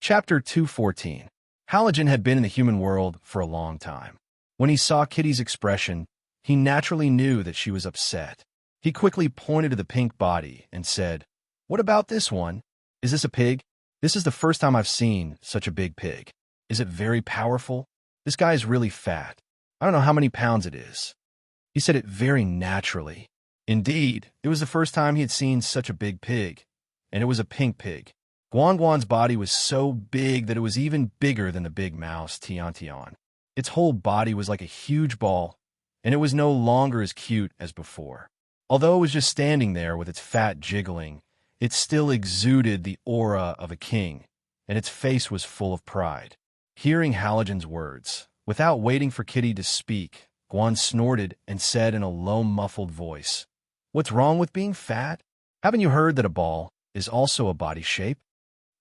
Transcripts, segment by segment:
Chapter 214. Halogen had been in the human world for a long time. When he saw Kitty's expression, he naturally knew that she was upset. He quickly pointed to the pink body and said, "What about this one? Is this a pig? This is the first time I've seen such a big pig. Is it very powerful? This guy is really fat. I don't know how many pounds it is." He said it very naturally. Indeed, it was the first time he had seen such a big pig, and it was a pink pig. Guanguan's body was so big that it was even bigger than the big mouse Tian. Its whole body was like a huge ball, and it was no longer as cute as before. Although it was just standing there with its fat jiggling, it still exuded the aura of a king, and its face was full of pride. Hearing Halogen's words, without waiting for Kitty to speak, Guan snorted and said in a low, muffled voice, "What's wrong with being fat? Haven't you heard that a ball is also a body shape?"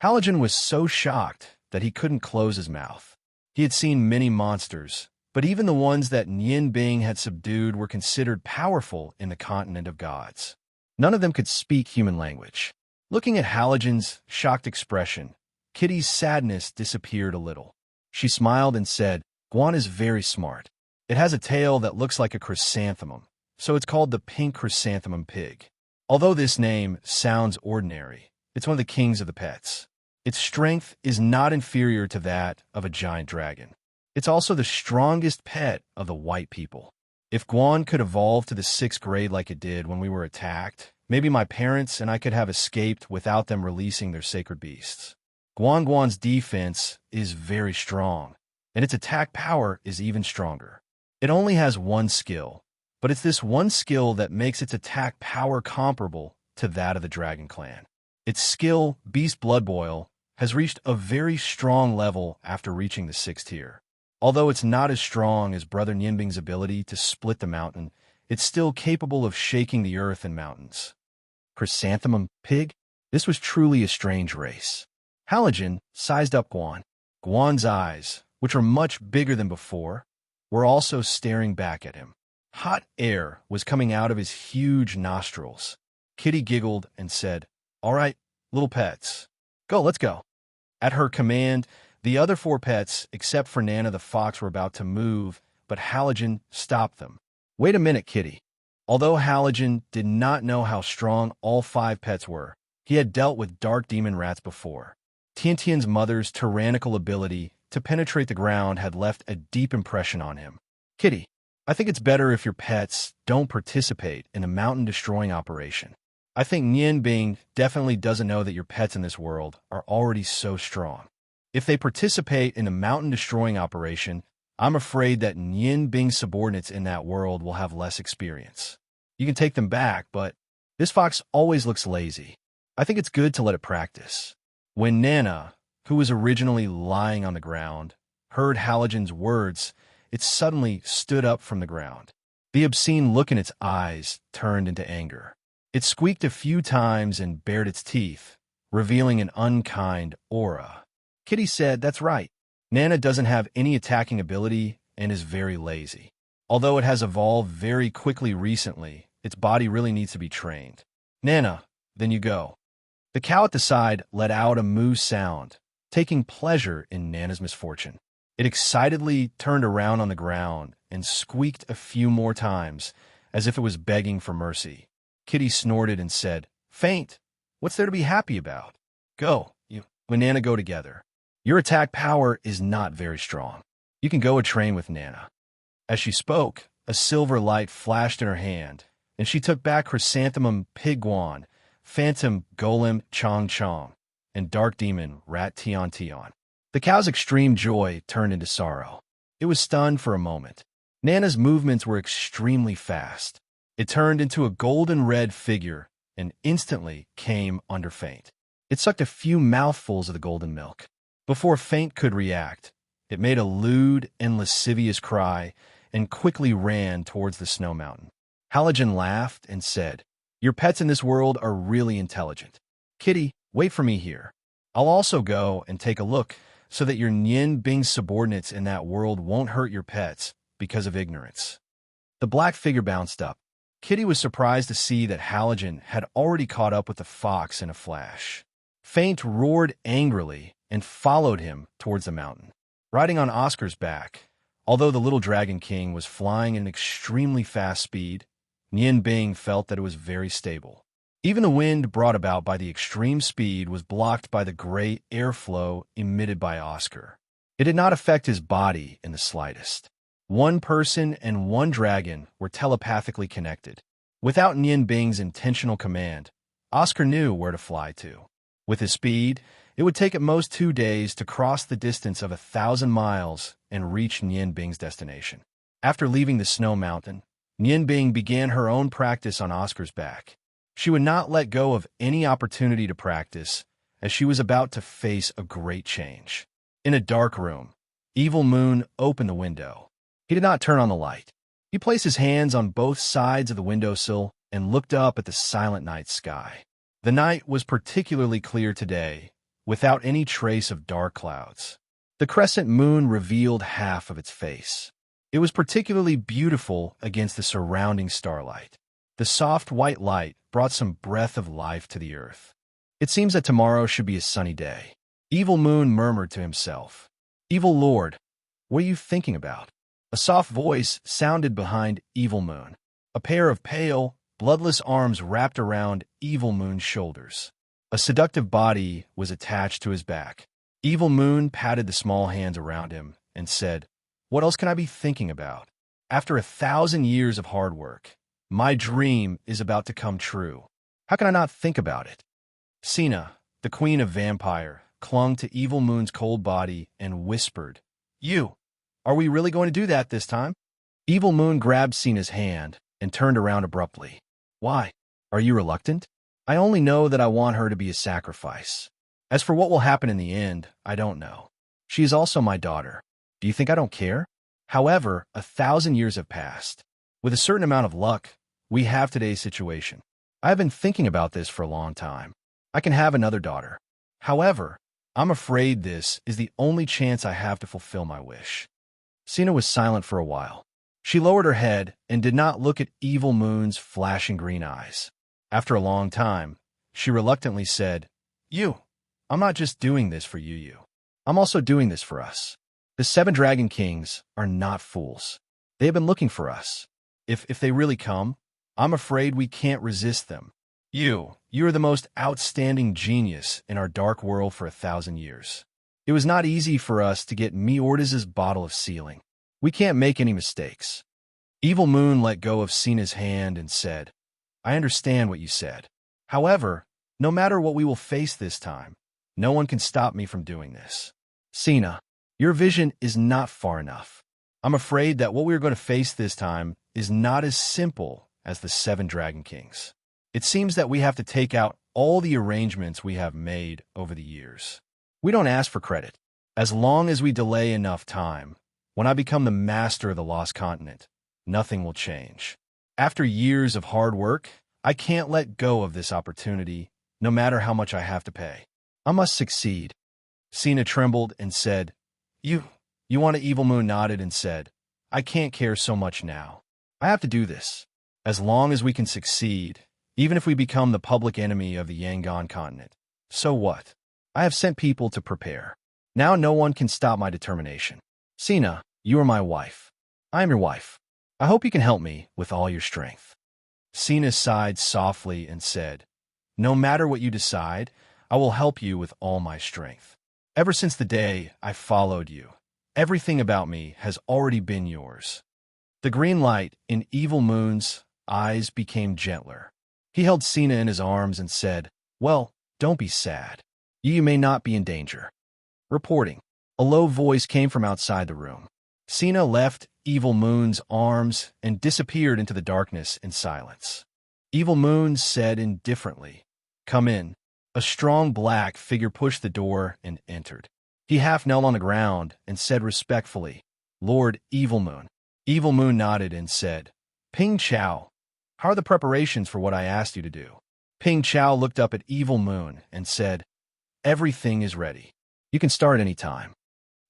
Halogen was so shocked that he couldn't close his mouth. He had seen many monsters, but even the ones that Nian Bing had subdued were considered powerful in the continent of gods. None of them could speak human language. Looking at Halogen's shocked expression, Kitty's sadness disappeared a little. She smiled and said, "Guan is very smart. It has a tail that looks like a chrysanthemum, so it's called the pink chrysanthemum pig. Although this name sounds ordinary, it's one of the kings of the pets. Its strength is not inferior to that of a giant dragon. It's also the strongest pet of the white people. If Guan could evolve to the 6th grade like it did when we were attacked, maybe my parents and I could have escaped without them releasing their sacred beasts. Guanguan's defense is very strong, and its attack power is even stronger. It only has one skill, but it's this one skill that makes its attack power comparable to that of the Dragon Clan. Its skill, Beast Blood Boil, has reached a very strong level after reaching the 6th tier. Although it's not as strong as Brother Nianbing's ability to split the mountain, it's still capable of shaking the earth and mountains. Chrysanthemum pig? This was truly a strange race. Halogen sized up Guan. Guan's eyes, which were much bigger than before, were also staring back at him. Hot air was coming out of his huge nostrils. Kitty giggled and said, "All right, little pets. Go, let's go." At her command, the other 4 pets, except for Nana the fox, were about to move, but Halogen stopped them. "Wait a minute, Kitty." Although Halogen did not know how strong all 5 pets were, he had dealt with dark demon rats before. Tiantian's mother's tyrannical ability to penetrate the ground had left a deep impression on him. "Kitty, I think it's better if your pets don't participate in a mountain-destroying operation. I think Nian Bing definitely doesn't know that your pets in this world are already so strong. If they participate in a mountain-destroying operation, I'm afraid that Nian Bing's subordinates in that world will have less experience. You can take them back, but this fox always looks lazy. I think it's good to let it practice." When Nana, who was originally lying on the ground, heard Halogen's words, it suddenly stood up from the ground. The obscene look in its eyes turned into anger. It squeaked a few times and bared its teeth, revealing an unkind aura. Kitty said, "That's right. Nana doesn't have any attacking ability and is very lazy. Although it has evolved very quickly recently, its body really needs to be trained. Nana, then you go." The cow at the side let out a moo sound, taking pleasure in Nana's misfortune. It excitedly turned around on the ground and squeaked a few more times, as if it was begging for mercy. Kitty snorted and said, "Faint. What's there to be happy about? Go, you and Nana go together. Your attack power is not very strong. You can go and train with Nana." As she spoke, a silver light flashed in her hand, and she took back Chrysanthemum Pig Guan, Phantom Golem Chong Chong, and Dark Demon Rat Tian. The cow's extreme joy turned into sorrow. It was stunned for a moment. Nana's movements were extremely fast. It turned into a golden-red figure and instantly came under Faint. It sucked a few mouthfuls of the golden milk. Before Faint could react, it made a lewd and lascivious cry and quickly ran towards the snow mountain. Halogen laughed and said, "Your pets in this world are really intelligent. Kitty, wait for me here. I'll also go and take a look so that your Nian Bing subordinates in that world won't hurt your pets because of ignorance." The black figure bounced up. Kitty was surprised to see that Halogen had already caught up with the fox in a flash. Faint roared angrily and followed him towards the mountain. Riding on Oscar's back, although the little Dragon King was flying at an extremely fast speed, Nian Bing felt that it was very stable. Even the wind brought about by the extreme speed was blocked by the great airflow emitted by Oscar. It did not affect his body in the slightest. One person and one dragon were telepathically connected. Without Nian Bing's intentional command, Oscar knew where to fly to. With his speed, it would take at most 2 days to cross the distance of 1,000 miles and reach Nian Bing's destination. After leaving the snow mountain, Nian Bing began her own practice on Oscar's back. She would not let go of any opportunity to practice, as she was about to face a great change. In a dark room, Evil Moon opened the window. He did not turn on the light. He placed his hands on both sides of the windowsill and looked up at the silent night sky. The night was particularly clear today, without any trace of dark clouds. The crescent moon revealed half of its face. It was particularly beautiful against the surrounding starlight. The soft white light brought some breath of life to the earth. It seems that tomorrow should be a sunny day. Evil Moon murmured to himself. Evil Lord, what are you thinking about? A soft voice sounded behind Evil Moon. A pair of pale, bloodless arms wrapped around Evil Moon's shoulders. A seductive body was attached to his back. Evil Moon patted the small hands around him and said, "What else can I be thinking about? After 1,000 years of hard work, my dream is about to come true. How can I not think about it?" Sina, the queen of vampire, clung to Evil Moon's cold body and whispered, Are we really going to do that this time?" Evil Moon grabbed Sina's hand and turned around abruptly. "Why? Are you reluctant?" "I only know that I want her to be a sacrifice. As for what will happen in the end, I don't know. She is also my daughter. Do you think I don't care?" However, 1,000 years have passed. With a certain amount of luck, we have today's situation. I have been thinking about this for a long time. I can have another daughter. However, I'm afraid this is the only chance I have to fulfill my wish. Sina was silent for a while. She lowered her head and did not look at Evil Moon's flashing green eyes. After a long time, she reluctantly said, I'm not just doing this for you. I'm also doing this for us. The 7 Dragon Kings are not fools. They have been looking for us. If they really come, I'm afraid we can't resist them. You are the most outstanding genius in our dark world for 1,000 years. It was not easy for us to get Meordis's bottle of sealing. We can't make any mistakes." Evil Moon let go of Sina's hand and said, "I understand what you said. However, no matter what we will face this time, no one can stop me from doing this. Sina, your vision is not far enough. I'm afraid that what we are going to face this time is not as simple as the 7 Dragon Kings. It seems that we have to take out all the arrangements we have made over the years. We don't ask for credit. As long as we delay enough time, when I become the master of the Lost Continent, nothing will change. After years of hard work, I can't let go of this opportunity, no matter how much I have to pay. I must succeed." Sina trembled and said, You want to?" Evil Moon nodded and said, "I can't care so much now. I have to do this. As long as we can succeed, even if we become the public enemy of the Yangon continent. So what? I have sent people to prepare. Now no one can stop my determination. Sina, you are my wife. I am your wife. I hope you can help me with all your strength." Sina sighed softly and said, "No matter what you decide, I will help you with all my strength. Ever since the day I followed you, everything about me has already been yours." The green light in Evil Moon's eyes became gentler. He held Sina in his arms and said, "Well, don't be sad. You may not be in danger." Reporting. A low voice came from outside the room. Sina left Evil Moon's arms and disappeared into the darkness in silence. Evil Moon said indifferently, "Come in." A strong black figure pushed the door and entered. He half knelt on the ground and said respectfully, "Lord Evil Moon." Evil Moon nodded and said, "Ping Chao, how are the preparations for what I asked you to do?" Ping Chao looked up at Evil Moon and said, "Everything is ready. You can start any time."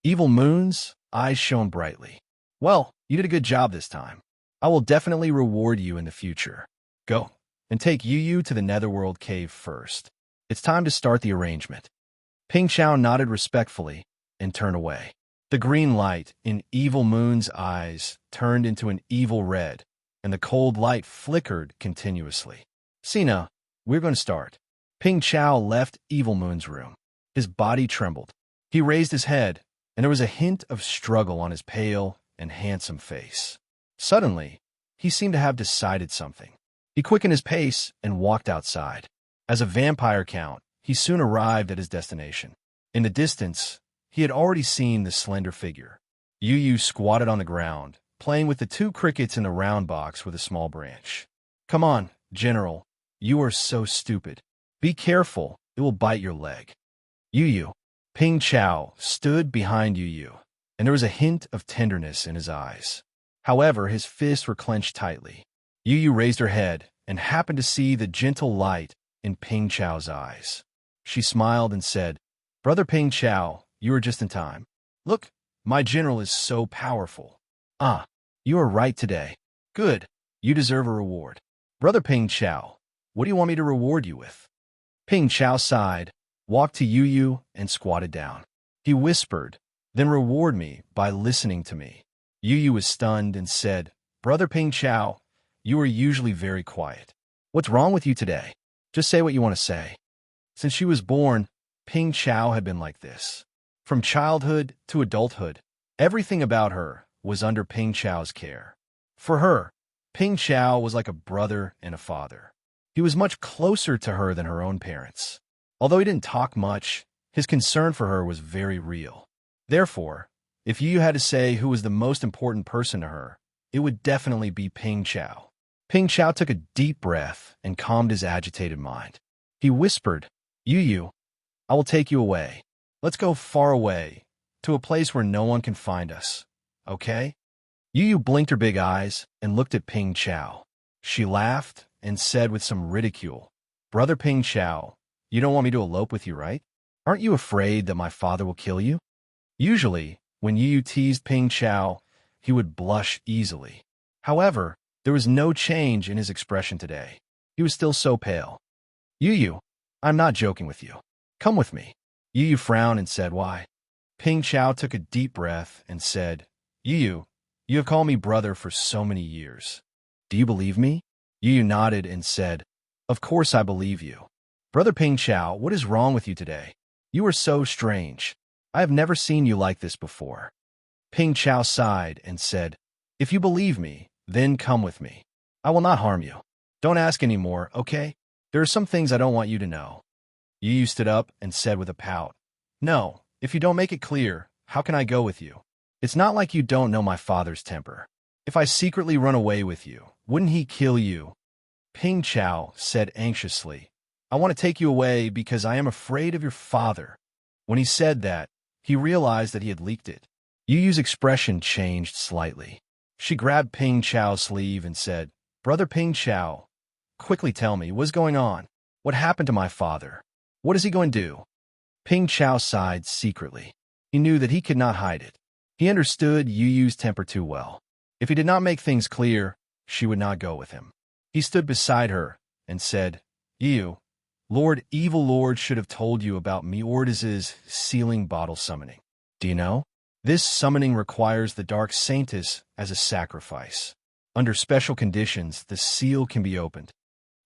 Evil Moon's eyes shone brightly. "Well, you did a good job this time. I will definitely reward you in the future. Go and take Yu to the Netherworld cave first. It's time to start the arrangement." Ping Chao nodded respectfully and turned away. The green light in Evil Moon's eyes turned into an evil red, and the cold light flickered continuously. Sina, we're going to start. Ping Chao left Evil Moon's room. His body trembled. He raised his head, and there was a hint of struggle on his pale and handsome face. Suddenly, he seemed to have decided something. He quickened his pace and walked outside. As a vampire count, he soon arrived at his destination. In the distance, he had already seen the slender figure. Yu Yu squatted on the ground, playing with the two crickets in the round box with a small branch. Come on, General. You are so stupid. Be careful, it will bite your leg. Yu Yu. Ping Chao stood behind Yu Yu, and there was a hint of tenderness in his eyes. However, his fists were clenched tightly. Yu Yu raised her head and happened to see the gentle light in Ping Chao's eyes. She smiled and said, Brother Ping Chao, you are just in time. Look, my general is so powerful. Ah, you are right today. Good, you deserve a reward. Brother Ping Chao, what do you want me to reward you with? Ping Chao sighed, walked to Yu Yu, and squatted down. He whispered, then reward me by listening to me. Yu Yu was stunned and said, Brother Ping Chao, you are usually very quiet. What's wrong with you today? Just say what you want to say. Since she was born, Ping Chao had been like this. From childhood to adulthood, everything about her was under Ping Chao's care. For her, Ping Chao was like a brother and a father. He was much closer to her than her own parents. Although he didn't talk much, his concern for her was very real. Therefore, if Yu Yu had to say who was the most important person to her, it would definitely be Ping Chao. Ping Chao took a deep breath and calmed his agitated mind. He whispered, Yu Yu, I will take you away. Let's go far away, to a place where no one can find us, okay? Yu Yu blinked her big eyes and looked at Ping Chao. She laughed and said with some ridicule, Brother Ping Chao, you don't want me to elope with you, right? Aren't you afraid that my father will kill you? Usually, when Yu Yu teased Ping Chao, he would blush easily. However, there was no change in his expression today. He was still so pale. Yu Yu, I'm not joking with you. Come with me. Yu Yu frowned and said, why? Ping Chao took a deep breath and said, Yu Yu, you have called me brother for so many years. Do you believe me? Yu Yu nodded and said, Of course I believe you. Brother Ping Chao, what is wrong with you today? You are so strange. I have never seen you like this before. Ping Chao sighed and said, If you believe me, then come with me. I will not harm you. Don't ask any more, okay? There are some things I don't want you to know. Yu Yu stood up and said with a pout, No, if you don't make it clear, how can I go with you? It's not like you don't know my father's temper. If I secretly run away with you, wouldn't he kill you? Ping Chao said anxiously, I want to take you away because I am afraid of your father. When he said that, he realized that he had leaked it. Yu Yu's expression changed slightly. She grabbed Ping Chao's sleeve and said, Brother Ping Chao, quickly tell me, what's going on? What happened to my father? What is he going to do? Ping Chao sighed secretly. He knew that he could not hide it. He understood Yu Yu's temper too well. If he did not make things clear, she would not go with him. He stood beside her and said, Yu Yu, Lord Evil Lord should have told you about Miordis's sealing bottle summoning. Do you know? This summoning requires the Dark Saintess as a sacrifice. Under special conditions, the seal can be opened.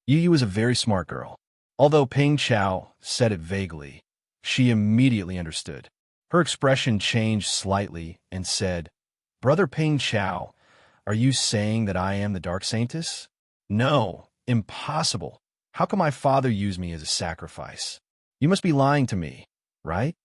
Yu Yu is a very smart girl. Although Ping Chao said it vaguely, she immediately understood. Her expression changed slightly and said, Brother Ping Chao, are you saying that I am the Dark Saintess? No, impossible. How can my father use me as a sacrifice? You must be lying to me, right?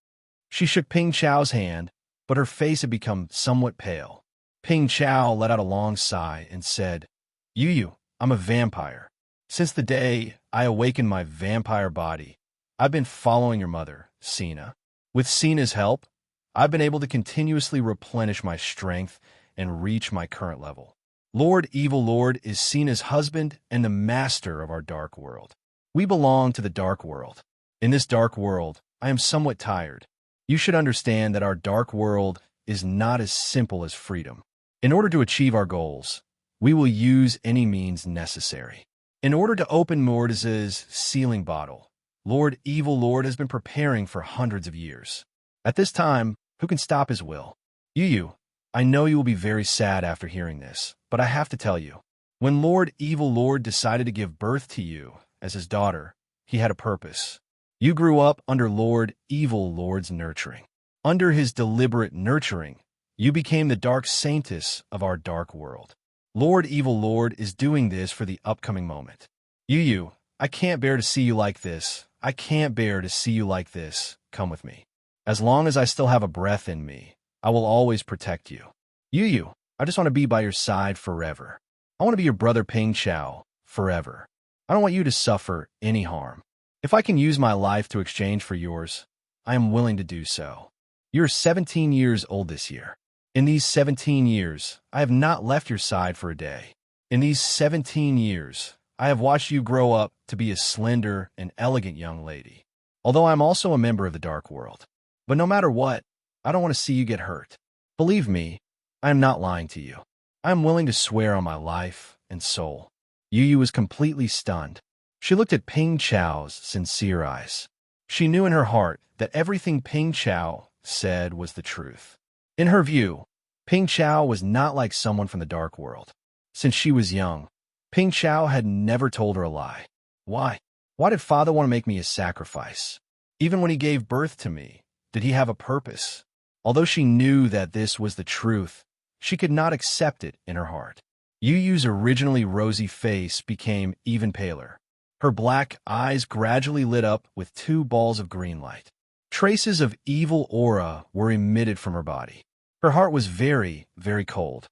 She shook Ping Chao's hand, but her face had become somewhat pale. Ping Chao let out a long sigh and said, Yu Yu, I'm a vampire. Since the day I awakened my vampire body, I've been following your mother, Sina. With Sina's help, I've been able to continuously replenish my strength and reach my current level. Lord Evil Lord is Sina's husband and the master of our dark world. We belong to the dark world. In this dark world, I am somewhat tired. You should understand that our dark world is not as simple as freedom. In order to achieve our goals, we will use any means necessary. In order to open Mortis's sealing bottle, Lord Evil Lord has been preparing for hundreds of years. At this time, who can stop his will? Yu, I know you will be very sad after hearing this, but I have to tell you. When Lord Evil Lord decided to give birth to you as his daughter, he had a purpose. You grew up under Lord Evil Lord's nurturing. Under his deliberate nurturing, you became the dark saintess of our dark world. Lord Evil Lord is doing this for the upcoming moment. Yu, I can't bear to see you like this. I can't bear to see you like this. Come with me. As long as I still have a breath in me, I will always protect you. Yu, I just want to be by your side forever. I want to be your brother Ping Chao forever. I don't want you to suffer any harm. If I can use my life to exchange for yours, I am willing to do so. You're 17 years old this year. In these 17 years, I have not left your side for a day. In these 17 years, I have watched you grow up to be a slender and elegant young lady. Although I'm also a member of the dark world. But no matter what, I don't want to see you get hurt. Believe me, I am not lying to you. I am willing to swear on my life and soul. Yu was completely stunned. She looked at Ping Chao's sincere eyes. She knew in her heart that everything Ping Chao said was the truth. In her view, Ping Chao was not like someone from the dark world. Since she was young, Ping Chao had never told her a lie. Why? Why did father want to make me a sacrifice? Even when he gave birth to me, did he have a purpose? Although she knew that this was the truth, she could not accept it in her heart. Yu's originally rosy face became even paler. Her black eyes gradually lit up with two balls of green light. Traces of evil aura were emitted from her body. Her heart was very, very cold.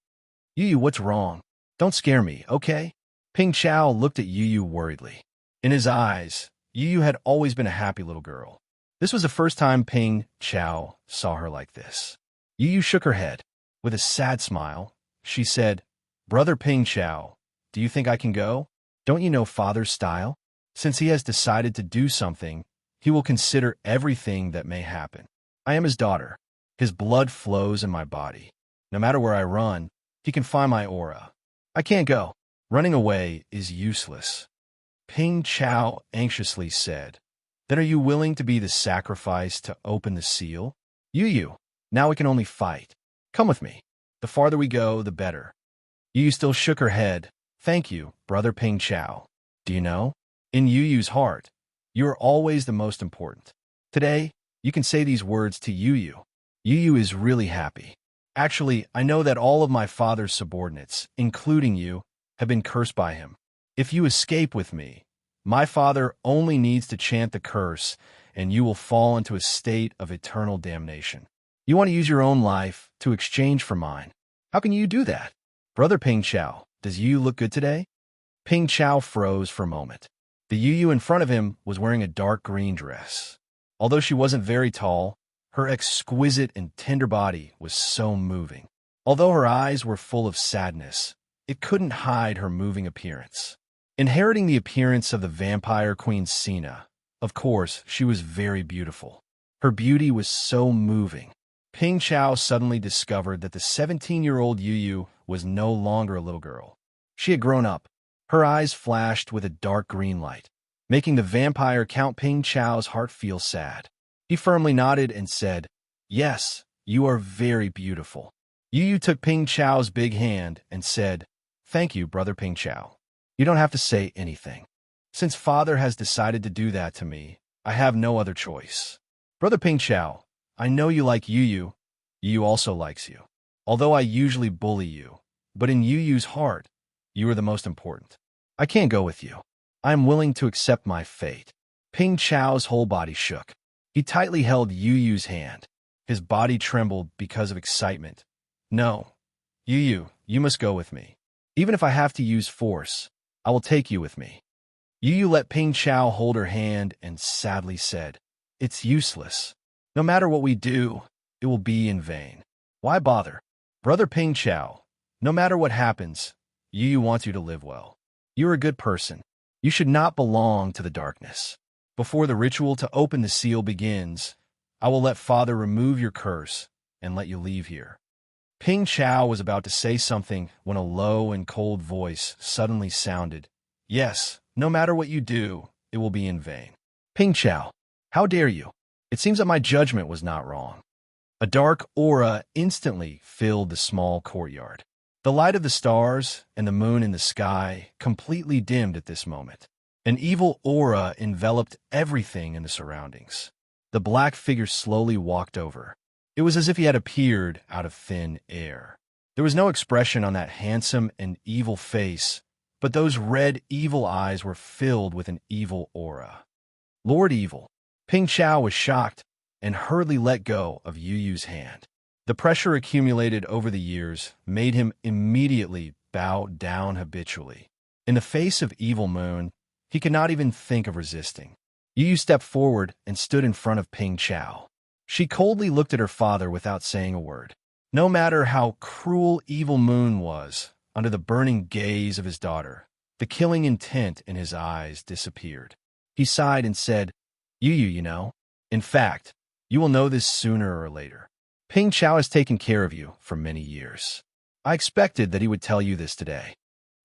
Yu, what's wrong? Don't scare me, okay? Ping Chao looked at Yu worriedly. In his eyes, Yu had always been a happy little girl. This was the first time Ping Chao saw her like this. Yu shook her head. With a sad smile, she said, Brother Ping Chao, do you think I can go? Don't you know father's style? Since he has decided to do something, he will consider everything that may happen. I am his daughter. His blood flows in my body. No matter where I run, he can find my aura. I can't go. Running away is useless. Ping Chao anxiously said, Then are you willing to be the sacrifice to open the seal? Yu, now we can only fight. Come with me. The farther we go, the better. Yu still shook her head. Thank you, Brother Ping Chao. Do you know? In Yu's heart, you are always the most important. Today, you can say these words to Yu. Yu is really happy. Actually, I know that all of my father's subordinates, including you, have been cursed by him. If you escape with me, my father only needs to chant the curse, and you will fall into a state of eternal damnation. You want to use your own life to exchange for mine. How can you do that? Brother Ping Chao, does Yu look good today? Ping Chao froze for a moment. The Yu in front of him was wearing a dark green dress. Although she wasn't very tall, her exquisite and tender body was so moving. Although her eyes were full of sadness, it couldn't hide her moving appearance. Inheriting the appearance of the vampire queen Sina, of course, she was very beautiful. Her beauty was so moving. Ping Chao suddenly discovered that the 17-year-old Yu was no longer a little girl. She had grown up. Her eyes flashed with a dark green light, making the vampire Count Ping Chao's heart feel sad. He firmly nodded and said, Yes, you are very beautiful. Yu took Ping Chao's big hand and said, Thank you, Brother Ping Chao. You don't have to say anything. Since father has decided to do that to me, I have no other choice. Brother Ping Chao, I know you like Yu. Yu also likes you. Although I usually bully you, but in Yu's heart, you are the most important. I can't go with you. I am willing to accept my fate. Ping Chao's whole body shook. He tightly held Yu's hand. His body trembled because of excitement. No, you must go with me. Even if I have to use force, I will take you with me. Yu let Ping Chao hold her hand and sadly said, It's useless. No matter what we do, it will be in vain. Why bother? Brother Ping Chao, no matter what happens, Yu wants you to live well. You're a good person. You should not belong to the darkness. Before the ritual to open the seal begins, I will let Father remove your curse and let you leave here. Ping Chao was about to say something when a low and cold voice suddenly sounded. Yes, no matter what you do, it will be in vain. Ping Chao, how dare you? It seems that my judgment was not wrong. A dark aura instantly filled the small courtyard. The light of the stars and the moon in the sky completely dimmed at this moment. An evil aura enveloped everything in the surroundings. The black figure slowly walked over. It was as if he had appeared out of thin air. There was no expression on that handsome and evil face, but those red evil eyes were filled with an evil aura. Lord Evil. Ping Chao was shocked and hurriedly let go of Yu Yu's hand. The pressure accumulated over the years made him immediately bow down habitually. In the face of Evil Moon, he could not even think of resisting. Yu Yu stepped forward and stood in front of Ping Chao. She coldly looked at her father without saying a word. No matter how cruel Evil Moon was, under the burning gaze of his daughter, the killing intent in his eyes disappeared. He sighed and said, Yu Yu, in fact, you will know this sooner or later. Ping Chao has taken care of you for many years. I expected that he would tell you this today.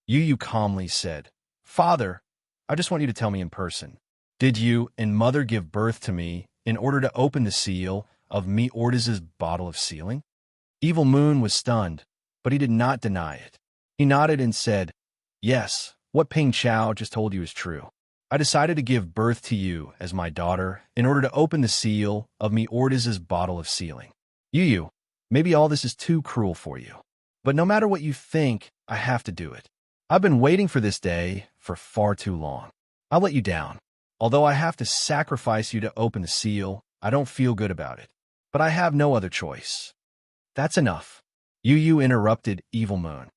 Yu Yu calmly said, Father, I just want you to tell me in person. Did you and Mother give birth to me in order to open the seal of me Ordiz's bottle of sealing? Evil Moon was stunned, but he did not deny it. He nodded and said, Yes, what Ping Chao just told you is true. I decided to give birth to you as my daughter in order to open the seal of me Ordiz's bottle of sealing. Yu Yu, maybe all this is too cruel for you. But no matter what you think, I have to do it. I've been waiting for this day for far too long. I'll let you down. Although I have to sacrifice you to open the seal, I don't feel good about it. But I have no other choice. That's enough. Yu Yu interrupted Evil Moon.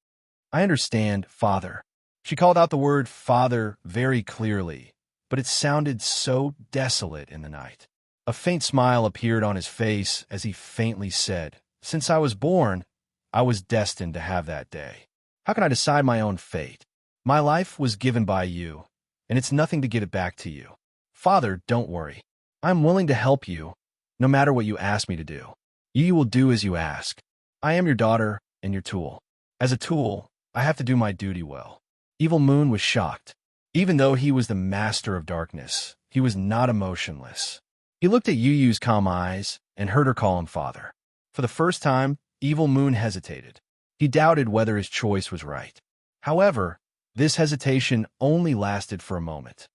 I understand, Father. She called out the word father very clearly, but it sounded so desolate in the night. A faint smile appeared on his face as he faintly said, Since I was born, I was destined to have that day. How can I decide my own fate? My life was given by you, and it's nothing to get it back to you. Father, don't worry. I'm willing to help you, no matter what you ask me to do. You will do as you ask. I am your daughter and your tool. As a tool, I have to do my duty well. Evil Moon was shocked. Even though he was the master of darkness, he was not emotionless. He looked at Yu Yu's calm eyes and heard her call him father. For the first time, Evil Moon hesitated. He doubted whether his choice was right. However, this hesitation only lasted for a moment.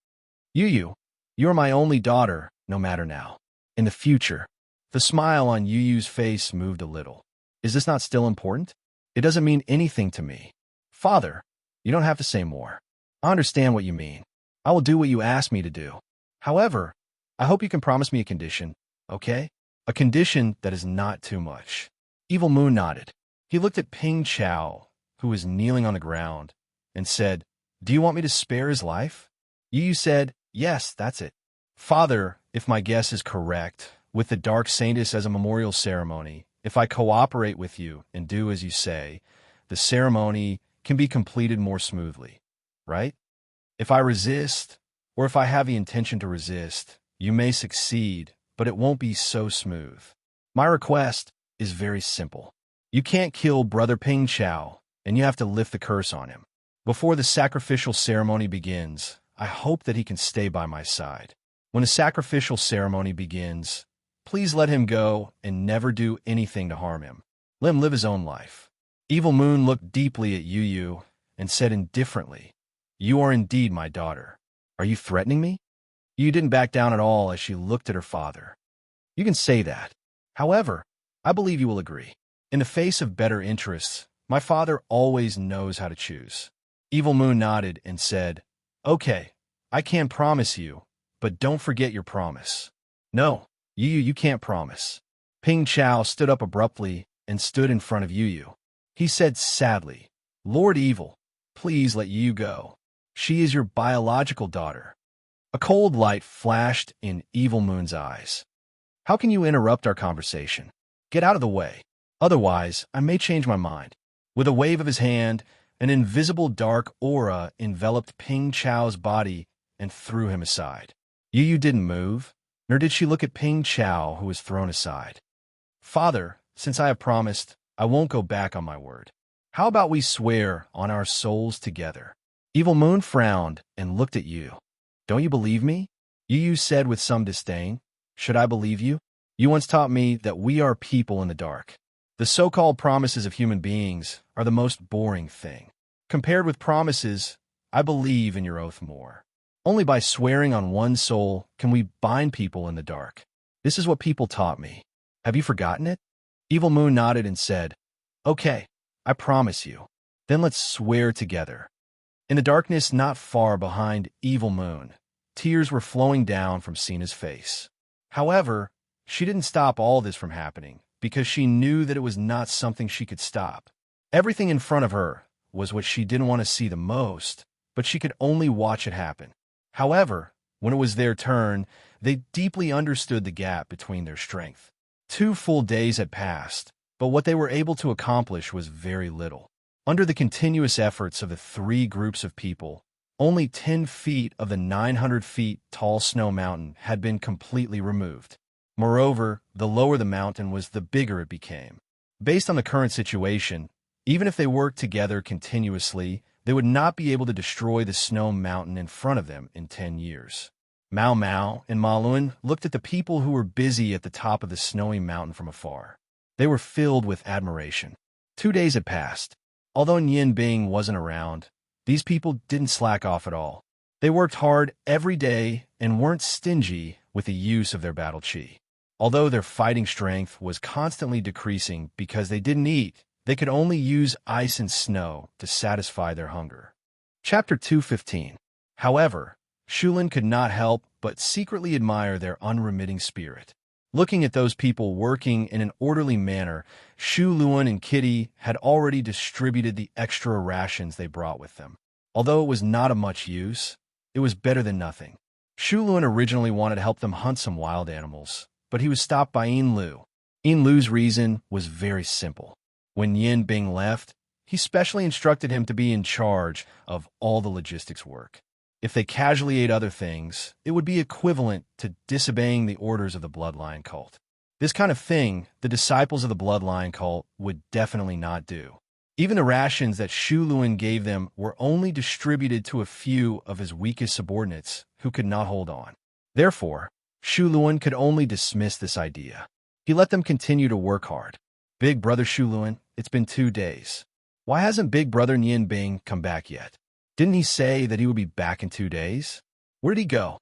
Yu Yu, you are my only daughter, no matter now. In the future, the smile on Yu Yu's face moved a little. Is this not still important? It doesn't mean anything to me. Father, you don't have to say more. I understand what you mean. I will do what you ask me to do. However, I hope you can promise me a condition, okay? A condition that is not too much. Evil Moon nodded. He looked at Ping Chao, who was kneeling on the ground, and said, Do you want me to spare his life? Yu Yu said, Yes, that's it. Father, if my guess is correct, with the Dark Saintess as a memorial ceremony, if I cooperate with you and do as you say, the ceremony can be completed more smoothly, right? If I resist, or if I have the intention to resist, you may succeed, but it won't be so smooth. My request is very simple. You can't kill Brother Ping Chao, and you have to lift the curse on him. Before the sacrificial ceremony begins, I hope that he can stay by my side. When the sacrificial ceremony begins, please let him go and never do anything to harm him. Let him live his own life. Evil Moon looked deeply at Yu Yu and said indifferently, You are indeed my daughter. Are you threatening me? Yu didn't back down at all as she looked at her father. You can say that. However, I believe you will agree. In the face of better interests, my father always knows how to choose. Evil Moon nodded and said, Okay, I can promise you, but don't forget your promise. No, Yu Yu, you can't promise. Ping Chao stood up abruptly and stood in front of Yu Yu. He said sadly, Lord Evil, please let Yu Yu go. She is your biological daughter. A cold light flashed in Evil Moon's eyes. How can you interrupt our conversation? Get out of the way. Otherwise, I may change my mind. With a wave of his hand, an invisible dark aura enveloped Ping Chao's body and threw him aside. Yu Yu didn't move, nor did she look at Ping Chao, who was thrown aside. Father, since I have promised, I won't go back on my word. How about we swear on our souls together? Evil Moon frowned and looked at Yu. Don't you believe me? Yu said with some disdain. Should I believe you? You once taught me that we are people in the dark. The so-called promises of human beings are the most boring thing. Compared with promises, I believe in your oath more. Only by swearing on one soul can we bind people in the dark. This is what people taught me. Have you forgotten it? Evil Moon nodded and said, Okay, I promise you. Then let's swear together. In the darkness not far behind Evil Moon, tears were flowing down from Sina's face. However, she didn't stop all this from happening because she knew that it was not something she could stop. Everything in front of her was what she didn't want to see the most, but she could only watch it happen. However, when it was their turn, they deeply understood the gap between their strength. 2 full days had passed, but what they were able to accomplish was very little. Under the continuous efforts of the 3 groups of people, only 10 feet of the 900 feet tall snow mountain had been completely removed. Moreover, the lower the mountain was, the bigger it became. Based on the current situation, even if they worked together continuously, they would not be able to destroy the snow mountain in front of them in 10 years. Mao Mao and Ma Luan looked at the people who were busy at the top of the snowy mountain from afar. They were filled with admiration. 2 days had passed. Although Yin Bing wasn't around, these people didn't slack off at all. They worked hard every day and weren't stingy with the use of their battle chi. Although their fighting strength was constantly decreasing because they didn't eat, they could only use ice and snow to satisfy their hunger. Chapter 215. However, Shulin could not help but secretly admire their unremitting spirit. Looking at those people working in an orderly manner, Shu Luan and Kitty had already distributed the extra rations they brought with them. Although it was not of much use, it was better than nothing. Shu Luan originally wanted to help them hunt some wild animals, but he was stopped by Yin Lu. Yin Lu's reason was very simple. When Yin Bing left, he specially instructed him to be in charge of all the logistics work. If they casually ate other things, it would be equivalent to disobeying the orders of the Bloodline cult. This kind of thing the disciples of the Bloodline cult would definitely not do. Even the rations that Shu Luan gave them were only distributed to a few of his weakest subordinates who could not hold on. Therefore, Shu Luan could only dismiss this idea. He let them continue to work hard. Big brother Shu Luan, it's been 2 days. Why hasn't big brother Yin Bing come back yet? Didn't he say that he would be back in 2 days? Where did he go?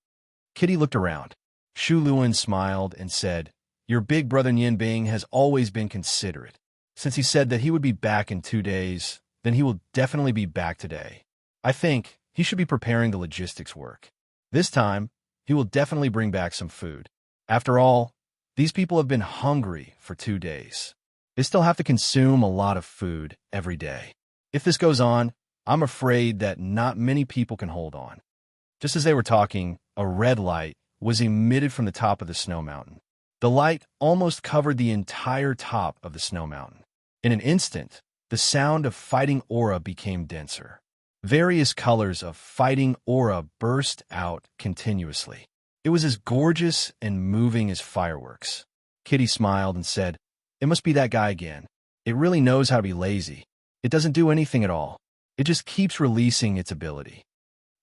Kitty looked around. Shu Luan smiled and said, Your big brother Yin Bing has always been considerate. Since he said that he would be back in 2 days, then he will definitely be back today. I think he should be preparing the logistics work. This time, he will definitely bring back some food. After all, these people have been hungry for 2 days. They still have to consume a lot of food every day. If this goes on, I'm afraid that not many people can hold on. Just as they were talking, a red light was emitted from the top of the snow mountain. The light almost covered the entire top of the snow mountain. In an instant, the sound of fighting aura became denser. Various colors of fighting aura burst out continuously. It was as gorgeous and moving as fireworks. Kitty smiled and said, It must be that guy again. It really knows how to be lazy. It doesn't do anything at all. It just keeps releasing its ability.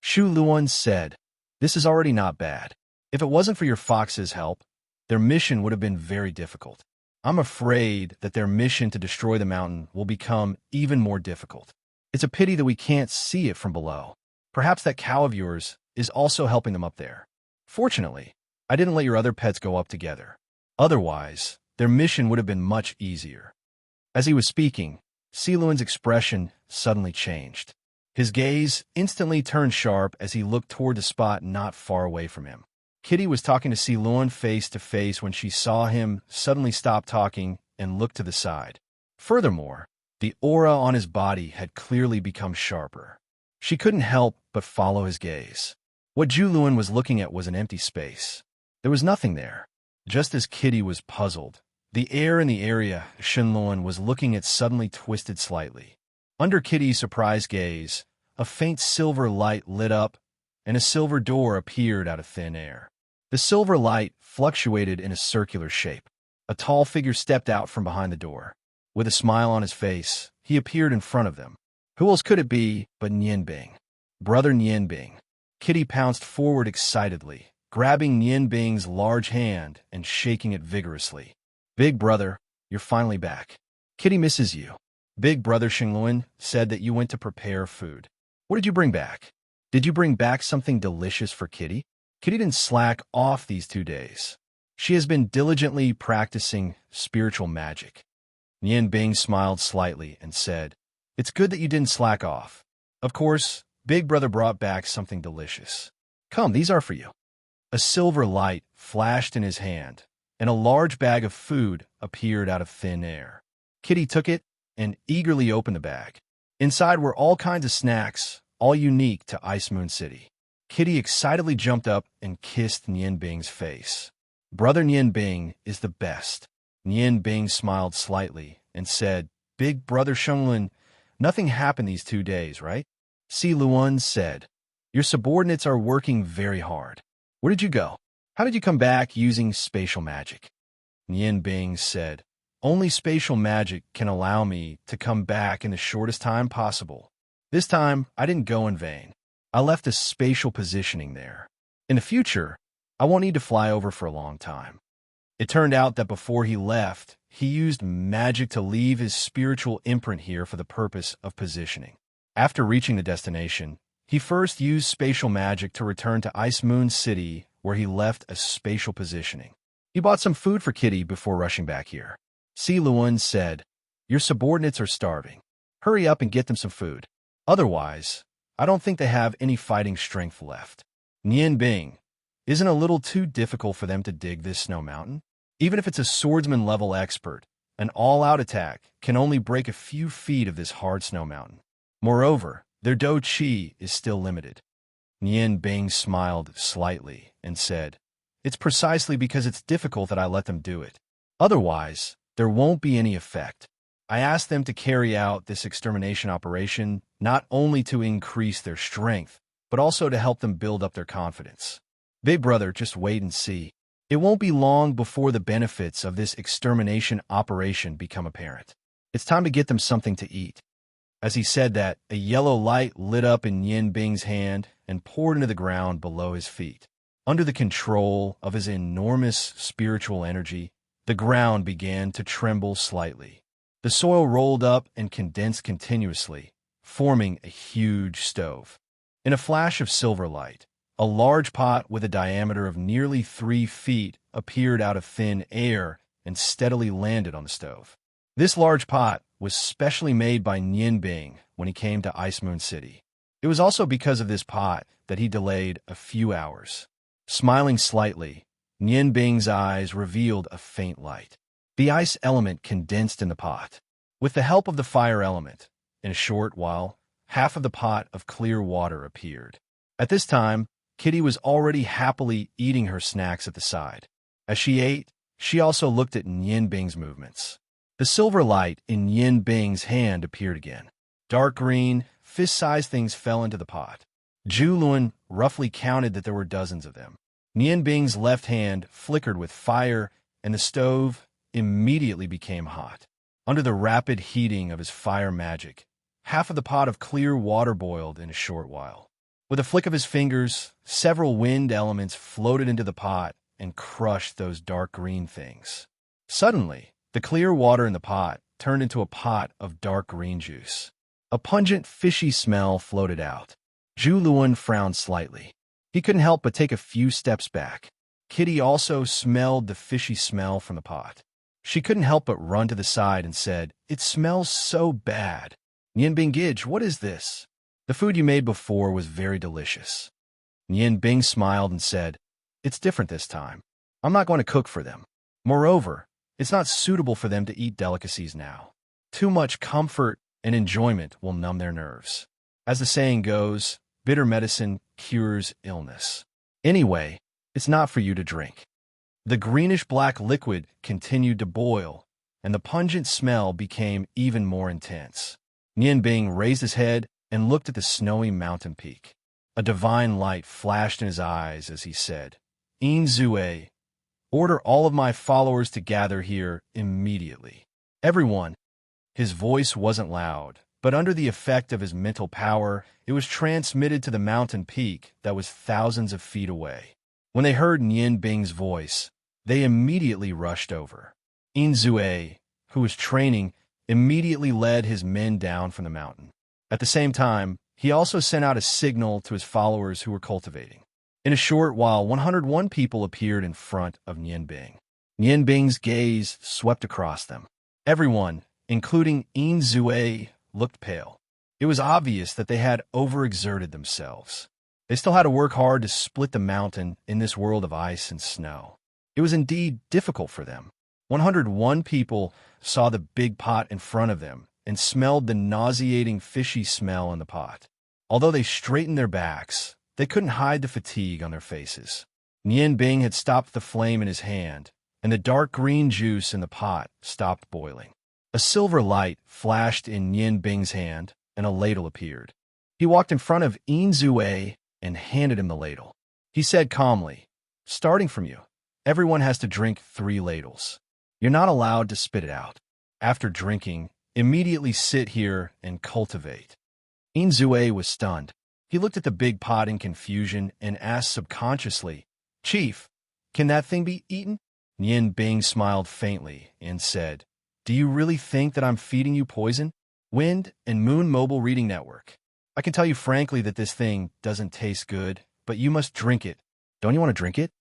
Shu Luan said, This is already not bad. If it wasn't for your fox's help, their mission would have been very difficult. I'm afraid that their mission to destroy the mountain will become even more difficult. It's a pity that we can't see it from below. Perhaps that cow of yours is also helping them up there. Fortunately, I didn't let your other pets go up together. Otherwise, their mission would have been much easier. As he was speaking, Siluan's expression suddenly changed. His gaze instantly turned sharp as he looked toward the spot not far away from him. Kitty was talking to Siluan face to face when she saw him suddenly stop talking and look to the side. Furthermore, the aura on his body had clearly become sharper. She couldn't help but follow his gaze. What Zhu Luan was looking at was an empty space. There was nothing there. Just as Kitty was puzzled, the air in the area Shen Luan was looking at suddenly twisted slightly. Under Kitty's surprised gaze, a faint silver light lit up, and a silver door appeared out of thin air. The silver light fluctuated in a circular shape. A tall figure stepped out from behind the door. With a smile on his face, he appeared in front of them. Who else could it be but Nian Bing? Brother Nian Bing. Kitty pounced forward excitedly, grabbing Nian Bing's large hand and shaking it vigorously. "Big brother, you're finally back. Kitty misses you." Big brother Xingluan said that you went to prepare food. "What did you bring back? Did you bring back something delicious for Kitty?" Kitty didn't slack off these 2 days. She has been diligently practicing spiritual magic. Nian Bing smiled slightly and said, "It's good that you didn't slack off. Of course, Big brother brought back something delicious. Come, these are for you." A silver light flashed in his hand, and a large bag of food appeared out of thin air. Kitty took it and eagerly opened the bag. Inside were all kinds of snacks, all unique to Ice Moon City. Kitty excitedly jumped up and kissed Nian Bing's face. "Brother Nian Bing is the best." Nian Bing smiled slightly and said, "Big brother Xingluan, nothing happened these 2 days, right?" Si Luan said, "Your subordinates are working very hard. Where did you go? How did you come back using spatial magic?" Nian Bing said, "Only spatial magic can allow me to come back in the shortest time possible. This time, I didn't go in vain. I left a spatial positioning there. In the future, I won't need to fly over for a long time." It turned out that before he left, he used magic to leave his spiritual imprint here for the purpose of positioning. After reaching the destination, he first used spatial magic to return to Ice Moon City, where he left a spatial positioning. He bought some food for Kitty before rushing back here. Si Luan said, "Your subordinates are starving. Hurry up and get them some food. Otherwise, I don't think they have any fighting strength left." Nian Bing, isn't it a little too difficult for them to dig this snow mountain? Even if it's a swordsman-level expert, an all-out attack can only break a few feet of this hard snow mountain. Moreover, their Do Chi is still limited. Nian Bing smiled slightly and said, "It's precisely because it's difficult that I let them do it. Otherwise, there won't be any effect. I asked them to carry out this extermination operation not only to increase their strength, but also to help them build up their confidence. Big brother, just wait and see. It won't be long before the benefits of this extermination operation become apparent. It's time to get them something to eat." As he said that, a yellow light lit up in Nian Bing's hand and poured into the ground below his feet. Under the control of his enormous spiritual energy, the ground began to tremble slightly. The soil rolled up and condensed continuously, forming a huge stove. In a flash of silver light, a large pot with a diameter of nearly 3 feet appeared out of thin air and steadily landed on the stove. This large pot was specially made by Nian Bing when he came to Ice Moon City. It was also because of this pot that he delayed a few hours. Smiling slightly, Nian Bing's eyes revealed a faint light. The ice element condensed in the pot. With the help of the fire element, in a short while, half of the pot of clear water appeared. At this time, Kitty was already happily eating her snacks at the side. As she ate, she also looked at Nian Bing's movements. The silver light in Nian Bing's hand appeared again. Dark green, fist-sized things fell into the pot. Zhu Luan roughly counted that there were dozens of them. Nian Bing's left hand flickered with fire, and the stove immediately became hot. Under the rapid heating of his fire magic, half of the pot of clear water boiled in a short while. With a flick of his fingers, several wind elements floated into the pot and crushed those dark green things. Suddenly, the clear water in the pot turned into a pot of dark green juice. A pungent, fishy smell floated out. Zhu Luan frowned slightly. He couldn't help but take a few steps back. Kitty also smelled the fishy smell from the pot. She couldn't help but run to the side and said, "It smells so bad. Nian Bing Gij, what is this? The food you made before was very delicious." Nian Bing smiled and said, "It's different this time. I'm not going to cook for them. Moreover, it's not suitable for them to eat delicacies now. Too much comfort and enjoyment will numb their nerves. As the saying goes, bitter medicine cures illness. Anyway, it's not for you to drink." The greenish-black liquid continued to boil, and the pungent smell became even more intense. Nian Bing raised his head and looked at the snowy mountain peak. A divine light flashed in his eyes as he said, "In Zue, order all of my followers to gather here immediately. Everyone." His voice wasn't loud, but under the effect of his mental power, it was transmitted to the mountain peak that was thousands of feet away. When they heard Nian Bing's voice, they immediately rushed over. Yin Zue, who was training, immediately led his men down from the mountain. At the same time, he also sent out a signal to his followers who were cultivating. In a short while, 101 people appeared in front of Nian Bing. Nian Bing's gaze swept across them. Everyone, including Yin Zue, looked pale. It was obvious that they had overexerted themselves. They still had to work hard to split the mountain in this world of ice and snow. It was indeed difficult for them. 101 people saw the big pot in front of them and smelled the nauseating fishy smell in the pot. Although they straightened their backs, they couldn't hide the fatigue on their faces. Nian Bing had stopped the flame in his hand, and the dark green juice in the pot stopped boiling. A silver light flashed in Nian Bing's hand, and a ladle appeared. He walked in front of Yin Zue and handed him the ladle. He said calmly, "Starting from you, everyone has to drink 3 ladles. You're not allowed to spit it out. After drinking, immediately sit here and cultivate." Yin Zue was stunned. He looked at the big pot in confusion and asked subconsciously, "Chief, can that thing be eaten?" Nian Bing smiled faintly and said, "Do you really think that I'm feeding you poison?" Wind and Moon Mobile Reading Network. I can tell you frankly that this thing doesn't taste good, but you must drink it. Don't you want to drink it?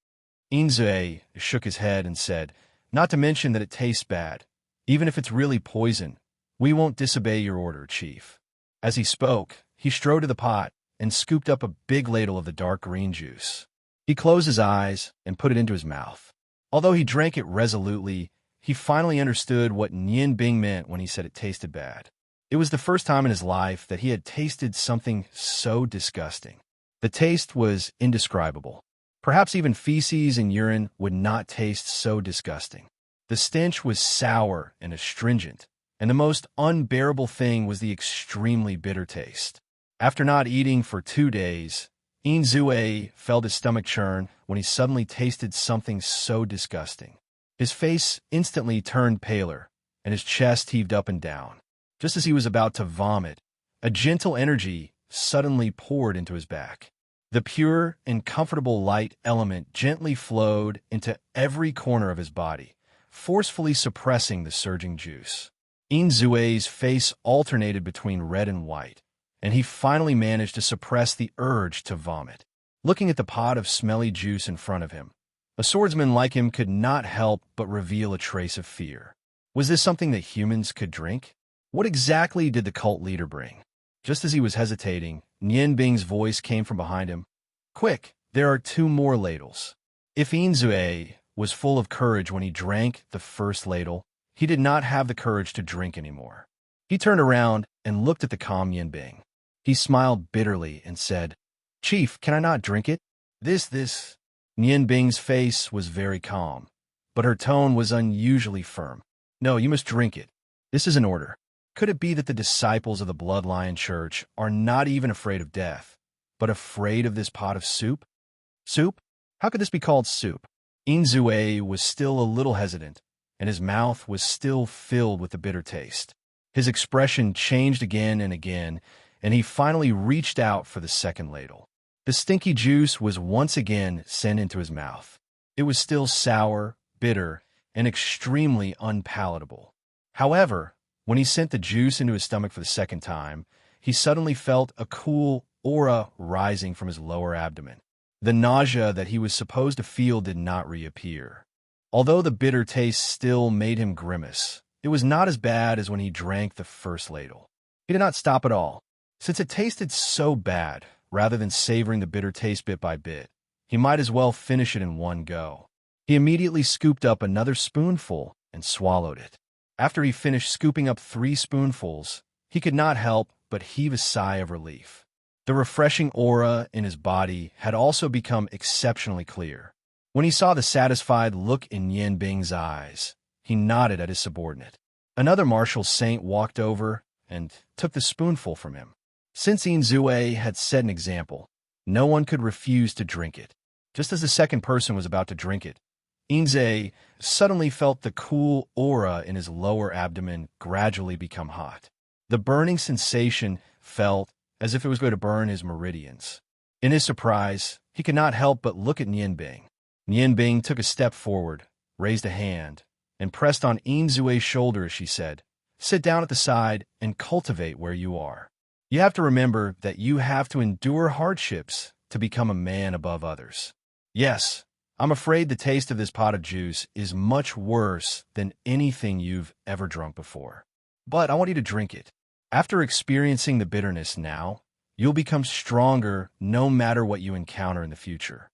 Yin Zue shook his head and said, "Not to mention that it tastes bad. Even if it's really poison, we won't disobey your order, Chief." As he spoke, he strode to the pot and scooped up a big ladle of the dark green juice. He closed his eyes and put it into his mouth. Although he drank it resolutely, he finally understood what Nian Bing meant when he said it tasted bad. It was the first time in his life that he had tasted something so disgusting. The taste was indescribable. Perhaps even feces and urine would not taste so disgusting. The stench was sour and astringent, and the most unbearable thing was the extremely bitter taste. After not eating for 2 days, Yin Zue felt his stomach churn when he suddenly tasted something so disgusting. His face instantly turned paler, and his chest heaved up and down. Just as he was about to vomit, a gentle energy suddenly poured into his back. The pure and comfortable light element gently flowed into every corner of his body, forcefully suppressing the surging juice. Yin Zue's face alternated between red and white, and he finally managed to suppress the urge to vomit. Looking at the pot of smelly juice in front of him, a swordsman like him could not help but reveal a trace of fear. Was this something that humans could drink? What exactly did the cult leader bring? Just as he was hesitating, Nian Bing's voice came from behind him. "Quick, there are 2 more ladles." If Yin Zue was full of courage when he drank the first ladle, he did not have the courage to drink anymore. He turned around and looked at the calm Nian Bing. He smiled bitterly and said, "Chief, can I not drink it?" This. Nian Bing's face was very calm, but her tone was unusually firm. "No, you must drink it. This is an order." Could it be that the disciples of the Bloodline Church are not even afraid of death, but afraid of this pot of soup? Soup? How could this be called soup? Yin Zue was still a little hesitant, and his mouth was still filled with the bitter taste. His expression changed again and again, and he finally reached out for the second ladle. The stinky juice was once again sent into his mouth. It was still sour, bitter, and extremely unpalatable. However, when he sent the juice into his stomach for the second time, he suddenly felt a cool aura rising from his lower abdomen. The nausea that he was supposed to feel did not reappear. Although the bitter taste still made him grimace, it was not as bad as when he drank the first ladle. He did not stop at all. Since it tasted so bad, rather than savoring the bitter taste bit by bit, he might as well finish it in one go. He immediately scooped up another spoonful and swallowed it. After he finished scooping up 3 spoonfuls, he could not help but heave a sigh of relief. The refreshing aura in his body had also become exceptionally clear. When he saw the satisfied look in Nian Bing's eyes, he nodded at his subordinate. Another martial saint walked over and took the spoonful from him. Since Yin Zue had set an example, no one could refuse to drink it. Just as the second person was about to drink it, Yin Zue suddenly felt the cool aura in his lower abdomen gradually become hot. The burning sensation felt as if it was going to burn his meridians. In his surprise, he could not help but look at Nianbing. Nianbing took a step forward, raised a hand, and pressed on Inzue's shoulder as she said, "Sit down at the side and cultivate where you are. You have to remember that you have to endure hardships to become a man above others. Yes, I'm afraid the taste of this pot of juice is much worse than anything you've ever drunk before. But I want you to drink it. After experiencing the bitterness now, you'll become stronger no matter what you encounter in the future."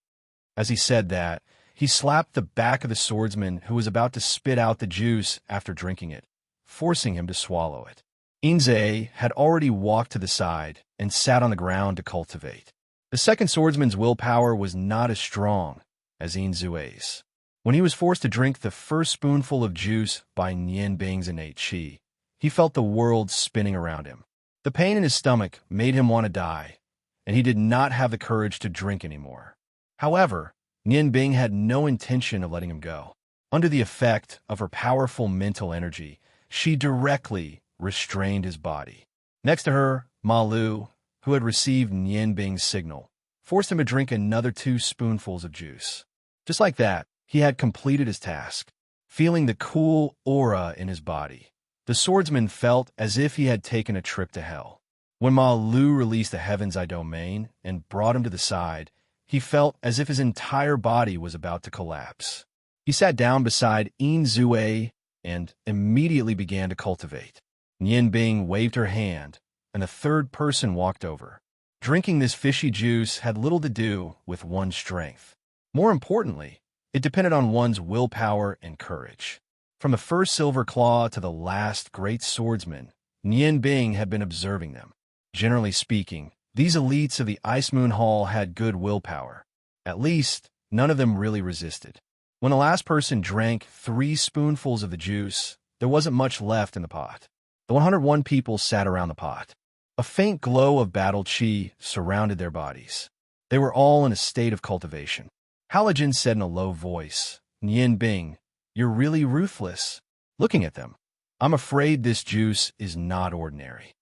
As he said that, he slapped the back of the swordsman who was about to spit out the juice after drinking it, forcing him to swallow it. Inze had already walked to the side and sat on the ground to cultivate. The second swordsman's willpower was not as strong as Inzue's. When he was forced to drink the first spoonful of juice by Nianbing's innate qi, he felt the world spinning around him. The pain in his stomach made him want to die, and he did not have the courage to drink anymore. However, Nianbing had no intention of letting him go. Under the effect of her powerful mental energy, she directly restrained his body. Next to her, Ma Lu, who had received Nianbing's signal, forced him to drink another 2 spoonfuls of juice. Just like that, he had completed his task. Feeling the cool aura in his body, the swordsman felt as if he had taken a trip to hell. When Ma Lu released the Heaven's Eye domain and brought him to the side, he felt as if his entire body was about to collapse. He sat down beside Inzue and immediately began to cultivate. Nianbing waved her hand, and a third person walked over. Drinking this fishy juice had little to do with one's strength. More importantly, it depended on one's willpower and courage. From the first Silver Claw to the last great swordsman, Nianbing had been observing them. Generally speaking, these elites of the Ice Moon Hall had good willpower. At least, none of them really resisted. When the last person drank 3 spoonfuls of the juice, there wasn't much left in the pot. The 101 people sat around the pot. A faint glow of battle qi surrounded their bodies. They were all in a state of cultivation. Halogen said in a low voice, "Nianbing, you're really ruthless." Looking at them, "I'm afraid this juice is not ordinary."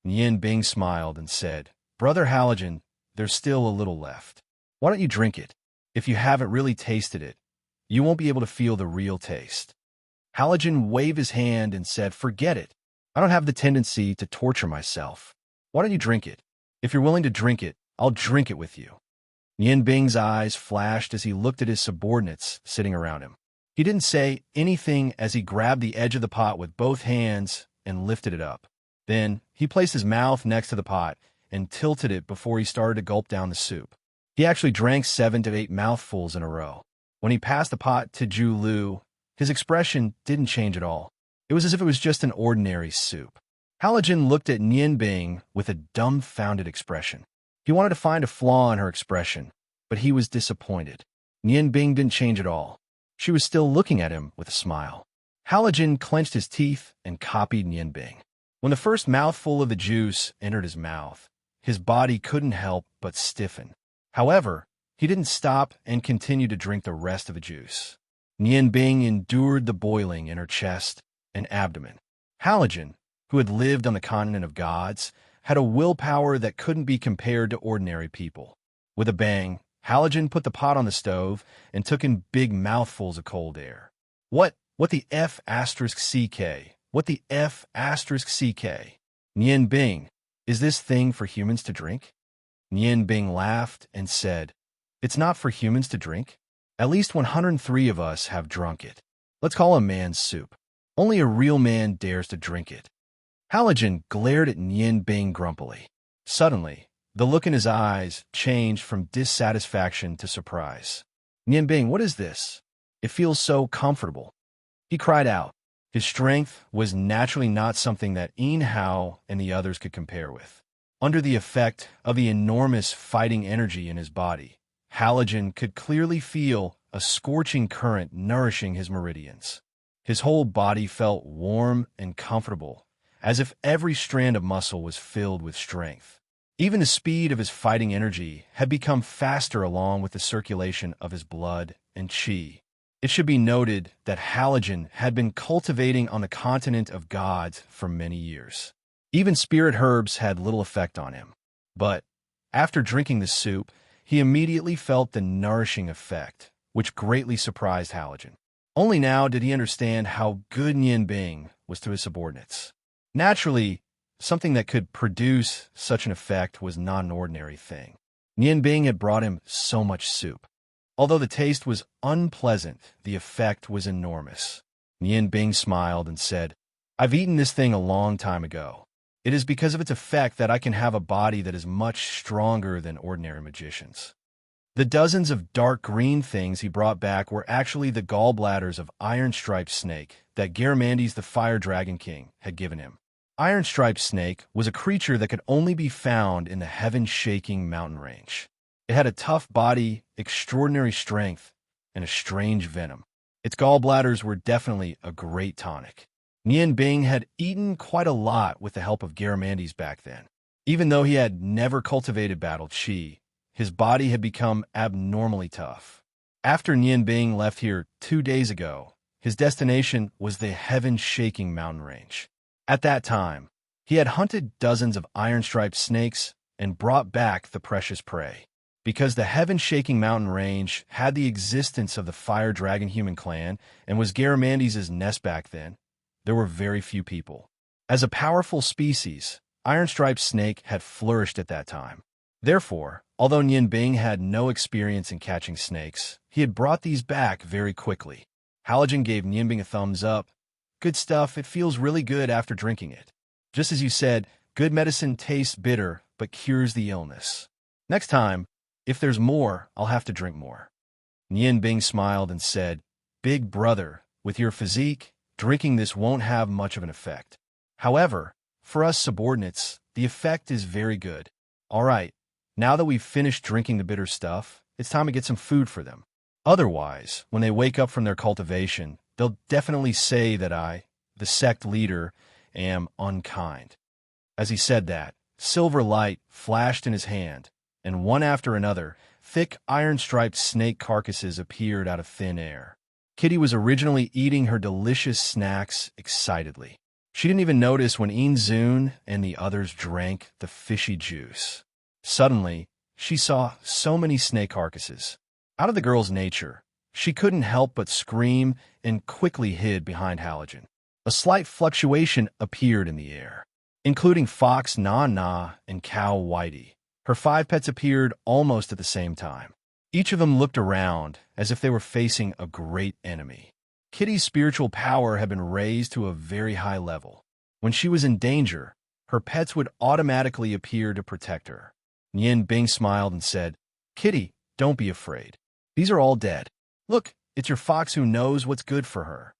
Nianbing smiled and said, "Brother Halogen, there's still a little left. Why don't you drink it? If you haven't really tasted it, you won't be able to feel the real taste." Halogen waved his hand and said, "Forget it. I don't have the tendency to torture myself. Why don't you drink it? If you're willing to drink it, I'll drink it with you." Nianbing's eyes flashed as he looked at his subordinates sitting around him. He didn't say anything as he grabbed the edge of the pot with both hands and lifted it up. Then he placed his mouth next to the pot and tilted it before he started to gulp down the soup. He actually drank 7 to 8 mouthfuls in a row. When he passed the pot to Zhu Lu, his expression didn't change at all. It was as if it was just an ordinary soup. Halogen looked at Nianbing with a dumbfounded expression. He wanted to find a flaw in her expression, but he was disappointed. Nianbing didn't change at all. She was still looking at him with a smile. Halogen clenched his teeth and copied Nianbing. When the first mouthful of the juice entered his mouth, his body couldn't help but stiffen. However, he didn't stop and continued to drink the rest of the juice. Nianbing endured the boiling in her chest and abdomen. Halogen, who had lived on the continent of gods, had a willpower that couldn't be compared to ordinary people. With a bang, Halogen put the pot on the stove and took in big mouthfuls of cold air. What the F asterisk CK? What the F asterisk CK? Nianbing, is this thing for humans to drink? Nianbing laughed and said, "It's not for humans to drink. At least 103 of us have drunk it. Let's call a man's soup. Only a real man dares to drink it." Halogen glared at Nianbing grumpily. Suddenly, the look in his eyes changed from dissatisfaction to surprise. "Nianbing, what is this? It feels so comfortable." He cried out. His strength was naturally not something that Yin Hao and the others could compare with. Under the effect of the enormous fighting energy in his body, Halogen could clearly feel a scorching current nourishing his meridians. His whole body felt warm and comfortable, as if every strand of muscle was filled with strength. Even the speed of his fighting energy had become faster along with the circulation of his blood and qi. It should be noted that Halogen had been cultivating on the continent of gods for many years. Even spirit herbs had little effect on him. But After drinking the soup, he immediately felt the nourishing effect, which greatly surprised Halogen. Only now did he understand how good Nian Bing was to his subordinates. Naturally, something that could produce such an effect was not an ordinary thing. Nian Bing had brought him so much soup. Although the taste was unpleasant, the effect was enormous. Nian Bing smiled and said, "I've eaten this thing a long time ago. It is because of its effect that I can have a body that is much stronger than ordinary magicians." The dozens of dark green things he brought back were actually the gallbladders of iron-striped snake that Garamandes the Fire Dragon King had given him. Iron-striped snake was a creature that could only be found in the heaven-shaking mountain range. It had a tough body, extraordinary strength, and a strange venom. Its gallbladders were definitely a great tonic. Nian Bing had eaten quite a lot with the help of Garamandes back then. Even though he had never cultivated battle chi, his body had become abnormally tough. After Nian Bing left here 2 days ago, his destination was the heaven-shaking mountain range. At that time, he had hunted dozens of iron-striped snakes and brought back the precious prey. Because the heaven-shaking mountain range had the existence of the Fire Dragon human clan and was Garamandes' nest back then, there were very few people. As a powerful species, iron-striped snake had flourished at that time. Therefore, although Nian Bing had no experience in catching snakes, he had brought these back very quickly. Halogen gave Nian Bing a thumbs up. "Good stuff, it feels really good after drinking it. Just as you said, good medicine tastes bitter, but cures the illness. Next time, if there's more, I'll have to drink more." Nian Bing smiled and said, "Big brother, with your physique, drinking this won't have much of an effect. However, for us subordinates, the effect is very good. All right, now that we've finished drinking the bitter stuff, it's time to get some food for them. Otherwise, when they wake up from their cultivation, they'll definitely say that I, the sect leader, am unkind." As he said that, silver light flashed in his hand, and one after another, thick iron-striped snake carcasses appeared out of thin air. Kitty was originally eating her delicious snacks excitedly. She didn't even notice when Inzun and the others drank the fishy juice. Suddenly, she saw so many snake carcasses. Out of the girl's nature, she couldn't help but scream and quickly hid behind Halogen. A slight fluctuation appeared in the air, including Fox Na and Cow Whitey. Her 5 pets appeared almost at the same time. Each of them looked around as if they were facing a great enemy. Kitty's spiritual power had been raised to a very high level. When she was in danger, her pets would automatically appear to protect her. Nian Bing smiled and said, "Kitty, don't be afraid. These are all dead. Look, it's your fox who knows what's good for her."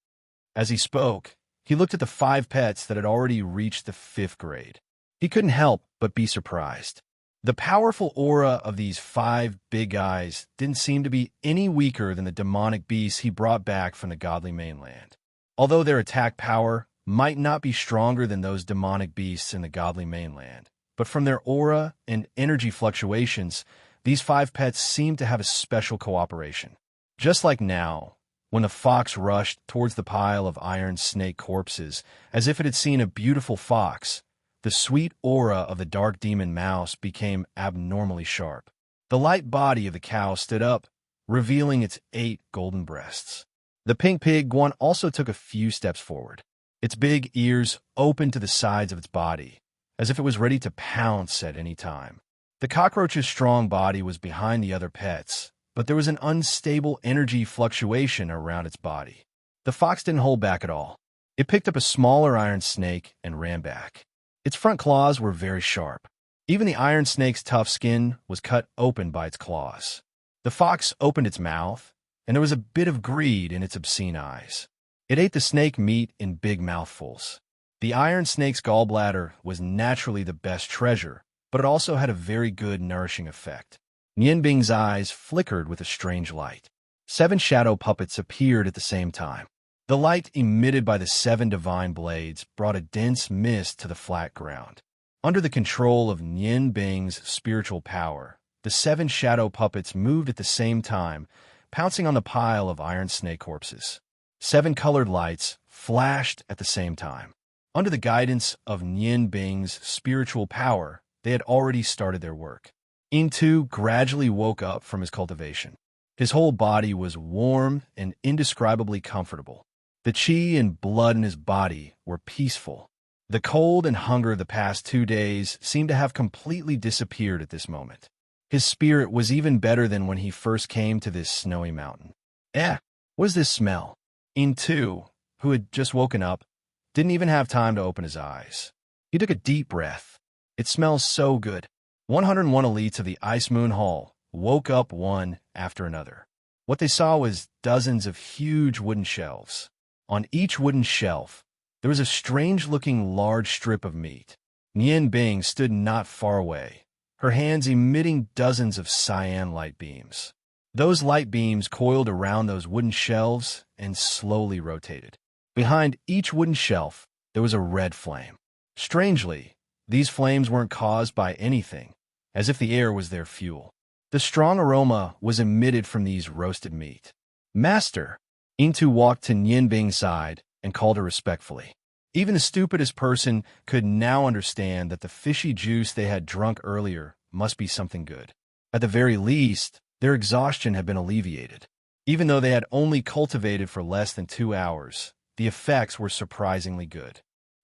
As he spoke, he looked at the 5 pets that had already reached the 5th grade. He couldn't help but be surprised. The powerful aura of these 5 big guys didn't seem to be any weaker than the demonic beasts he brought back from the godly mainland. Although their attack power might not be stronger than those demonic beasts in the godly mainland, but from their aura and energy fluctuations, these 5 pets seemed to have a special cooperation. Just like now, when the fox rushed towards the pile of iron snake corpses as if it had seen a beautiful fox, the sweet aura of the dark demon mouse became abnormally sharp. The light body of the cow stood up, revealing its 8 golden breasts. The pink pig one also took a few steps forward. Its big ears opened to the sides of its body, as if it was ready to pounce at any time. The cockroach's strong body was behind the other pets, but there was an unstable energy fluctuation around its body. The fox didn't hold back at all. It picked up a smaller iron snake and ran back. Its front claws were very sharp. Even the iron snake's tough skin was cut open by its claws. The fox opened its mouth, and there was a bit of greed in its obscene eyes. It ate the snake meat in big mouthfuls. The iron snake's gallbladder was naturally the best treasure, but it also had a very good nourishing effect. Nian Bing's eyes flickered with a strange light. 7 shadow puppets appeared at the same time. The light emitted by the 7 divine blades brought a dense mist to the flat ground. Under the control of Nian Bing's spiritual power, the 7 shadow puppets moved at the same time, pouncing on the pile of iron snake corpses. 7 colored lights flashed at the same time. Under the guidance of Nian Bing's spiritual power, they had already started their work. Intu gradually woke up from his cultivation. His whole body was warm and indescribably comfortable. The chi and blood in his body were peaceful. The cold and hunger of the past 2 days seemed to have completely disappeared at this moment. His spirit was even better than when he first came to this snowy mountain. What is this smell? Intu, who had just woken up, didn't even have time to open his eyes. He took a deep breath. It smells so good. 101 elites of the Ice Moon Hall woke up one after another. What they saw was dozens of huge wooden shelves. On each wooden shelf, there was a strange-looking large strip of meat. Nian Bing stood not far away, her hands emitting dozens of cyan light beams. Those light beams coiled around those wooden shelves and slowly rotated. Behind each wooden shelf, there was a red flame. Strangely, these flames weren't caused by anything, as if the air was their fuel. The strong aroma was emitted from these roasted meat. "Master!" Intu walked to Nian Bing's side and called her respectfully. Even the stupidest person could now understand that the fishy juice they had drunk earlier must be something good. At the very least, their exhaustion had been alleviated. Even though they had only cultivated for less than 2 hours, the effects were surprisingly good.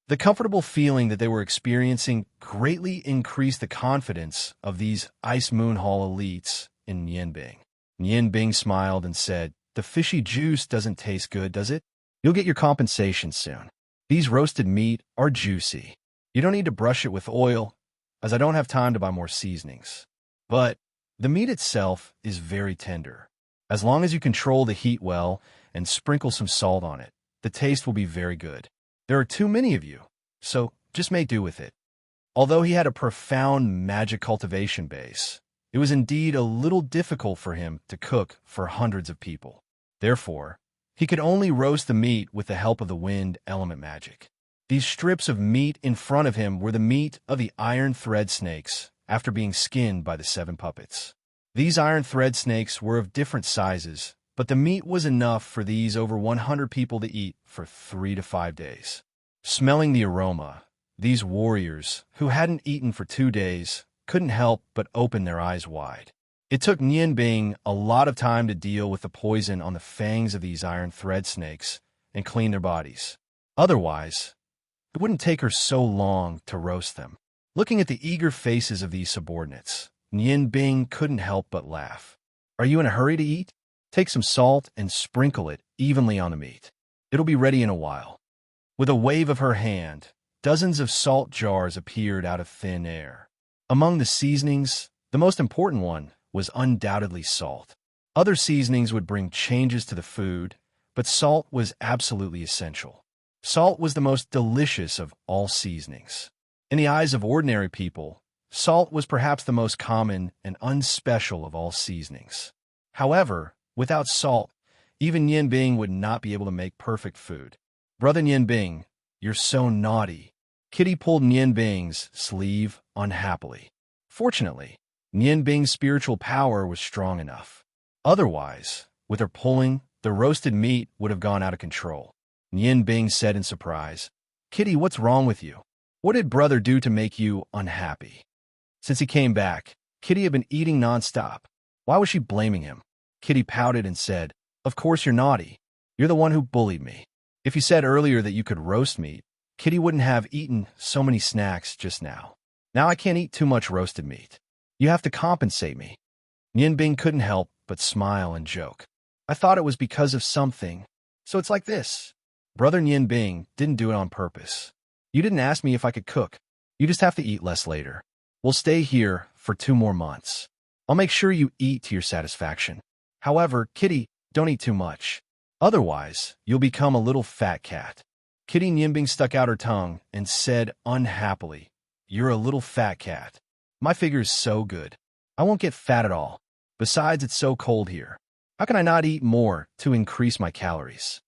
The comfortable feeling that they were experiencing greatly increased the confidence of these Ice Moon Hall elites in Nian Bing. Nian Bing smiled and said, "The fishy juice doesn't taste good, does it? You'll get your compensation soon. These roasted meat are juicy. You don't need to brush it with oil, as I don't have time to buy more seasonings. But the meat itself is very tender. As long as you control the heat well and sprinkle some salt on it, the taste will be very good. There are too many of you, so just make do with it." Although he had a profound magic cultivation base, it was indeed a little difficult for him to cook for hundreds of people. Therefore, he could only roast the meat with the help of the wind element magic. These strips of meat in front of him were the meat of the iron thread snakes after being skinned by the 7 puppets. These iron thread snakes were of different sizes, but the meat was enough for these over 100 people to eat for 3 to 5 days. Smelling the aroma, these warriors, who hadn't eaten for 2 days, couldn't help but open their eyes wide. It took Nian Bing a lot of time to deal with the poison on the fangs of these iron thread snakes and clean their bodies. Otherwise, it wouldn't take her so long to roast them. Looking at the eager faces of these subordinates, Nian Bing couldn't help but laugh. "Are you in a hurry to eat? Take some salt and sprinkle it evenly on the meat. It'll be ready in a while." With a wave of her hand, dozens of salt jars appeared out of thin air. Among the seasonings, the most important one was undoubtedly salt. Other seasonings would bring changes to the food, but salt was absolutely essential. Salt was the most delicious of all seasonings. In the eyes of ordinary people, salt was perhaps the most common and unspecial of all seasonings. However, without salt, even Nian Bing would not be able to make perfect food. "Brother Nian Bing, you're so naughty." Kitty pulled Nian Bing's sleeve unhappily. Fortunately, Nian Bing's spiritual power was strong enough. Otherwise, with her pulling, the roasted meat would have gone out of control. Nian Bing said in surprise, "Kitty, what's wrong with you? What did brother do to make you unhappy?" Since he came back, Kitty had been eating nonstop. Why was she blaming him? Kitty pouted and said, "Of course you're naughty. You're the one who bullied me. If you said earlier that you could roast meat, Kitty wouldn't have eaten so many snacks just now. Now I can't eat too much roasted meat. You have to compensate me." Nian Bing couldn't help but smile and joke. "I thought it was because of something, so it's like this." Brother Nian Bing didn't do it on purpose. "You didn't ask me if I could cook. You just have to eat less later. We'll stay here for 2 more months. I'll make sure you eat to your satisfaction. However, Kitty, don't eat too much. Otherwise, you'll become a little fat cat." Kitty Nian Bing stuck out her tongue and said unhappily, "You're a little fat cat. My figure is so good. I won't get fat at all. Besides, it's so cold here. How can I not eat more to increase my calories?"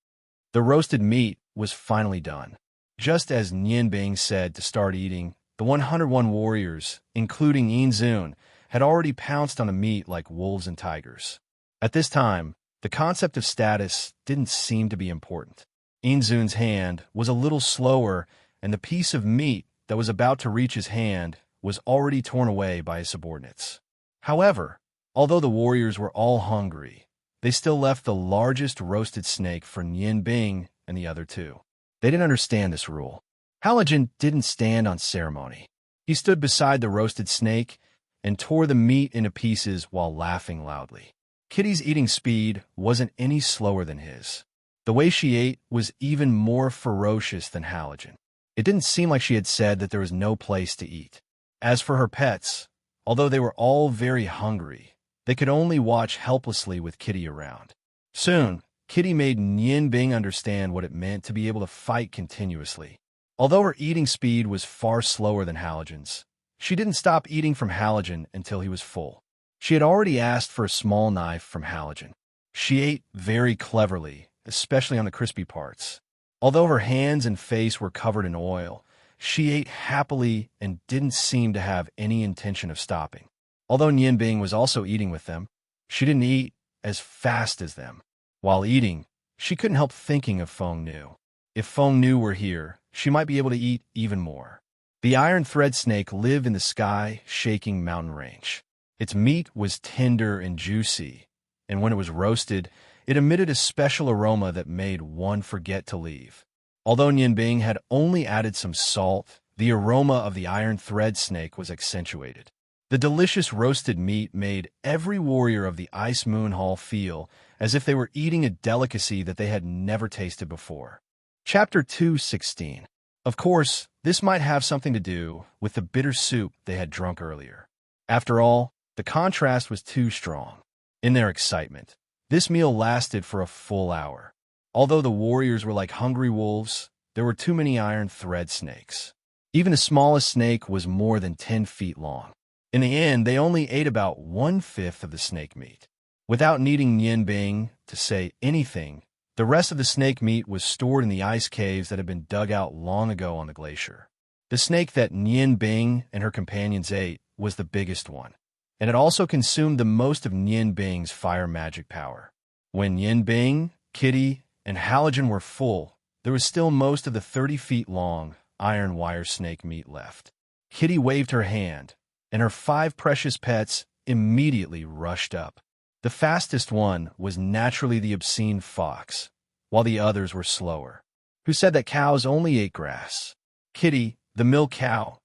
The roasted meat was finally done. Just as Nian Bing said to start eating, the 101 warriors, including Yin Zun, had already pounced on the meat like wolves and tigers. At this time, the concept of status didn't seem to be important. Yin Zun's hand was a little slower, and the piece of meat that was about to reach his hand was already torn away by his subordinates. However, although the warriors were all hungry, they still left the largest roasted snake for Nian Bing and the other two. They didn't understand this rule. Halogen didn't stand on ceremony. He stood beside the roasted snake and tore the meat into pieces while laughing loudly. Kitty's eating speed wasn't any slower than his. The way she ate was even more ferocious than Halogen. It didn't seem like she had said that there was no place to eat. As for her pets, although they were all very hungry, they could only watch helplessly with Kitty around. Soon, Kitty made Nian Bing understand what it meant to be able to fight continuously. Although her eating speed was far slower than Halogen's, she didn't stop eating from Halogen until he was full. She had already asked for a small knife from Halogen. She ate very cleverly, especially on the crispy parts. Although her hands and face were covered in oil, she ate happily and didn't seem to have any intention of stopping. Although Nian Bing was also eating with them, she didn't eat as fast as them. While eating, she couldn't help thinking of Feng Nu. If Feng Nu were here, she might be able to eat even more. The iron thread snake lived in the sky-shaking mountain range. Its meat was tender and juicy, and when it was roasted, it emitted a special aroma that made one forget to leave. Although Nian Bing had only added some salt, the aroma of the iron thread snake was accentuated. The delicious roasted meat made every warrior of the Ice Moon Hall feel as if they were eating a delicacy that they had never tasted before. Chapter 2:16. Of course, this might have something to do with the bitter soup they had drunk earlier. After all, the contrast was too strong. In their excitement, this meal lasted for a full hour. Although the warriors were like hungry wolves, there were too many iron thread snakes. Even the smallest snake was more than 10 feet long. In the end, they only ate about 1/5 of the snake meat. Without needing Nian Bing to say anything, the rest of the snake meat was stored in the ice caves that had been dug out long ago on the glacier. The snake that Nian Bing and her companions ate was the biggest one, and it also consumed the most of Nian Bing's fire magic power. When Nian Bing, Kitty, and Halogen were full, there was still most of the 30 feet long iron wire snake meat left. Kitty waved her hand, and her 5 precious pets immediately rushed up. The fastest one was naturally the obscene fox, while the others were slower, who said that cows only ate grass. Kitty, the milk cow,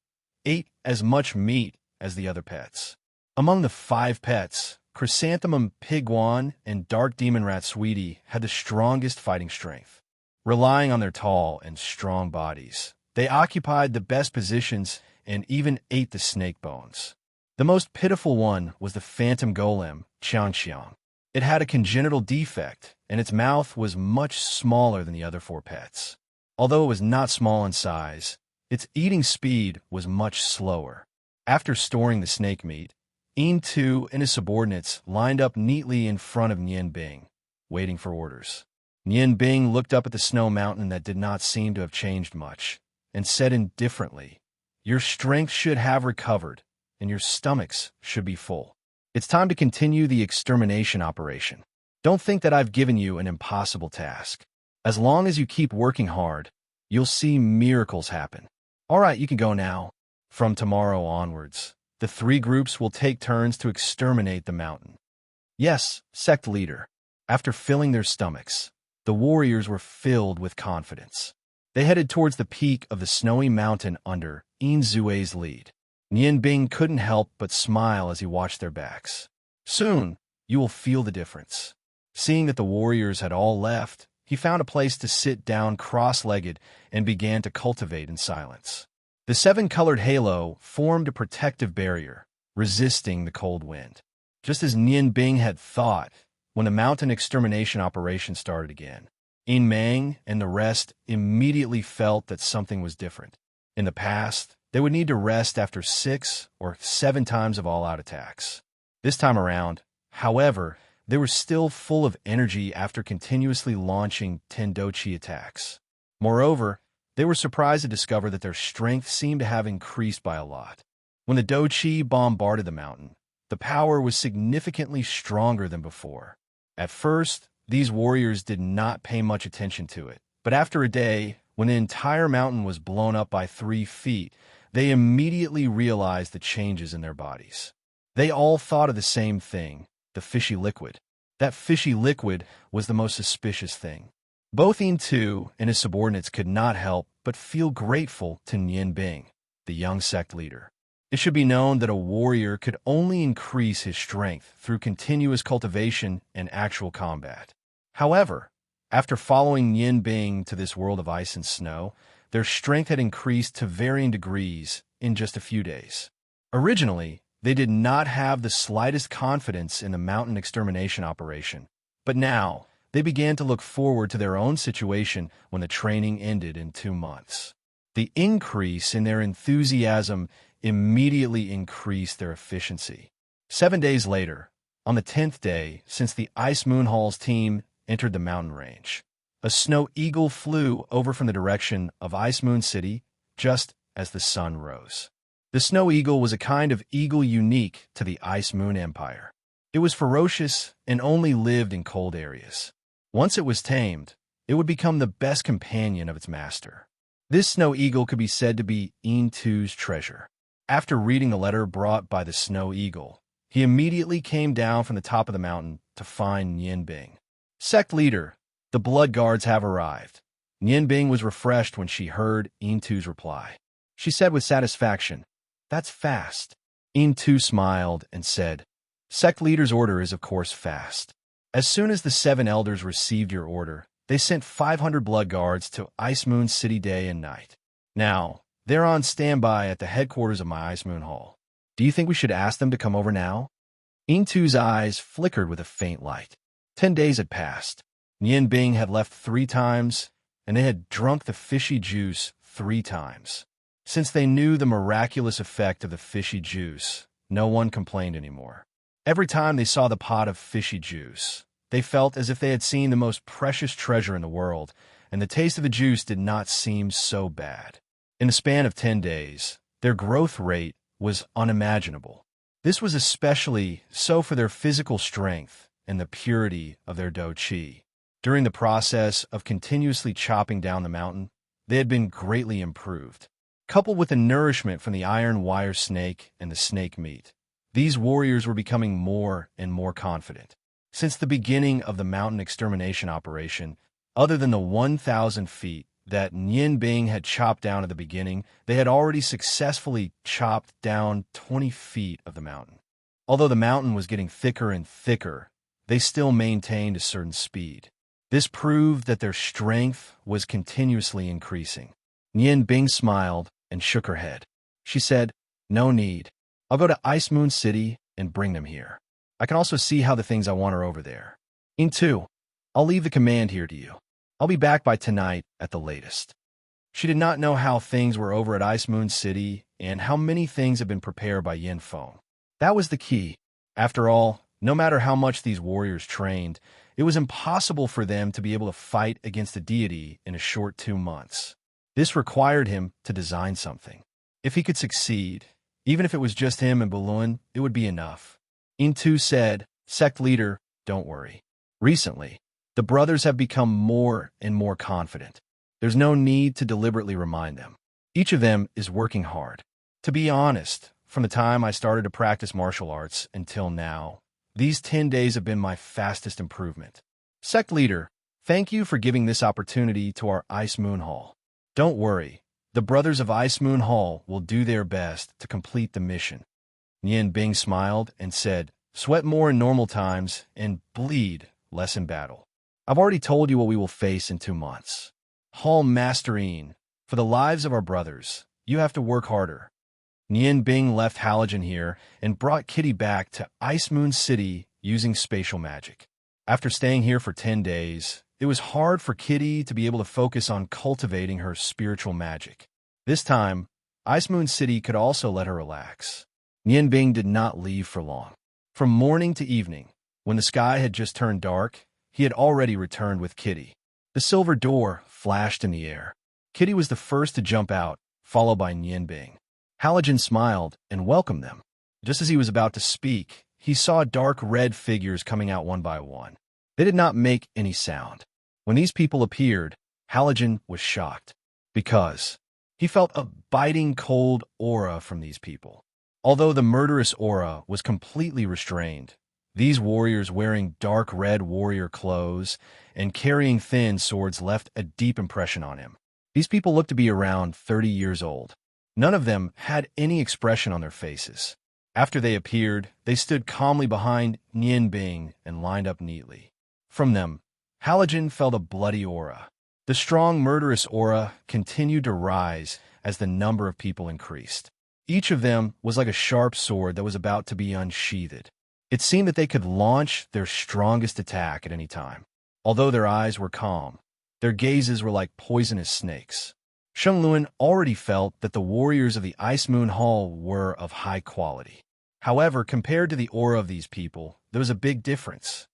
ate as much meat as the other pets. Among the 5 pets, Chrysanthemum Piguan and Dark Demon Rat Sweetie had the strongest fighting strength. Relying on their tall and strong bodies, they occupied the best positions and even ate the snake bones. The most pitiful one was the phantom golem, Xiang. It had a congenital defect, and its mouth was much smaller than the other 4 pets. Although it was not small in size, its eating speed was much slower. After storing the snake meat, Tu and his subordinates lined up neatly in front of Nian Bing, waiting for orders. Nian Bing looked up at the snow mountain that did not seem to have changed much, and said indifferently, "Your strength should have recovered, and your stomachs should be full. It's time to continue the extermination operation. Don't think that I've given you an impossible task. As long as you keep working hard, you'll see miracles happen. All right, you can go now. From tomorrow onwards, the 3 groups will take turns to exterminate the mountain." Yes, sect leader. After filling their stomachs, the warriors were filled with confidence. They headed towards the peak of the snowy mountain under Zue's lead. Nian Bing couldn't help but smile as he watched their backs. Soon, you will feel the difference. Seeing that the warriors had all left, he found a place to sit down cross-legged and began to cultivate in silence. The 7-colored halo formed a protective barrier, resisting the cold wind. Just as Nian Bing had thought, when the mountain extermination operation started again, Mang and the rest immediately felt that something was different. In the past, they would need to rest after 6 or 7 times of all-out attacks. This time around, however, they were still full of energy after continuously launching Tendochi attacks. Moreover, they were surprised to discover that their strength seemed to have increased by a lot. When the Dochi bombarded the mountain, the power was significantly stronger than before. At first, these warriors did not pay much attention to it, but after a day, when the entire mountain was blown up by 3 feet, they immediately realized the changes in their bodies. They all thought of the same thing, the fishy liquid. That fishy liquid was the most suspicious thing. Both Tu and his subordinates could not help but feel grateful to Nian Bing, the young sect leader. It should be known that a warrior could only increase his strength through continuous cultivation and actual combat. However, after following Nian Bing to this world of ice and snow, their strength had increased to varying degrees in just a few days. Originally, they did not have the slightest confidence in the mountain extermination operation, but now they began to look forward to their own situation when the training ended in 2 months. The increase in their enthusiasm immediately increased their efficiency. 7 days later, on the 10th day since the Ice Moon Hall's team entered the mountain range, a snow eagle flew over from the direction of Ice Moon City just as the sun rose. The snow eagle was a kind of eagle unique to the Ice Moon Empire. It was ferocious and only lived in cold areas. Once it was tamed, it would become the best companion of its master. This snow eagle could be said to be Tu's treasure. After reading the letter brought by the snow eagle, he immediately came down from the top of the mountain to find Nian Bing. Sect leader, the blood guards have arrived. Nian Bing was refreshed when she heard Tu's reply. She said with satisfaction, "That's fast." Tu smiled and said, "Sect leader's order is of course fast. As soon as the 7 elders received your order, they sent 500 blood guards to Ice Moon City day and night. Now, they're on standby at the headquarters of my Ice Moon Hall. Do you think we should ask them to come over now?" Tu's eyes flickered with a faint light. 10 days had passed. Nian Bing had left 3 times, and they had drunk the fishy juice 3 times. Since they knew the miraculous effect of the fishy juice, no one complained anymore. Every time they saw the pot of fishy juice, they felt as if they had seen the most precious treasure in the world, and the taste of the juice did not seem so bad. In the span of 10 days, their growth rate was unimaginable. This was especially so for their physical strength and the purity of their dou qi. During the process of continuously chopping down the mountain, they had been greatly improved. Coupled with the nourishment from the iron wire snake and the snake meat, these warriors were becoming more and more confident. Since the beginning of the mountain extermination operation, other than the 1,000 feet that Nian Bing had chopped down at the beginning, they had already successfully chopped down 20 feet of the mountain. Although the mountain was getting thicker and thicker, they still maintained a certain speed. This proved that their strength was continuously increasing. Nian Bing smiled and shook her head. She said, "No need. I'll go to Ice Moon City and bring them here. I can also see how the things I want are over there. Tu, I'll leave the command here to you. I'll be back by tonight at the latest." She did not know how things were over at Ice Moon City and how many things had been prepared by Yin Feng. That was the key. After all, no matter how much these warriors trained, it was impossible for them to be able to fight against a deity in a short 2 months. This required him to design something. If he could succeed, even if it was just him and Balloon, it would be enough. Tu said, "Sect leader, don't worry. Recently, the brothers have become more and more confident. There's no need to deliberately remind them. Each of them is working hard. To be honest, from the time I started to practice martial arts until now, these 10 days have been my fastest improvement. Sect leader, thank you for giving this opportunity to our Ice Moon Hall. Don't worry, the brothers of Ice Moon Hall will do their best to complete the mission." Nian Bing smiled and said, "Sweat more in normal times and bleed less in battle. I've already told you what we will face in 2 months. Hall Masterine, for the lives of our brothers, you have to work harder." Nian Bing left Halogen here and brought Kitty back to Ice Moon City using spatial magic. After staying here for 10 days, it was hard for Kitty to be able to focus on cultivating her spiritual magic. This time, Ice Moon City could also let her relax. Nian Bing did not leave for long. From morning to evening, when the sky had just turned dark, he had already returned with Kitty. The silver door flashed in the air. Kitty was the first to jump out, followed by Nian Bing. Halogen smiled and welcomed them. Just as he was about to speak, he saw dark red figures coming out one by one. They did not make any sound. When these people appeared, Halogen was shocked, because he felt a biting cold aura from these people. Although the murderous aura was completely restrained, these warriors wearing dark red warrior clothes and carrying thin swords left a deep impression on him. These people looked to be around 30 years old. None of them had any expression on their faces. After they appeared, they stood calmly behind Nian Bing and lined up neatly. From them, Halogen felt a bloody aura. The strong, murderous aura continued to rise as the number of people increased. Each of them was like a sharp sword that was about to be unsheathed. It seemed that they could launch their strongest attack at any time. Although their eyes were calm, their gazes were like poisonous snakes. Sheng Luan already felt that the warriors of the Ice Moon Hall were of high quality. However, compared to the aura of these people, there was a big difference.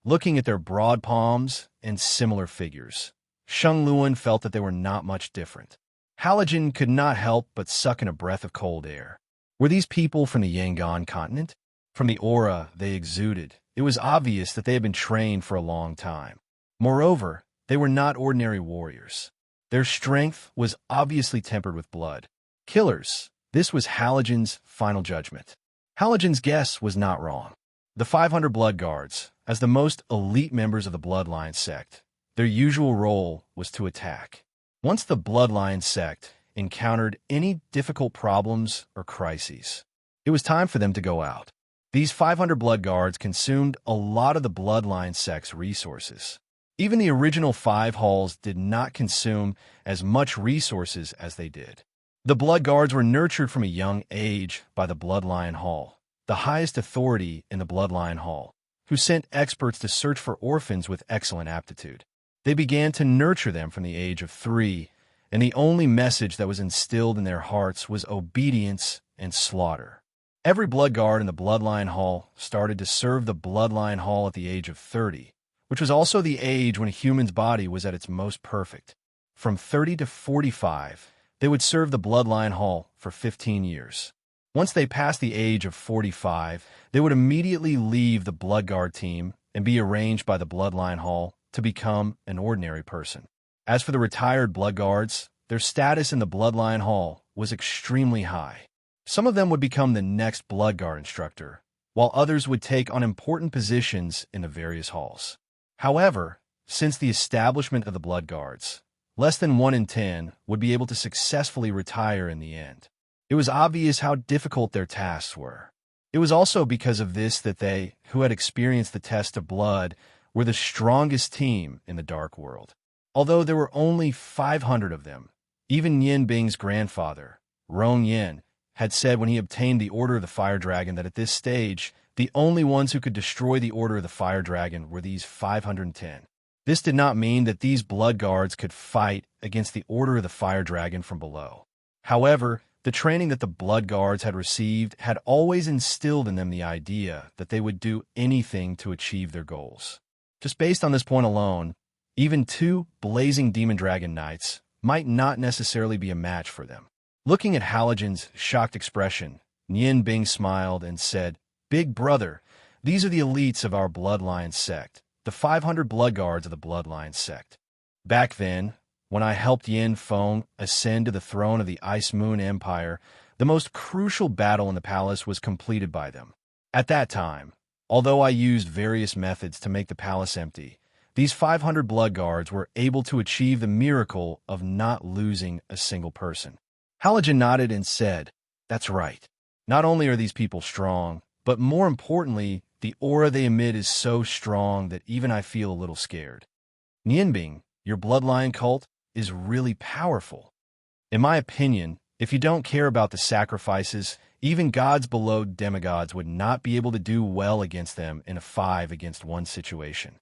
Looking at their broad palms and similar figures, Sheng Luan felt that they were not much different. Halogen could not help but suck in a breath of cold air. Were these people from the Yangon continent? From the aura they exuded, it was obvious that they had been trained for a long time. Moreover, they were not ordinary warriors. Their strength was obviously tempered with blood. Killers. This was Halogen's final judgment. Halogen's guess was not wrong. The 500 Blood Guards, as the most elite members of the Bloodline sect, their usual role was to attack. Once the Bloodline sect encountered any difficult problems or crises, it was time for them to go out. These 500 Blood Guards consumed a lot of the Bloodline sect's resources. Even the original 5 halls did not consume as much resources as they did. The Blood Guards were nurtured from a young age by the Bloodline Hall, the highest authority in the Bloodline Hall, who sent experts to search for orphans with excellent aptitude. They began to nurture them from the age of 3, and the only message that was instilled in their hearts was obedience and slaughter. Every Blood Guard in the Bloodline Hall started to serve the Bloodline Hall at the age of 30, which was also the age when a human's body was at its most perfect. From 30 to 45, they would serve the Bloodline Hall for 15 years. Once they passed the age of 45, they would immediately leave the Blood Guard team and be arranged by the Bloodline Hall to become an ordinary person. As for the retired Blood Guards, their status in the Bloodline Hall was extremely high. Some of them would become the next Blood Guard instructor, while others would take on important positions in the various halls. However, since the establishment of the Blood Guards, less than 1 in 10 would be able to successfully retire in the end. It was obvious how difficult their tasks were. It was also because of this that they, who had experienced the test of blood, were the strongest team in the Dark World. Although there were only 500 of them, even Yin Bing's grandfather, Rong Yin, had said when he obtained the Order of the Fire Dragon that at this stage, the only ones who could destroy the Order of the Fire Dragon were these 510. This did not mean that these Blood Guards could fight against the Order of the Fire Dragon from below. However, the training that the Blood Guards had received had always instilled in them the idea that they would do anything to achieve their goals. Just based on this point alone, even 2 blazing Demon Dragon Knights might not necessarily be a match for them. Looking at Halogen's shocked expression, Nian Bing smiled and said, "Big brother, these are the elites of our Bloodline sect, the 500 Blood Guards of the Bloodline sect. Back then, when I helped Yin Feng ascend to the throne of the Ice Moon Empire, the most crucial battle in the palace was completed by them. At that time, although I used various methods to make the palace empty, these 500 Blood Guards were able to achieve the miracle of not losing a single person." Halogen nodded and said, "That's right. Not only are these people strong, but more importantly, the aura they emit is so strong that even I feel a little scared. Nianbing, your bloodline cult, is really powerful. In my opinion, if you don't care about the sacrifices, even gods below demigods would not be able to do well against them in a 5-against-1 situation."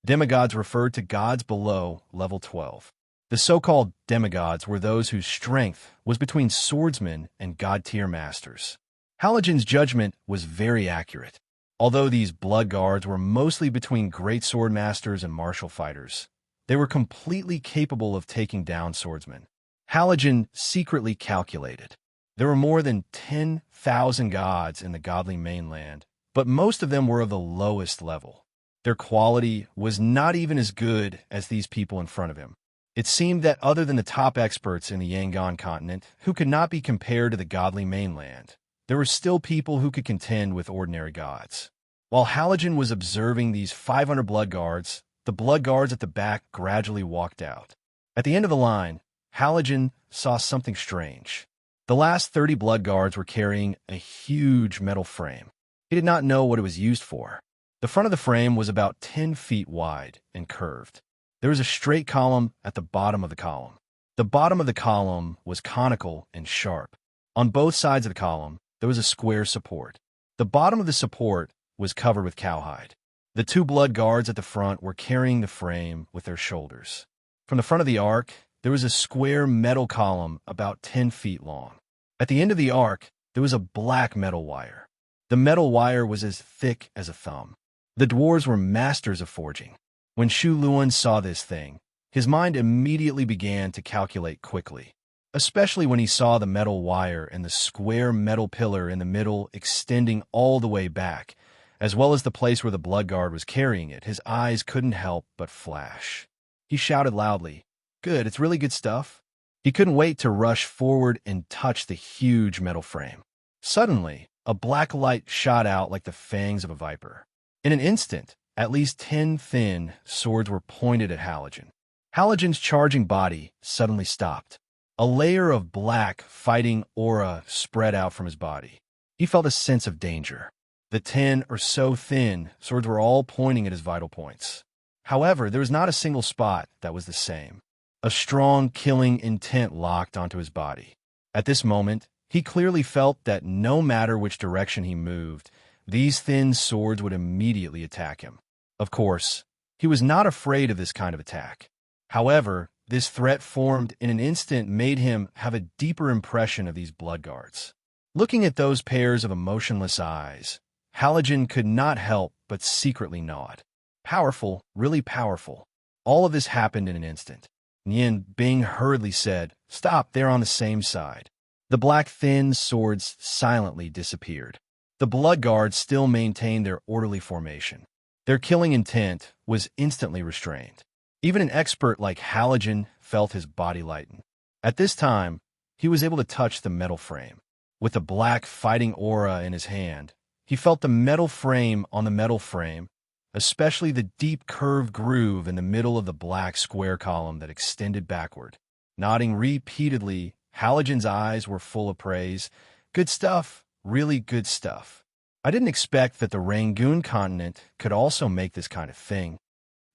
Demigods referred to gods below level 12. The so-called demigods were those whose strength was between swordsmen and god-tier masters. Halogen's judgment was very accurate. Although these blood guards were mostly between great sword masters and martial fighters, they were completely capable of taking down swordsmen. Halogen secretly calculated. There were more than 10,000 gods in the godly mainland, but most of them were of the lowest level. Their quality was not even as good as these people in front of him. It seemed that other than the top experts in the Yangon continent, who could not be compared to the godly mainland, there were still people who could contend with ordinary gods. While Halogen was observing these 500 blood guards, the blood guards at the back gradually walked out. At the end of the line, Halogen saw something strange. The last 30 blood guards were carrying a huge metal frame. He did not know what it was used for. The front of the frame was about 10 feet wide and curved. There was a straight column at the bottom of the column. The bottom of the column was conical and sharp. On both sides of the column, there was a square support. The bottom of the support was covered with cowhide. The two blood guards at the front were carrying the frame with their shoulders. From the front of the ark, there was a square metal column about 10 feet long. At the end of the ark, there was a black metal wire. The metal wire was as thick as a thumb. The dwarves were masters of forging. When Shu Luan saw this thing, his mind immediately began to calculate quickly, especially when he saw the metal wire and the square metal pillar in the middle extending all the way back, as well as the place where the blood guard was carrying it. His eyes couldn't help but flash. He shouted loudly, "Good, it's really good stuff." He couldn't wait to rush forward and touch the huge metal frame. Suddenly, a black light shot out like the fangs of a viper. In an instant, at least 10 thin swords were pointed at Halogen. Halogen's charging body suddenly stopped. A layer of black, fighting aura spread out from his body. He felt a sense of danger. The 10 or so thin swords were all pointing at his vital points. However, there was not a single spot that was the same. A strong, killing intent locked onto his body. At this moment, he clearly felt that no matter which direction he moved, these thin swords would immediately attack him. Of course, he was not afraid of this kind of attack. However, this threat formed in an instant made him have a deeper impression of these blood guards. Looking at those pairs of emotionless eyes, Halogen could not help but secretly nod. Powerful, really powerful. All of this happened in an instant. Nian Bing hurriedly said, "Stop, they're on the same side." The black thin swords silently disappeared. The blood guards still maintained their orderly formation. Their killing intent was instantly restrained. Even an expert like Halogen felt his body lighten. At this time, he was able to touch the metal frame. With the black fighting aura in his hand, he felt the metal frame on the metal frame, especially the deep curved groove in the middle of the black square column that extended backward. Nodding repeatedly, Halogen's eyes were full of praise. "Good stuff, really good stuff. I didn't expect that the Rangoon continent could also make this kind of thing."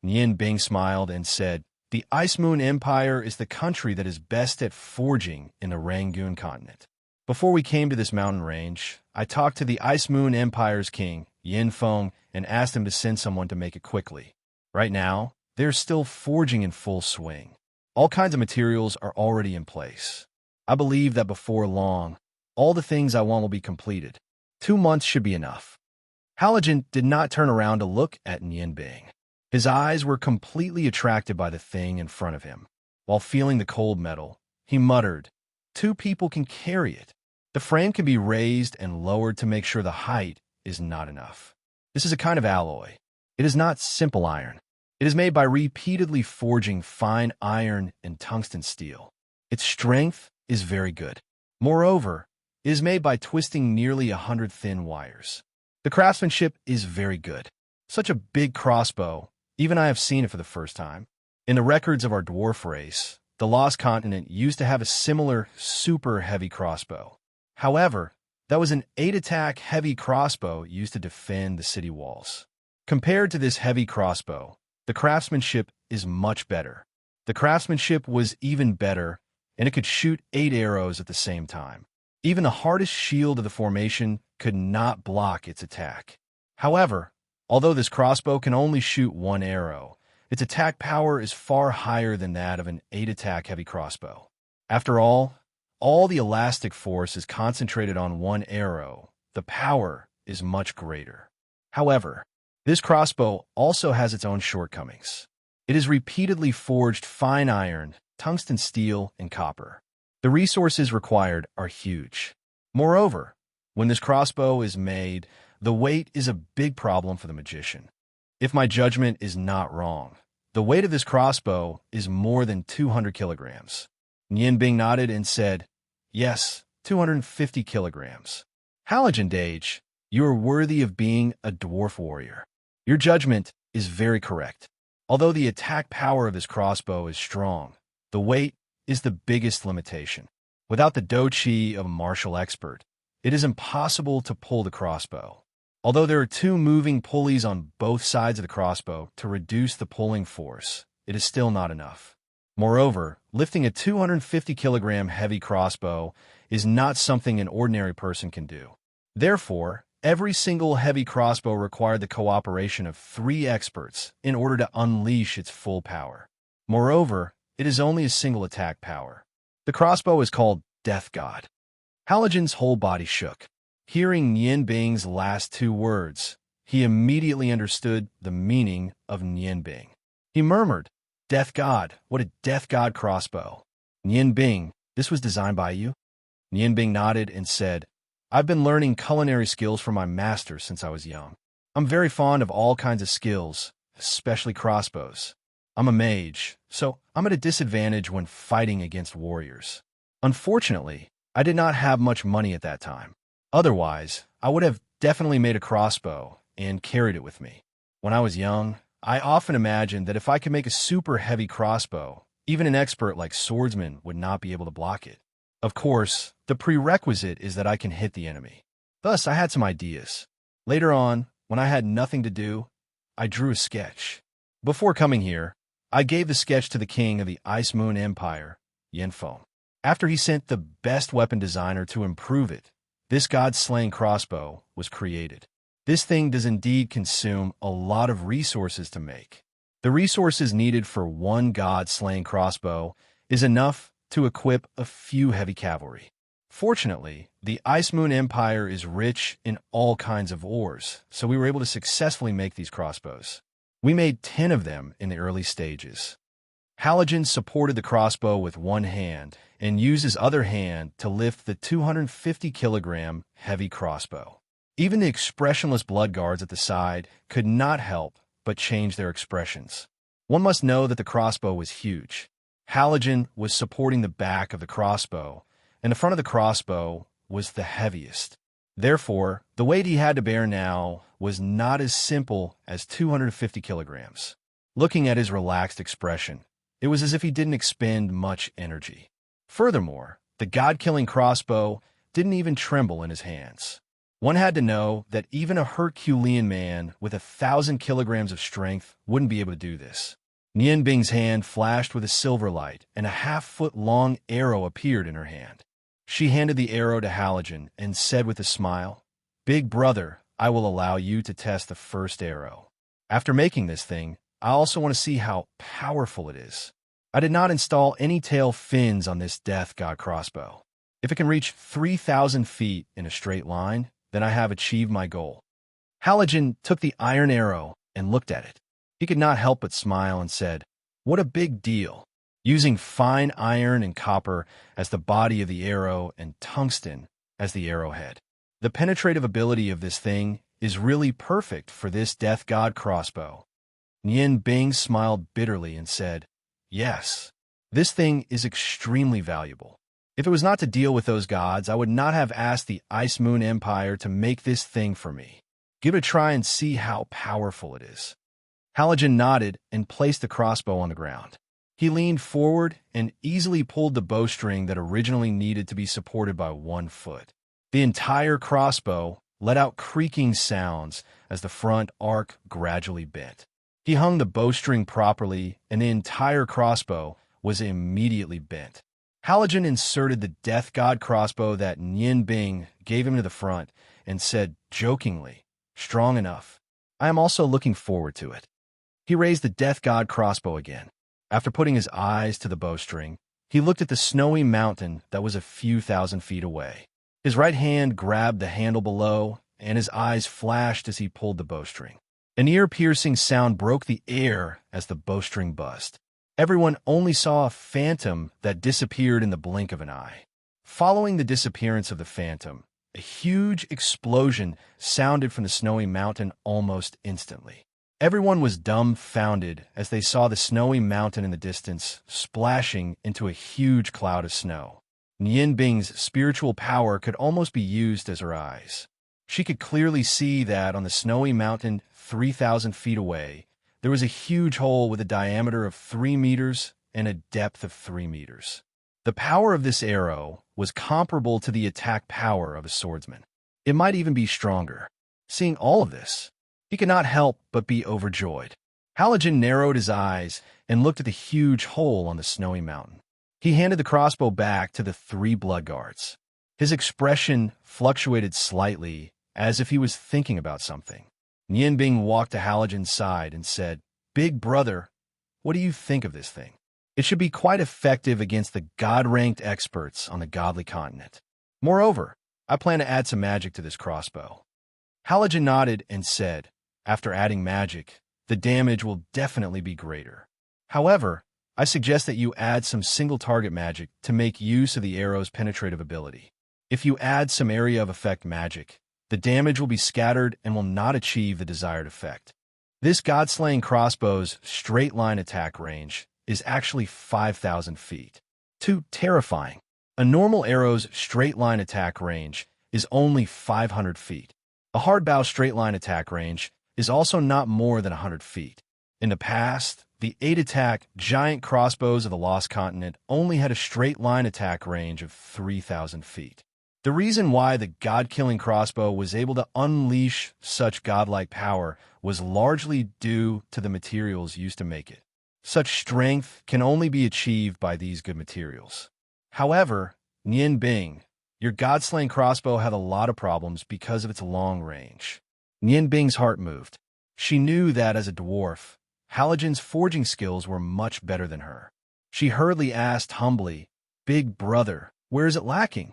Nian Bing smiled and said, "The Ice Moon Empire is the country that is best at forging in the Rangoon continent. Before we came to this mountain range, I talked to the Ice Moon Empire's king, Yin Feng, and asked him to send someone to make it quickly. Right now, they're still forging in full swing. All kinds of materials are already in place. I believe that before long, all the things I want will be completed. 2 months should be enough." Halogen did not turn around to look at Nian Bing. His eyes were completely attracted by the thing in front of him. While feeling the cold metal, he muttered, "2 people can carry it. The frame can be raised and lowered to make sure the height is not enough. This is a kind of alloy. It is not simple iron. It is made by repeatedly forging fine iron and tungsten steel. Its strength is very good. Moreover, it is made by twisting nearly 100 thin wires. The craftsmanship is very good. Such a big crossbow, even I have seen it for the first time. In the records of our dwarf race, the Lost Continent used to have a similar super heavy crossbow. However, that was an 8-attack heavy crossbow used to defend the city walls. Compared to this heavy crossbow, the craftsmanship is much better. The craftsmanship was even better, and it could shoot 8 arrows at the same time. Even the hardest shield of the formation could not block its attack. However, although this crossbow can only shoot 1 arrow, its attack power is far higher than that of an 8-attack heavy crossbow. After all the elastic force is concentrated on 1 arrow. The power is much greater. However, this crossbow also has its own shortcomings. It is repeatedly forged fine iron, tungsten steel, and copper. The resources required are huge. Moreover, when this crossbow is made, the weight is a big problem for the magician. If my judgment is not wrong, the weight of this crossbow is more than 200 kilograms. Nian Bing nodded and said, "Yes, 250 kilograms." Halogen Dage, you are worthy of being a dwarf warrior. Your judgment is very correct. Although the attack power of his crossbow is strong, the weight is the biggest limitation. Without the do-chi of a martial expert, it is impossible to pull the crossbow. Although there are two moving pulleys on both sides of the crossbow to reduce the pulling force, it is still not enough. Moreover, lifting a 250-kilogram heavy crossbow is not something an ordinary person can do. Therefore, every single heavy crossbow required the cooperation of 3 experts in order to unleash its full power. Moreover, it is only a single attack power. The crossbow is called Death God. Halogen's whole body shook. Hearing Nian Bing's last 2 words, he immediately understood the meaning of Nian Bing. He murmured, "Death God, what a Death God crossbow." "Nian Bing, this was designed by you?" Nian Bing nodded and said, "I've been learning culinary skills from my master since I was young. I'm very fond of all kinds of skills, especially crossbows. I'm a mage, so I'm at a disadvantage when fighting against warriors. Unfortunately, I did not have much money at that time. Otherwise, I would have definitely made a crossbow and carried it with me. When I was young, I often imagined that if I could make a super heavy crossbow, even an expert like swordsman would not be able to block it. Of course, the prerequisite is that I can hit the enemy. Thus, I had some ideas. Later on, when I had nothing to do, I drew a sketch. Before coming here, I gave the sketch to the king of the Ice Moon Empire, Yanfeng. After he sent the best weapon designer to improve it, this god-slaying crossbow was created. This thing does indeed consume a lot of resources to make. The resources needed for one god-slaying crossbow is enough to equip a few heavy cavalry. Fortunately, the Ice Moon Empire is rich in all kinds of ores, so we were able to successfully make these crossbows. We made 10 of them in the early stages. Halogen supported the crossbow with one hand and used his other hand to lift the 250-kilogram heavy crossbow. Even the expressionless blood guards at the side could not help but change their expressions. One must know that the crossbow was huge. Halogen was supporting the back of the crossbow, and the front of the crossbow was the heaviest. Therefore, the weight he had to bear now was not as simple as 250 kilograms. Looking at his relaxed expression, it was as if he didn't expend much energy. Furthermore, the god-killing crossbow didn't even tremble in his hands. One had to know that even a Herculean man with 1,000 kilograms of strength wouldn't be able to do this. Nian Bing's hand flashed with a silver light, and a half-foot-long arrow appeared in her hand. She handed the arrow to Halogen and said with a smile, "Big brother, I will allow you to test the first arrow. After making this thing, I also want to see how powerful it is. I did not install any tail fins on this Death God crossbow. If it can reach 3,000 feet in a straight line, then I have achieved my goal." Halogen took the iron arrow and looked at it. He could not help but smile and said, "What a big deal." Using fine iron and copper as the body of the arrow and tungsten as the arrowhead, the penetrative ability of this thing is really perfect for this Death God crossbow. Nian Bing smiled bitterly and said, "Yes, this thing is extremely valuable. If it was not to deal with those gods, I would not have asked the Ice Moon Empire to make this thing for me. Give it a try and see how powerful it is." Halogen nodded and placed the crossbow on the ground. He leaned forward and easily pulled the bowstring that originally needed to be supported by one foot. The entire crossbow let out creaking sounds as the front arc gradually bent. He hung the bowstring properly, and the entire crossbow was immediately bent. Halogen inserted the Death God crossbow that Nian Bing gave him to the front and said jokingly, "Strong enough. I am also looking forward to it." He raised the Death God crossbow again. After putting his eyes to the bowstring, he looked at the snowy mountain that was a few thousand feet away. His right hand grabbed the handle below, and his eyes flashed as he pulled the bowstring. An ear-piercing sound broke the air as the bowstring buzzed. Everyone only saw a phantom that disappeared in the blink of an eye. Following the disappearance of the phantom, a huge explosion sounded from the snowy mountain almost instantly. Everyone was dumbfounded as they saw the snowy mountain in the distance splashing into a huge cloud of snow. Nian Bing's spiritual power could almost be used as her eyes. She could clearly see that on the snowy mountain 3,000 feet away, there was a huge hole with a diameter of 3 meters and a depth of 3 meters. The power of this arrow was comparable to the attack power of a swordsman. It might even be stronger. Seeing all of this, he could not help but be overjoyed. Halogen narrowed his eyes and looked at the huge hole on the snowy mountain. He handed the crossbow back to the 3 blood guards. His expression fluctuated slightly, as if he was thinking about something. Nian Bing walked to Halogen's side and said, "Big brother, what do you think of this thing? It should be quite effective against the god-ranked experts on the godly continent. Moreover, I plan to add some magic to this crossbow." Halogen nodded and said, "After adding magic, the damage will definitely be greater. However, I suggest that you add some single-target magic to make use of the arrow's penetrative ability. If you add some area of effect magic, the damage will be scattered and will not achieve the desired effect. This god-slaying crossbow's straight-line attack range is actually 5,000 feet. Too terrifying. A normal arrow's straight-line attack range is only 500 feet. A hard-bow straight-line attack range is also not more than 100 feet. In the past, the 8-attack giant crossbows of the Lost Continent only had a straight-line attack range of 3,000 feet. The reason why the god-killing crossbow was able to unleash such godlike power was largely due to the materials used to make it. Such strength can only be achieved by these good materials. However, Nian Bing, your god-slaying crossbow had a lot of problems because of its long range. Nian Bing's heart moved. She knew that as a dwarf, Halogen's forging skills were much better than her. She hurriedly asked humbly, "Big brother, where is it lacking?"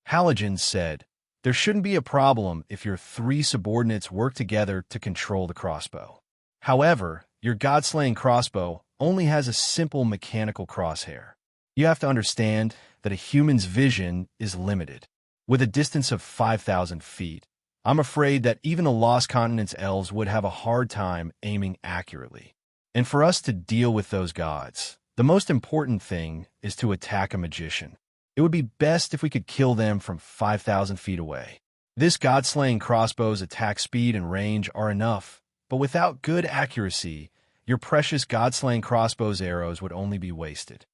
Halogen said, "There shouldn't be a problem if your 3 subordinates work together to control the crossbow. However, your god-slaying crossbow only has a simple mechanical crosshair. You have to understand that a human's vision is limited. With a distance of 5,000 feet, I'm afraid that even the Lost Continent's elves would have a hard time aiming accurately. And for us to deal with those gods, the most important thing is to attack a magician. It would be best if we could kill them from 5,000 feet away. This god-slaying crossbow's attack speed and range are enough, but without good accuracy, your precious god-slaying crossbow's arrows would only be wasted."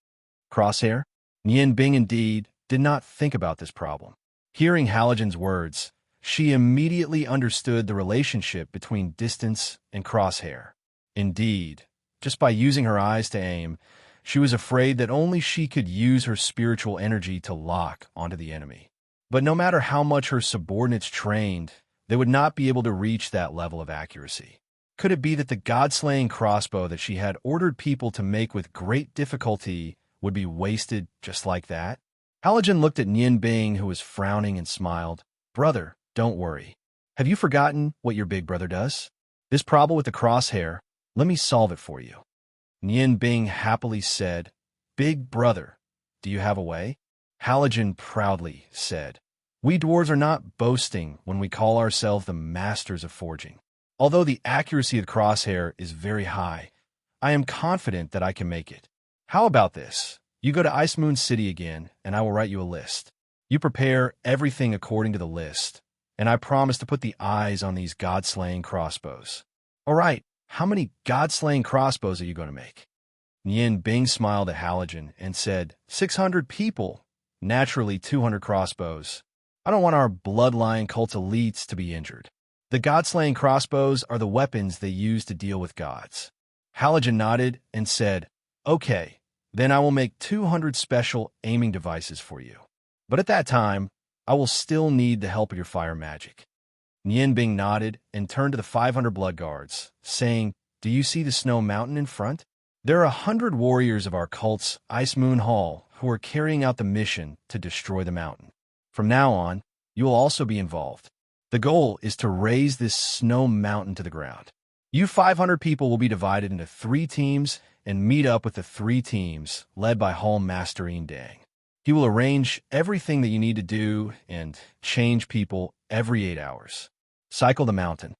Crosshair? Nian Bing indeed did not think about this problem. Hearing Halogen's words, she immediately understood the relationship between distance and crosshair. Indeed, just by using her eyes to aim, she was afraid that only she could use her spiritual energy to lock onto the enemy. But no matter how much her subordinates trained, they would not be able to reach that level of accuracy. Could it be that the god-slaying crossbow that she had ordered people to make with great difficulty would be wasted just like that? Halogen looked at Nian Bing, who was frowning, and smiled. "Brother, don't worry. Have you forgotten what your big brother does? This problem with the crosshair, let me solve it for you." Nian Bing happily said, "Big brother, do you have a way?" Halogen proudly said, "We dwarves are not boasting when we call ourselves the masters of forging. Although the accuracy of the crosshair is very high, I am confident that I can make it. How about this? You go to Ice Moon City again, and I will write you a list. You prepare everything according to the list, and I promise to put the eyes on these god-slaying crossbows." "All right, how many god-slaying crossbows are you going to make?" Nian Bing smiled at Halogen and said, 600 people. Naturally, 200 crossbows. I don't want our bloodline cult elites to be injured. The god-slaying crossbows are the weapons they use to deal with gods." Halogen nodded and said, "Okay, then I will make 200 special aiming devices for you. But at that time, I will still need the help of your fire magic." Nian Bing nodded and turned to the 500 blood guards, saying, "Do you see the snow mountain in front? There are 100 warriors of our cult's Ice Moon Hall who are carrying out the mission to destroy the mountain. From now on, you will also be involved. The goal is to raise this snow mountain to the ground. You 500 people will be divided into 3 teams and meet up with the 3 teams led by Hall Master Dang. He will arrange everything that you need to do and change people every 8 hours. Cycle the mountain."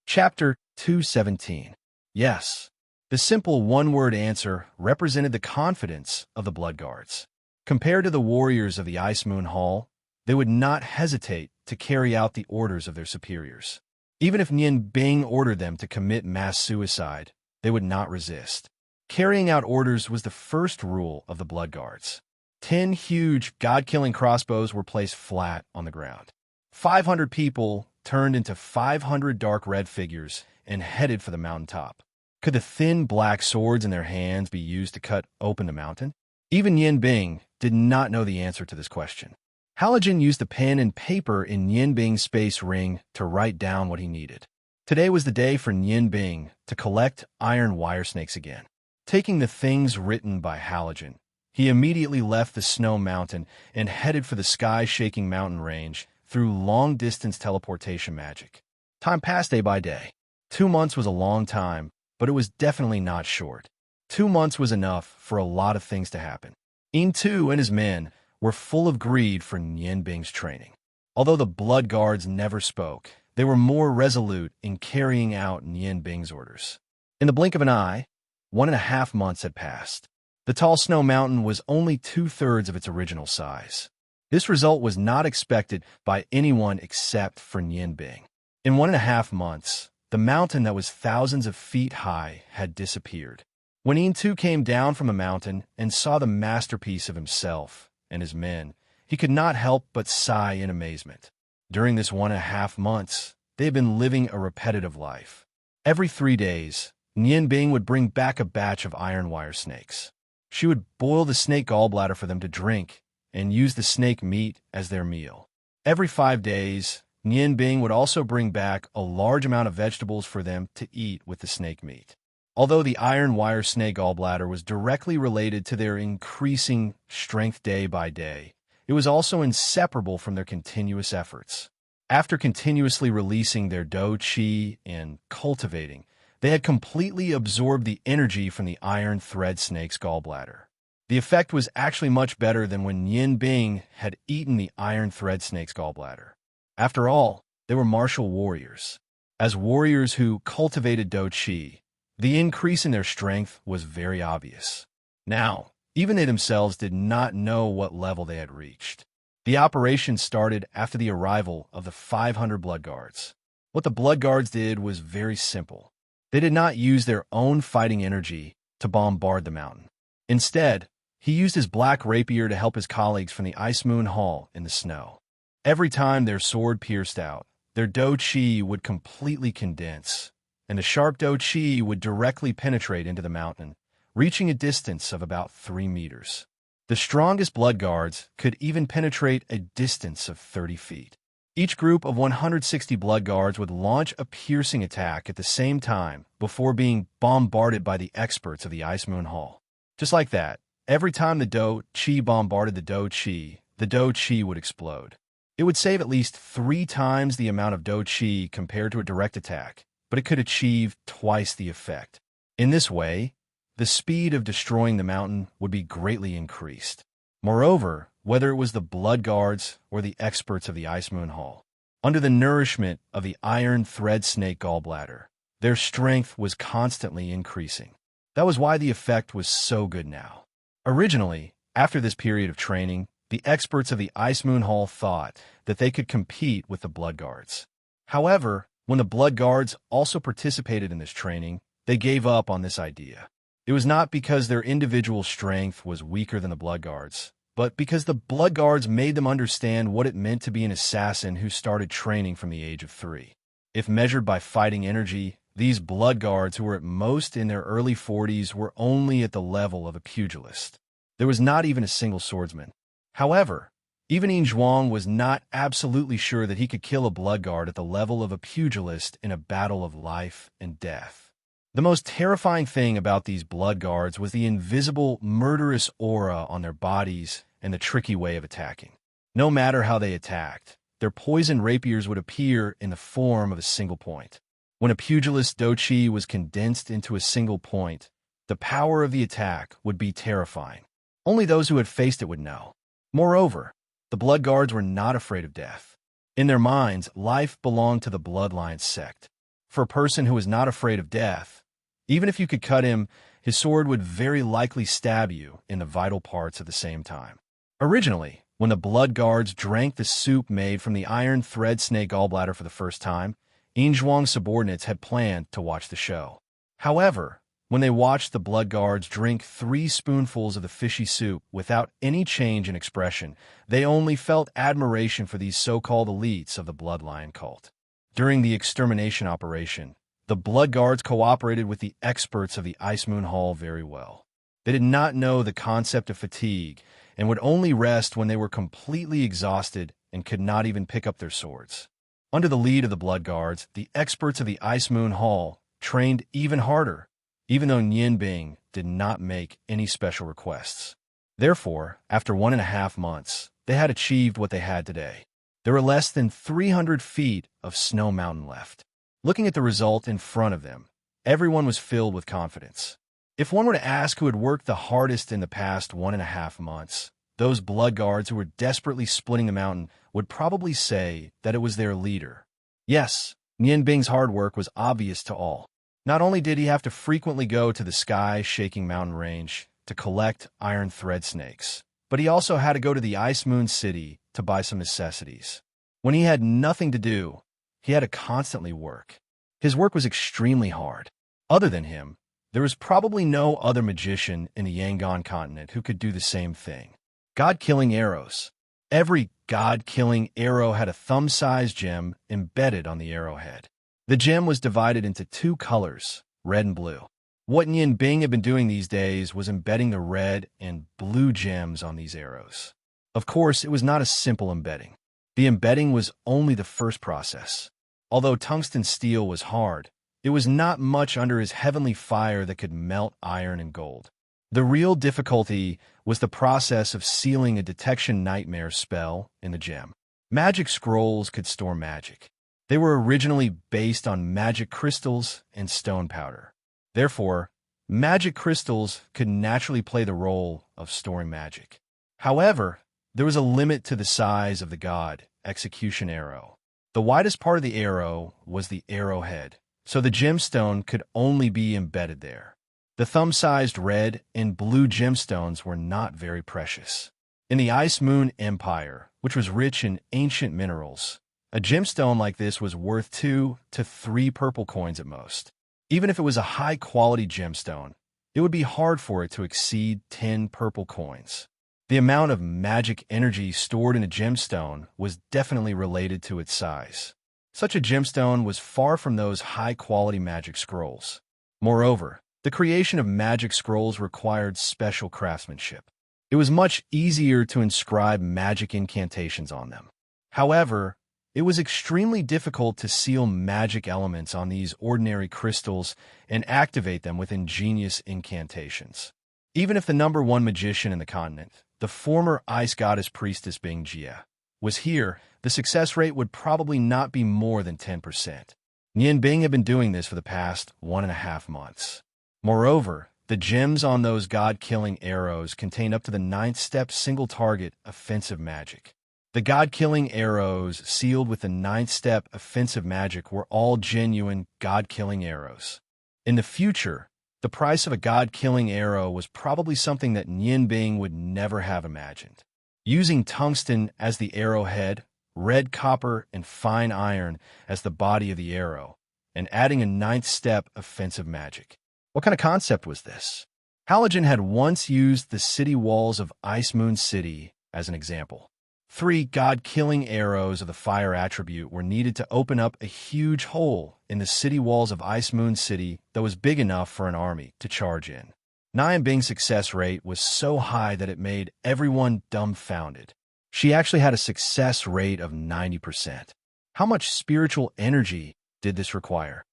Chapter 217. Yes. The simple one-word answer represented the confidence of the blood guards. Compared to the warriors of the Ice Moon Hall, they would not hesitate to carry out the orders of their superiors. Even if Nian Bing ordered them to commit mass suicide, they would not resist. Carrying out orders was the first rule of the Blood Guards. 10 huge, god-killing crossbows were placed flat on the ground. 500 people turned into 500 dark red figures and headed for the mountaintop. Could the thin black swords in their hands be used to cut open the mountain? Even Yin Bing did not know the answer to this question. Halogen used the pen and paper in Yin Bing's space ring to write down what he needed. Today was the day for Yin Bing to collect iron wire snakes again. Taking the things written by Halogen, he immediately left the snow mountain and headed for the sky-shaking mountain range through long-distance teleportation magic. Time passed day by day. 2 months was a long time, but it was definitely not short. 2 months was enough for a lot of things to happen. Yin Tu and his men were full of greed for Yin Bing's training. Although the Blood Guards never spoke, they were more resolute in carrying out Yin Bing's orders. In the blink of an eye, 1.5 months had passed. The tall snow mountain was only 2/3 of its original size. This result was not expected by anyone except for Yin Bing. In 1.5 months, the mountain that was thousands of feet high had disappeared. When Yin Tu came down from the mountain and saw the masterpiece of himself and his men, he could not help but sigh in amazement. During this 1.5 months, they had been living a repetitive life. Every 3 days, Yin Bing would bring back a batch of iron wire snakes. She would boil the snake gallbladder for them to drink and use the snake meat as their meal. Every 5 days, Yin Bing would also bring back a large amount of vegetables for them to eat with the snake meat. Although the iron wire snake gallbladder was directly related to their increasing strength day by day, it was also inseparable from their continuous efforts. After continuously releasing their Do Qi and cultivating, they had completely absorbed the energy from the iron thread snake's gallbladder. The effect was actually much better than when Yin Bing had eaten the iron thread snake's gallbladder. After all, they were martial warriors. As warriors who cultivated Do Qi, the increase in their strength was very obvious. Now, even they themselves did not know what level they had reached. The operation started after the arrival of the 500 Blood Guards. What the Blood Guards did was very simple. They did not use their own fighting energy to bombard the mountain. Instead, he used his black rapier to help his colleagues from the Ice Moon Hall in the snow. Every time their sword pierced out, their Do Qi would completely condense, and the sharp Do Qi would directly penetrate into the mountain, reaching a distance of about 3 meters. The strongest Blood Guards could even penetrate a distance of 30 feet. Each group of 160 Blood Guards would launch a piercing attack at the same time before being bombarded by the experts of the Ice Moon Hall. Just like that, every time the Do Qi bombarded the Do Qi would explode. It would save at least 3 times the amount of Do Qi compared to a direct attack, but it could achieve twice the effect. In this way, the speed of destroying the mountain would be greatly increased. Moreover, whether it was the Blood Guards or the experts of the Ice Moon Hall, under the nourishment of the iron thread snake gallbladder, their strength was constantly increasing. That was why the effect was so good now. Originally, after this period of training, the experts of the Ice Moon Hall thought that they could compete with the Blood Guards. However, when the Blood Guards also participated in this training, they gave up on this idea. It was not because their individual strength was weaker than the Blood Guards, but because the Blood Guards made them understand what it meant to be an assassin who started training from the age of 3. If measured by fighting energy, these Blood Guards who were at most in their early 40s were only at the level of a pugilist. There was not even a single swordsman. However, even Yin Zhuang was not absolutely sure that he could kill a Blood Guard at the level of a pugilist in a battle of life and death. The most terrifying thing about these Blood Guards was the invisible, murderous aura on their bodies and the tricky way of attacking. No matter how they attacked, their poisoned rapiers would appear in the form of a single point. When a pugilist's Do Qi was condensed into a single point, the power of the attack would be terrifying. Only those who had faced it would know. Moreover, the Blood Guards were not afraid of death. In their minds, life belonged to the Bloodline sect. For a person who was not afraid of death, even if you could cut him, his sword would very likely stab you in the vital parts at the same time. Originally, when the blood guards drank the soup made from the iron thread snake gallbladder for the first time, Yinzhuang's subordinates had planned to watch the show. However, when they watched the blood guards drink 3 spoonfuls of the fishy soup without any change in expression, they only felt admiration for these so-called elites of the bloodline cult. During the extermination operation, the blood guards cooperated with the experts of the Ice Moon Hall very well. They did not know the concept of fatigue and would only rest when they were completely exhausted and could not even pick up their swords. Under the lead of the blood guards, the experts of the Ice Moon Hall trained even harder, even though Nian Bing did not make any special requests. Therefore, after 1.5 months, they had achieved what they had today. There were less than 300 feet of snow mountain left. Looking at the result in front of them, everyone was filled with confidence. If one were to ask who had worked the hardest in the past 1.5 months, those blood guards who were desperately splitting the mountain would probably say that it was their leader. Yes, Nian Bing's hard work was obvious to all. Not only did he have to frequently go to the sky-shaking mountain range to collect iron thread snakes, but he also had to go to the Ice Moon City to buy some necessities. When he had nothing to do, he had to constantly work. His work was extremely hard. Other than him, there was probably no other magician in the Yangon continent who could do the same thing. God-killing arrows. Every god-killing arrow had a thumb-sized gem embedded on the arrowhead. The gem was divided into 2 colors, red and blue. What Nian Bing had been doing these days was embedding the red and blue gems on these arrows. Of course, it was not a simple embedding. The embedding was only the first process. Although tungsten steel was hard, it was not much under his heavenly fire that could melt iron and gold. The real difficulty was the process of sealing a detection nightmare spell in the gem. Magic scrolls could store magic. They were originally based on magic crystals and stone powder. Therefore, magic crystals could naturally play the role of storing magic. However, there was a limit to the size of the god execution arrow. The widest part of the arrow was the arrowhead, so the gemstone could only be embedded there. The thumb-sized red and blue gemstones were not very precious. In the Ice Moon Empire, which was rich in ancient minerals, a gemstone like this was worth 2 to 3 purple coins at most. Even if it was a high-quality gemstone, it would be hard for it to exceed 10 purple coins. The amount of magic energy stored in a gemstone was definitely related to its size. Such a gemstone was far from those high-quality magic scrolls. Moreover, the creation of magic scrolls required special craftsmanship. It was much easier to inscribe magic incantations on them. However, it was extremely difficult to seal magic elements on these ordinary crystals and activate them with ingenious incantations. Even if the #1 magician in the continent, the former ice goddess priestess Bing Jia, was here, the success rate would probably not be more than 10%. Nian Bing had been doing this for the past 1.5 months. Moreover, the gems on those god-killing arrows contained up to the 9th step single-target offensive magic. The god-killing arrows sealed with the 9th step offensive magic were all genuine god-killing arrows. In the future, the price of a god-killing arrow was probably something that Nian Bing would never have imagined. Using tungsten as the arrowhead, red copper and fine iron as the body of the arrow, and adding a 9th step offensive magic. What kind of concept was this? Halogen had once used the city walls of Ice Moon City as an example. 3 god-killing arrows of the fire attribute were needed to open up a huge hole in the city walls of Ice Moon City that was big enough for an army to charge in. Nian Bing's success rate was so high that it made everyone dumbfounded. She actually had a success rate of 90%. How much spiritual energy did this require?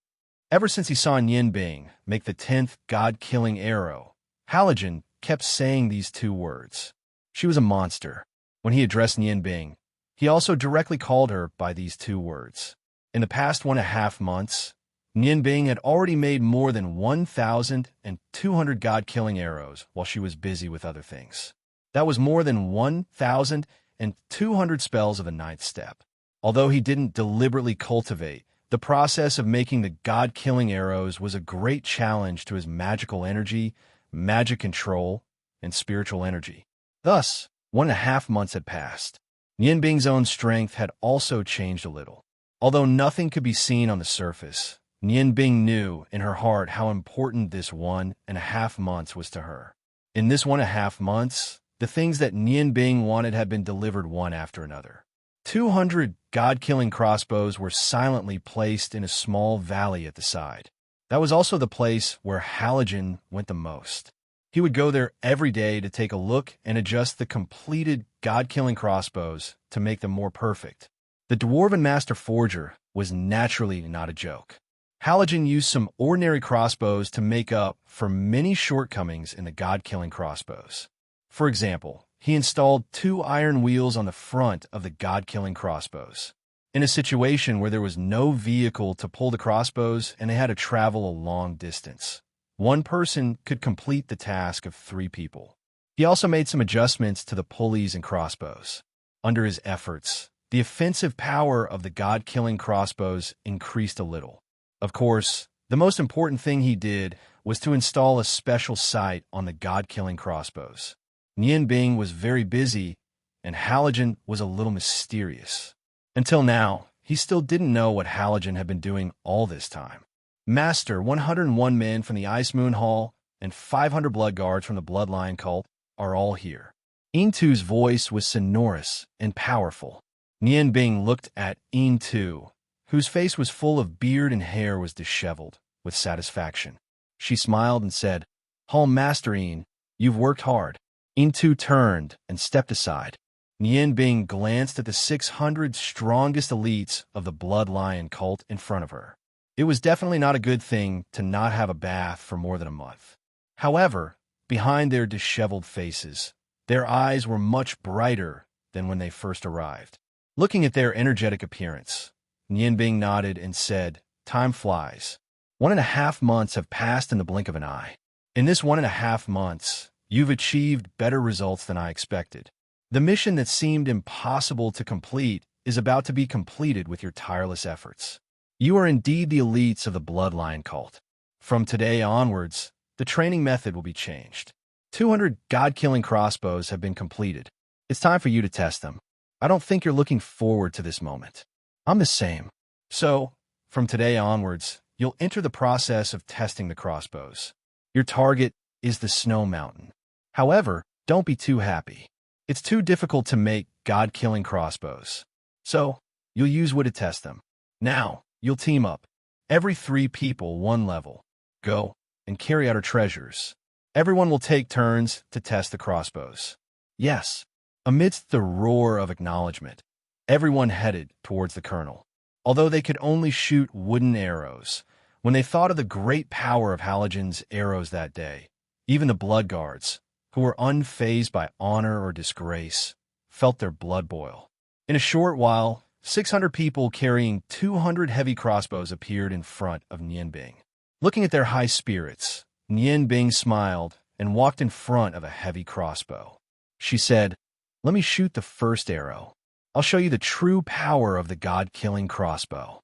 Ever since he saw Nian Bing make the 10th god-killing arrow, Halogen kept saying these 2 words. She was a monster. When he addressed Nian Bing, he also directly called her by these 2 words. In the past 1.5 months, Nian Bing had already made more than 1,200 god-killing arrows while she was busy with other things. That was more than 1,200 spells of the 9th step. Although he didn't deliberately cultivate, the process of making the god-killing arrows was a great challenge to his magical energy, magic control, and spiritual energy. Thus, 1.5 months had passed. Nian Bing's own strength had also changed a little. Although nothing could be seen on the surface, Nian Bing knew in her heart how important this 1.5 months was to her. In this 1.5 months, the things that Nian Bing wanted had been delivered one after another. 200 god-killing crossbows were silently placed in a small valley at the side. That was also the place where Halogen went the most. He would go there every day to take a look and adjust the completed god-killing crossbows to make them more perfect. The Dwarven Master Forger was naturally not a joke. Halogen used some ordinary crossbows to make up for many shortcomings in the god-killing crossbows. For example, he installed 2 iron wheels on the front of the god-killing crossbows. In a situation where there was no vehicle to pull the crossbows and they had to travel a long distance, one person could complete the task of 3 people. He also made some adjustments to the pulleys and crossbows. Under his efforts, the offensive power of the god-killing crossbows increased a little. Of course, the most important thing he did was to install a special sight on the god-killing crossbows. Nian Bing was very busy, and Halogen was a little mysterious. Until now, he still didn't know what Halogen had been doing all this time. Master, 101 men from the Ice Moon Hall and 500 blood guards from the Bloodline cult are all here. Intu's voice was sonorous and powerful. Nian Bing looked at Intu, whose face was full of beard and hair was disheveled, with satisfaction. She smiled and said, "Hall Master In, you've worked hard." Intu turned and stepped aside. Nian Bing glanced at the 600 strongest elites of the Bloodline cult in front of her. It was definitely not a good thing to not have a bath for more than a month. However, behind their disheveled faces, their eyes were much brighter than when they first arrived. Looking at their energetic appearance, Nian Bing nodded and said, "Time flies. 1.5 months have passed in the blink of an eye. In this 1.5 months, you've achieved better results than I expected. The mission that seemed impossible to complete is about to be completed with your tireless efforts. You are indeed the elites of the Bloodline cult. From today onwards, the training method will be changed. 200 god-killing crossbows have been completed. It's time for you to test them. I don't think you're looking forward to this moment. I'm the same. So, from today onwards, you'll enter the process of testing the crossbows. Your target is the Snow Mountain. However, don't be too happy. It's too difficult to make god-killing crossbows. So, you'll use wood to test them. Now, you'll team up. Every 3 people, 1 level. Go and carry out our treasures. Everyone will take turns to test the crossbows." Yes. Amidst the roar of acknowledgement, everyone headed towards the colonel. Although they could only shoot wooden arrows, when they thought of the great power of Halogen's arrows that day, even the blood guards, who were unfazed by honor or disgrace, felt their blood boil. In a short while, 600 people carrying 200 heavy crossbows appeared in front of Nian Bing. Looking at their high spirits, Nian Bing smiled and walked in front of a heavy crossbow. She said, "Let me shoot the first arrow. I'll show you the true power of the god-killing crossbow."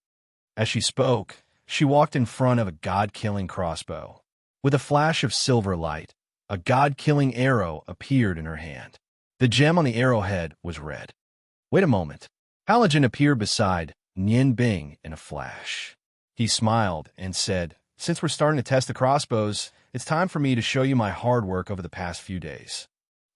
As she spoke, she walked in front of a god-killing crossbow. With a flash of silver light, a god-killing arrow appeared in her hand. The gem on the arrowhead was red. Wait a moment. Halogen appeared beside Nian Bing in a flash. He smiled and said, "Since we're starting to test the crossbows, it's time for me to show you my hard work over the past few days."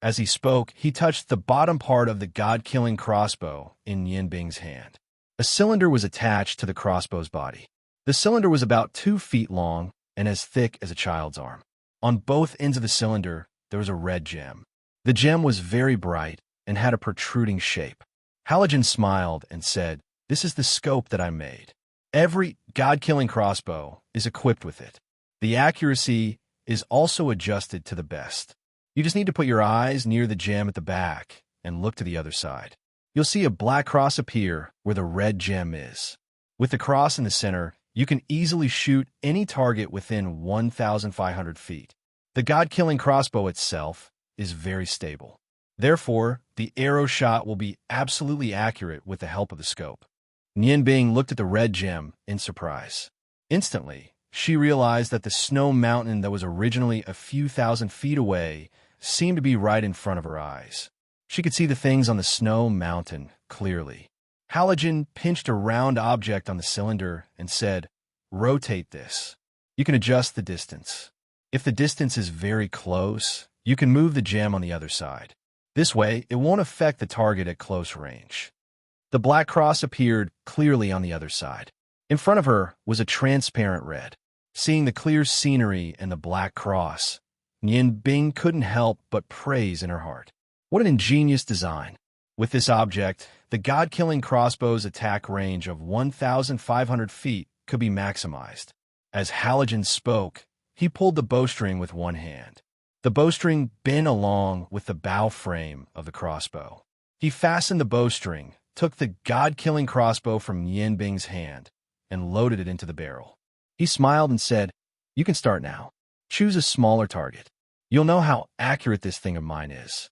As he spoke, he touched the bottom part of the god-killing crossbow in Nian Bing's hand. A cylinder was attached to the crossbow's body. The cylinder was about 2 feet long and as thick as a child's arm. On both ends of the cylinder, there was a red gem. The gem was very bright and had a protruding shape. Halogen smiled and said, "This is the scope that I made. Every god-killing crossbow is equipped with it. The accuracy is also adjusted to the best. You just need to put your eyes near the gem at the back and look to the other side. You'll see a black cross appear where the red gem is. With the cross in the center, you can easily shoot any target within 1,500 feet. The god-killing crossbow itself is very stable. Therefore, the arrow shot will be absolutely accurate with the help of the scope." Nian Bing looked at the red gem in surprise. Instantly, she realized that the snow mountain that was originally a few thousand feet away seemed to be right in front of her eyes. She could see the things on the snow mountain clearly. Halogen pinched a round object on the cylinder and said, "Rotate this. You can adjust the distance. If the distance is very close, you can move the gem on the other side. This way, it won't affect the target at close range." The black cross appeared clearly on the other side. In front of her was a transparent red. Seeing the clear scenery and the black cross, Nian Bing couldn't help but praise in her heart. What an ingenious design. With this object, the god-killing crossbow's attack range of 1,500 feet could be maximized. As Halogen spoke, he pulled the bowstring with one hand. The bowstring bent along with the bow frame of the crossbow. He fastened the bowstring, took the god-killing crossbow from Nian Bing's hand, and loaded it into the barrel. He smiled and said, "You can start now. Choose a smaller target. You'll know how accurate this thing of mine is."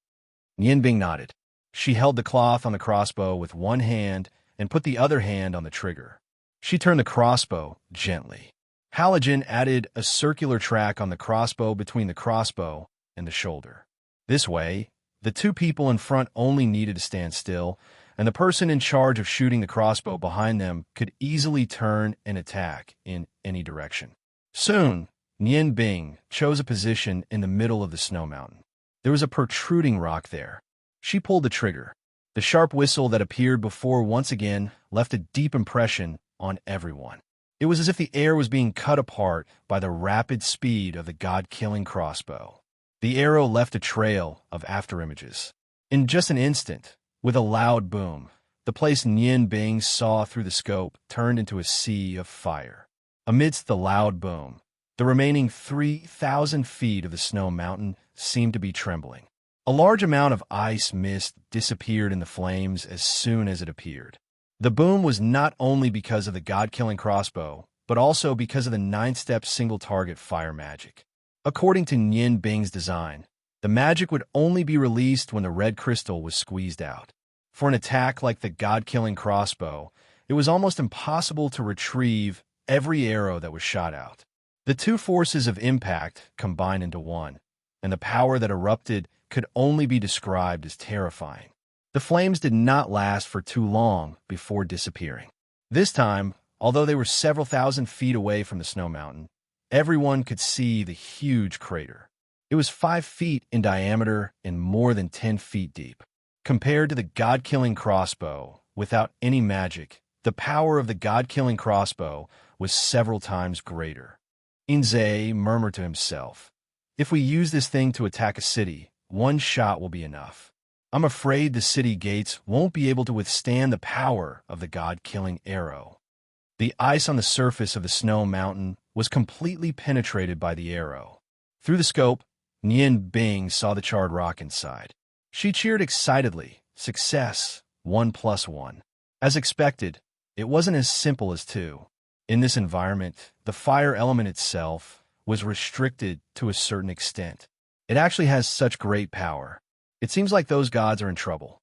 Nian Bing nodded. She held the cloth on the crossbow with one hand and put the other hand on the trigger. She turned the crossbow gently. Halogen added a circular track on the crossbow between the crossbow and the shoulder. This way, the two people in front only needed to stand still, and the person in charge of shooting the crossbow behind them could easily turn and attack in any direction. Soon, Nian Bing chose a position in the middle of the snow mountain. There was a protruding rock there. She pulled the trigger. The sharp whistle that appeared before once again left a deep impression on everyone. It was as if the air was being cut apart by the rapid speed of the god-killing crossbow. The arrow left a trail of afterimages. In just an instant, with a loud boom, the place Nian Bing saw through the scope turned into a sea of fire. Amidst the loud boom, the remaining 3,000 feet of the snow mountain seemed to be trembling. A large amount of ice mist disappeared in the flames as soon as it appeared. The boom was not only because of the god-killing crossbow, but also because of the 9-step single-target fire magic. According to Nian Bing's design, the magic would only be released when the red crystal was squeezed out. For an attack like the god-killing crossbow, it was almost impossible to retrieve every arrow that was shot out. The two forces of impact combined into one, and the power that erupted could only be described as terrifying. The flames did not last for too long before disappearing. This time, although they were several thousand feet away from the snow mountain, everyone could see the huge crater. It was 5 feet in diameter and more than 10 feet deep. Compared to the god-killing crossbow, without any magic, the power of the god-killing crossbow was several times greater. Inze murmured to himself, "If we use this thing to attack a city, one shot will be enough. I'm afraid the city gates won't be able to withstand the power of the god-killing arrow." The ice on the surface of the snow mountain was completely penetrated by the arrow. Through the scope, Nian Bing saw the charred rock inside. She cheered excitedly. Success, 1+1. As expected, it wasn't as simple as 2. In this environment, the fire element itself was restricted to a certain extent. It actually has such great power. It seems like those gods are in trouble.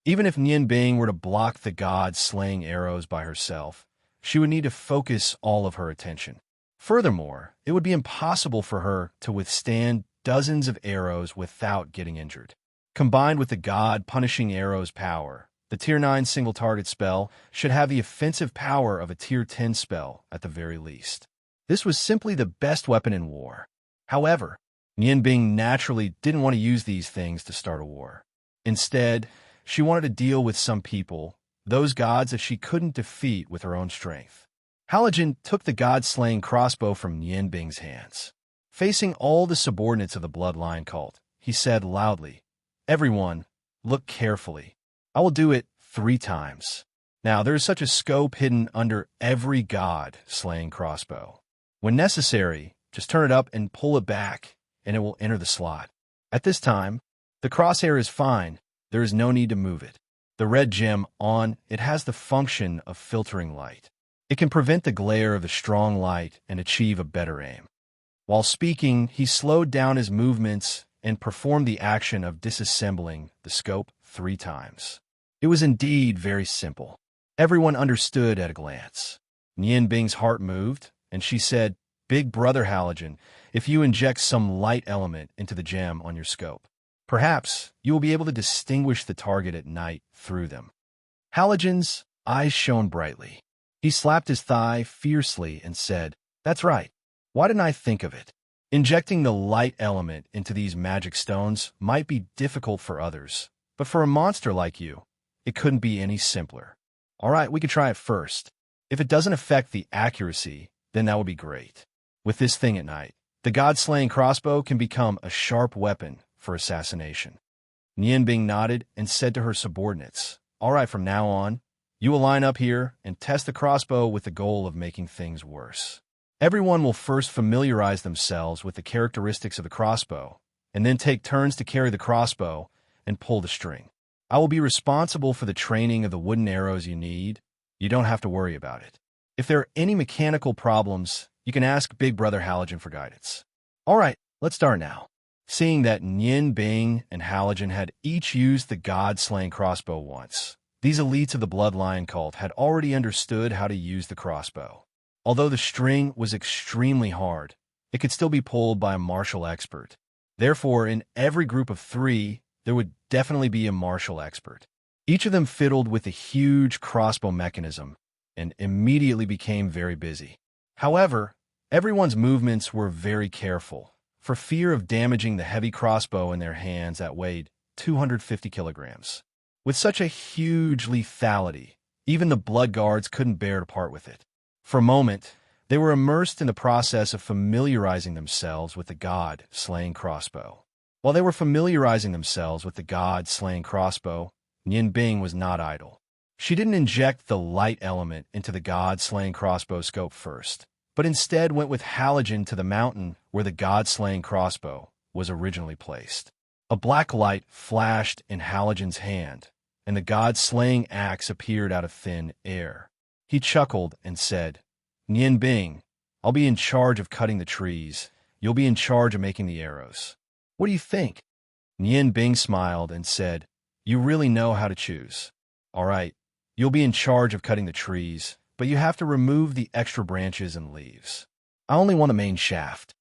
Even if Nian Bing were to block the gods slaying arrows by herself, she would need to focus all of her attention. Furthermore, it would be impossible for her to withstand dozens of arrows without getting injured. Combined with the god-punishing arrow's power, the Tier 9 single-target spell should have the offensive power of a Tier 10 spell at the very least. This was simply the best weapon in war. However, Nian Bing naturally didn't want to use these things to start a war. Instead, she wanted to deal with some people, those gods that she couldn't defeat with her own strength. Halogen took the god-slaying crossbow from Nian Bing's hands. Facing all the subordinates of the bloodline cult, he said loudly, "Everyone, look carefully. I will do it 3 times. Now, there is such a scope hidden under every god-slaying crossbow. When necessary, just turn it up and pull it back, and it will enter the slot. At this time, the crosshair is fine. There is no need to move it. The red gem on it has the function of filtering light. It can prevent the glare of the strong light and achieve a better aim." While speaking, he slowed down his movements and performed the action of disassembling the scope 3 times. It was indeed very simple. Everyone understood at a glance. Nian Bing's heart moved, and she said, "Big brother Halogen, if you inject some light element into the gem on your scope, Perhaps you will be able to distinguish the target at night through them. Halogen's eyes shone brightly. He slapped his thigh fiercely and said, "That's right. Why didn't I think of it? Injecting the light element into these magic stones might be difficult for others, but for a monster like you, it couldn't be any simpler. All right, we could try it first. If it doesn't affect the accuracy, then that would be great. With this thing at night, the god-slaying crossbow can become a sharp weapon for assassination." Nianbing nodded and said to her subordinates, "All right, from now on, you will line up here and test the crossbow with the goal of making things worse. Everyone will first familiarize themselves with the characteristics of the crossbow, and then take turns to carry the crossbow and pull the string. I will be responsible for the training of the wooden arrows you need. You don't have to worry about it. If there are any mechanical problems, you can ask Big Brother Halogen for guidance." All right, let's start now. Seeing that Nianbing and Halogen had each used the god-slaying crossbow once, these elites of the Bloodline cult had already understood how to use the crossbow. Although the string was extremely hard, it could still be pulled by a martial expert. Therefore, in every group of 3, there would definitely be a martial expert. Each of them fiddled with the huge crossbow mechanism and immediately became very busy. However, everyone's movements were very careful, for fear of damaging the heavy crossbow in their hands that weighed 250 kilograms. With such a huge lethality, even the blood guards couldn't bear to part with it. For a moment, they were immersed in the process of familiarizing themselves with the god-slaying crossbow. While they were familiarizing themselves with the god-slaying crossbow, Nianbing was not idle. She didn't inject the light element into the god-slaying crossbow scope first, but instead went with Halogen to the mountain where the god-slaying crossbow was originally placed. A black light flashed in Halogen's hand, and the god-slaying axe appeared out of thin air. He chuckled and said, "Nianbing, I'll be in charge of cutting the trees. You'll be in charge of making the arrows. What do you think?" Nianbing smiled and said, "You really know how to choose. All right, you'll be in charge of cutting the trees, but you have to remove the extra branches and leaves. I only want the main shaft."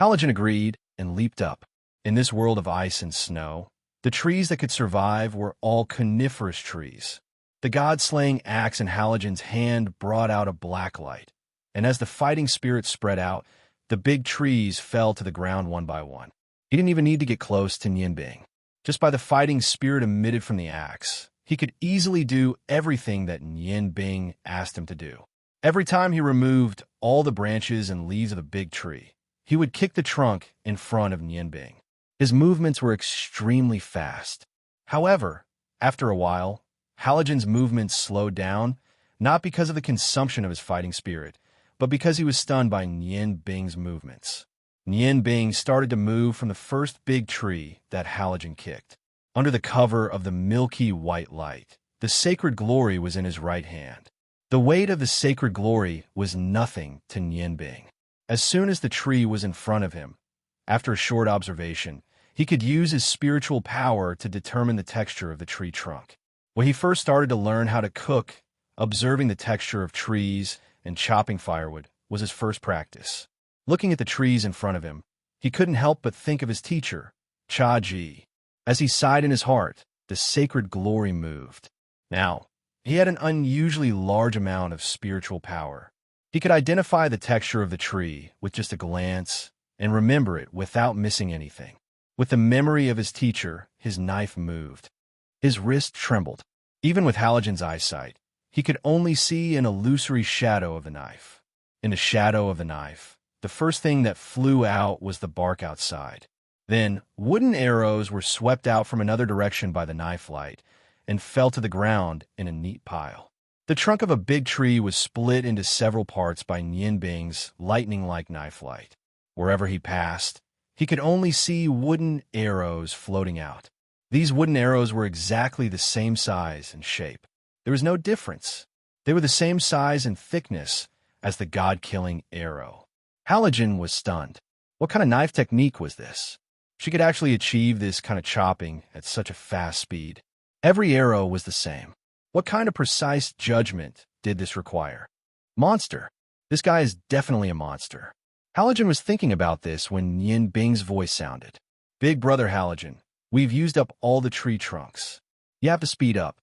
Halogen agreed and leaped up. In this world of ice and snow, the trees that could survive were all coniferous trees. The god-slaying axe in Halogen's hand brought out a black light, and as the fighting spirit spread out, the big trees fell to the ground one by one. He didn't even need to get close to Nianbing. Just by the fighting spirit emitted from the axe, he could easily do everything that Nianbing asked him to do. Every time he removed all the branches and leaves of the big tree, he would kick the trunk in front of Nianbing. His movements were extremely fast. However, after a while, Halogen's movements slowed down, not because of the consumption of his fighting spirit, but because he was stunned by Nianbing's movements. Nianbing started to move from the first big tree that Halogen kicked. Under the cover of the milky white light, the sacred glory was in his right hand. The weight of the sacred glory was nothing to Nianbing. As soon as the tree was in front of him, after a short observation, he could use his spiritual power to determine the texture of the tree trunk. When he first started to learn how to cook, observing the texture of trees and chopping firewood was his first practice. Looking at the trees in front of him, he couldn't help but think of his teacher, Cha-Ji. As he sighed in his heart, the sacred glory moved. Now, he had an unusually large amount of spiritual power. He could identify the texture of the tree with just a glance and remember it without missing anything. With the memory of his teacher, his knife moved. His wrist trembled. Even with Halogen's eyesight, he could only see an illusory shadow of the knife. In the shadow of the knife, the first thing that flew out was the bark outside. Then, wooden arrows were swept out from another direction by the knife light and fell to the ground in a neat pile. The trunk of a big tree was split into several parts by Nianbing's lightning-like knife light. Wherever he passed, he could only see wooden arrows floating out. These wooden arrows were exactly the same size and shape. There was no difference. They were the same size and thickness as the god-killing arrow. Halogen was stunned. What kind of knife technique was this? She could actually achieve this kind of chopping at such a fast speed. Every arrow was the same. What kind of precise judgment did this require? Monster. This guy is definitely a monster. Halogen was thinking about this when Nianbing's voice sounded. "Big Brother Halogen, We've used up all the tree trunks. You have to speed up."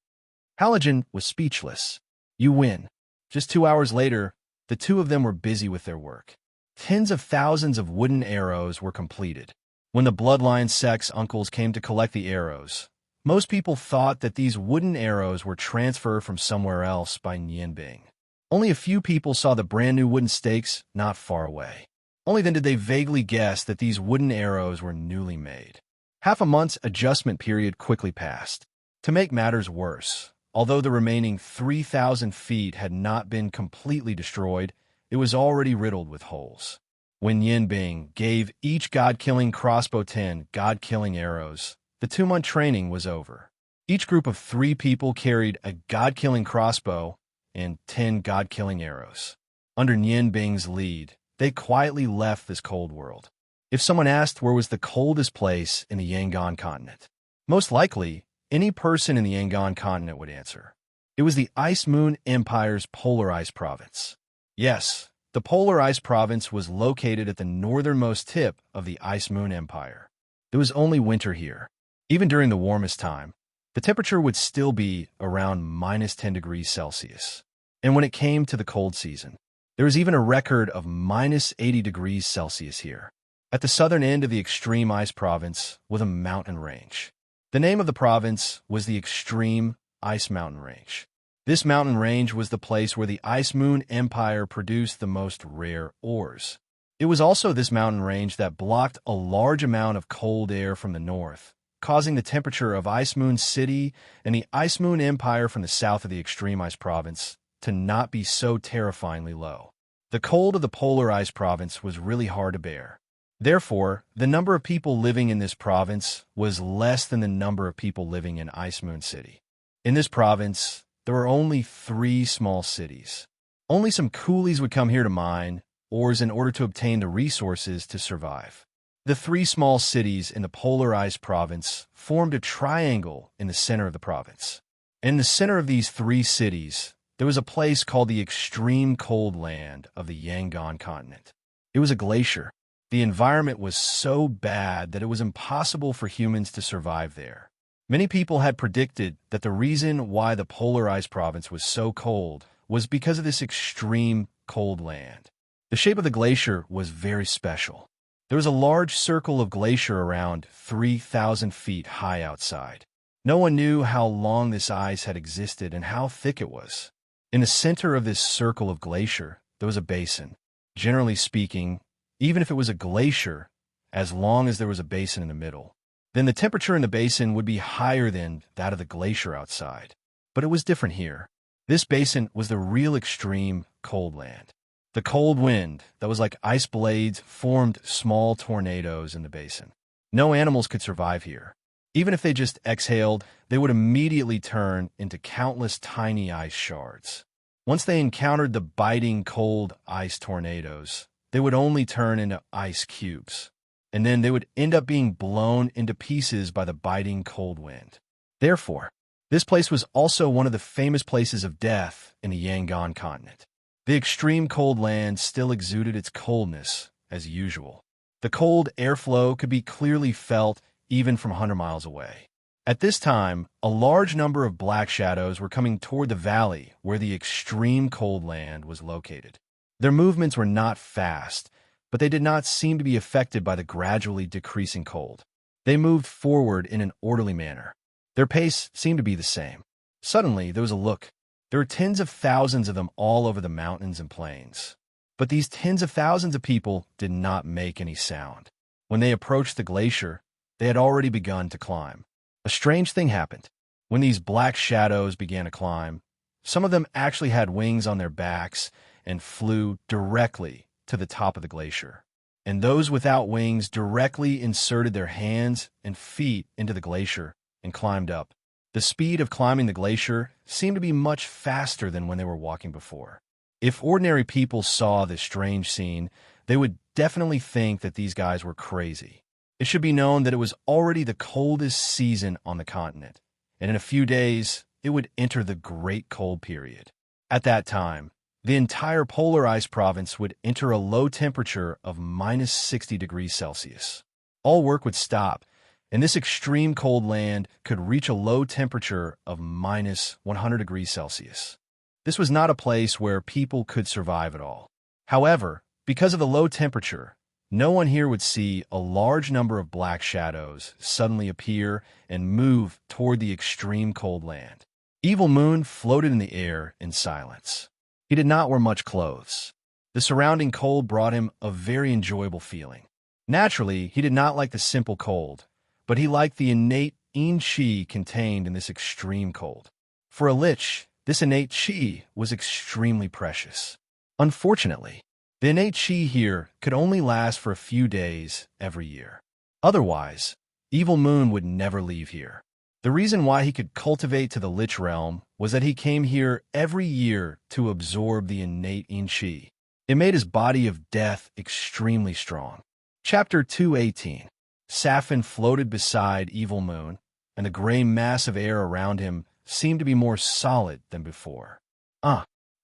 Halogen was speechless. "You win." Just 2 hours later, the two of them were busy with their work. Tens of thousands of wooden arrows were completed. When the Bloodline sect's uncles came to collect the arrows, most people thought that these wooden arrows were transferred from somewhere else by Nianbing. Only a few people saw the brand new wooden stakes not far away. Only then did they vaguely guess that these wooden arrows were newly made. Half a month's adjustment period quickly passed. To make matters worse, although the remaining 3,000 feet had not been completely destroyed, it was already riddled with holes. When Yanbing gave each god-killing crossbow 10 god-killing arrows, the 2-month training was over. Each group of 3 people carried a god-killing crossbow and 10 god-killing arrows. Under Nianbing's lead, they quietly left this cold world. If someone asked where was the coldest place in the Yangon continent, most likely, any person in the Yangon continent would answer. It was the Ice Moon Empire's Polar Ice Province. Yes, the Polar Ice Province was located at the northernmost tip of the Ice Moon Empire. It was only winter here. Even during the warmest time, the temperature would still be around -10 degrees Celsius. And when it came to the cold season, there was even a record of -80 degrees Celsius here. At the southern end of the Extreme Ice Province was a mountain range. The name of the province was the Extreme Ice Mountain Range. This mountain range was the place where the Ice Moon Empire produced the most rare ores. It was also this mountain range that blocked a large amount of cold air from the north, causing the temperature of Ice Moon City and the Ice Moon Empire from the south of the Extreme Ice Province to not be so terrifyingly low. The cold of the Polar Ice Province was really hard to bear. Therefore, the number of people living in this province was less than the number of people living in Ice Moon City. In this province, there were only 3 small cities. Only some coolies would come here to mine ores in order to obtain the resources to survive. The 3 small cities in the Polar Ice Province formed a triangle in the center of the province. In the center of these 3 cities, there was a place called the Extreme Cold Land of the Yangon continent. It was a glacier. The environment was so bad that it was impossible for humans to survive there. Many people had predicted that the reason why the Polar Ice Province was so cold was because of this extreme cold land. The shape of the glacier was very special. There was a large circle of glacier around 3,000 feet high outside. No one knew how long this ice had existed and how thick it was. In the center of this circle of glacier, there was a basin. Generally speaking, even if it was a glacier, as long as there was a basin in the middle, then the temperature in the basin would be higher than that of the glacier outside. But it was different here. This basin was the real extreme cold land. The cold wind that was like ice blades formed small tornadoes in the basin. No animals could survive here. Even if they just exhaled, they would immediately turn into countless tiny ice shards. Once they encountered the biting cold ice tornadoes, they would only turn into ice cubes, and then they would end up being blown into pieces by the biting cold wind. Therefore, this place was also one of the famous places of death in the Yangon continent. The extreme cold land still exuded its coldness as usual. The cold airflow could be clearly felt even from 100 miles away. At this time, a large number of black shadows were coming toward the valley where the extreme cold land was located. Their movements were not fast, but they did not seem to be affected by the gradually decreasing cold. They moved forward in an orderly manner. Their pace seemed to be the same. Suddenly, there was a look. There were tens of thousands of them all over the mountains and plains. But these tens of thousands of people did not make any sound. When they approached the glacier, they had already begun to climb. A strange thing happened. When these black shadows began to climb, some of them actually had wings on their backs and flew directly to the top of the glacier. And those without wings directly inserted their hands and feet into the glacier and climbed up. The speed of climbing the glacier seemed to be much faster than when they were walking before. If ordinary people saw this strange scene, they would definitely think that these guys were crazy. It should be known that it was already the coldest season on the continent, and in a few days, it would enter the Great Cold Period. At that time, the entire Polar Ice Province would enter a low temperature of -60 degrees Celsius. All work would stop, and this extreme cold land could reach a low temperature of minus 100 degrees Celsius. This was not a place where people could survive at all. However, because of the low temperature, no one here would see a large number of black shadows suddenly appear and move toward the extreme cold land. Evil Moon floated in the air in silence. He did not wear much clothes. The surrounding cold brought him a very enjoyable feeling. Naturally, he did not like the simple cold, but he liked the innate chi contained in this extreme cold. For a lich, this innate chi was extremely precious. Unfortunately, the innate chi here could only last for a few days every year. Otherwise, Evil Moon would never leave here. The reason why he could cultivate to the Lich realm was that he came here every year to absorb the innate chi. It made his body of death extremely strong. Chapter 218. Safin floated beside Evil Moon, and the gray mass of air around him seemed to be more solid than before.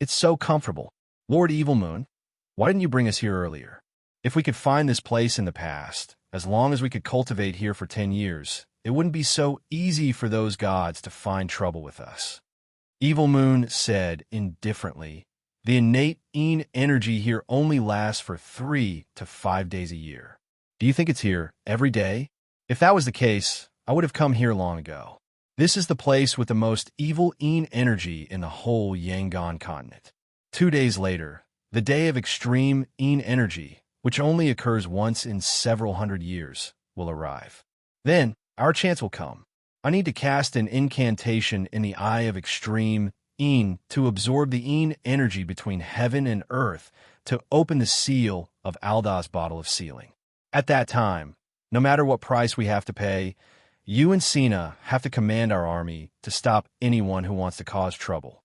It's so comfortable. Lord Evil Moon, why didn't you bring us here earlier? If we could find this place in the past, as long as we could cultivate here for 10 years, it wouldn't be so easy for those gods to find trouble with us. Evil Moon said indifferently, the innate energy here only lasts for 3 to 5 days a year. Do you think it's here every day? If that was the case, I would have come here long ago. This is the place with the most evil energy in the whole Yangon continent. 2 days later, the day of extreme energy, which only occurs once in several hundred years, will arrive. Then, our chance will come. I need to cast an incantation in the eye of extreme to absorb the energy between heaven and earth to open the seal of Aldah's bottle of sealing. At that time, no matter what price we have to pay, you and Sina have to command our army to stop anyone who wants to cause trouble.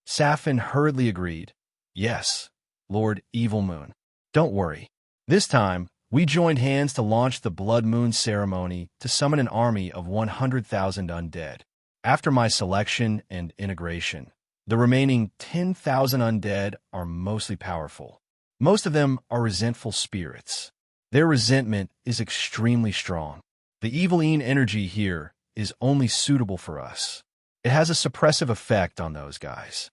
Safin hurriedly agreed. Yes, Lord Evil Moon. Don't worry. This time, we joined hands to launch the Blood Moon ceremony to summon an army of 100,000 undead. After my selection and integration, the remaining 10,000 undead are mostly powerful. Most of them are resentful spirits. Their resentment is extremely strong. The evil energy here is only suitable for us. It has a suppressive effect on those guys.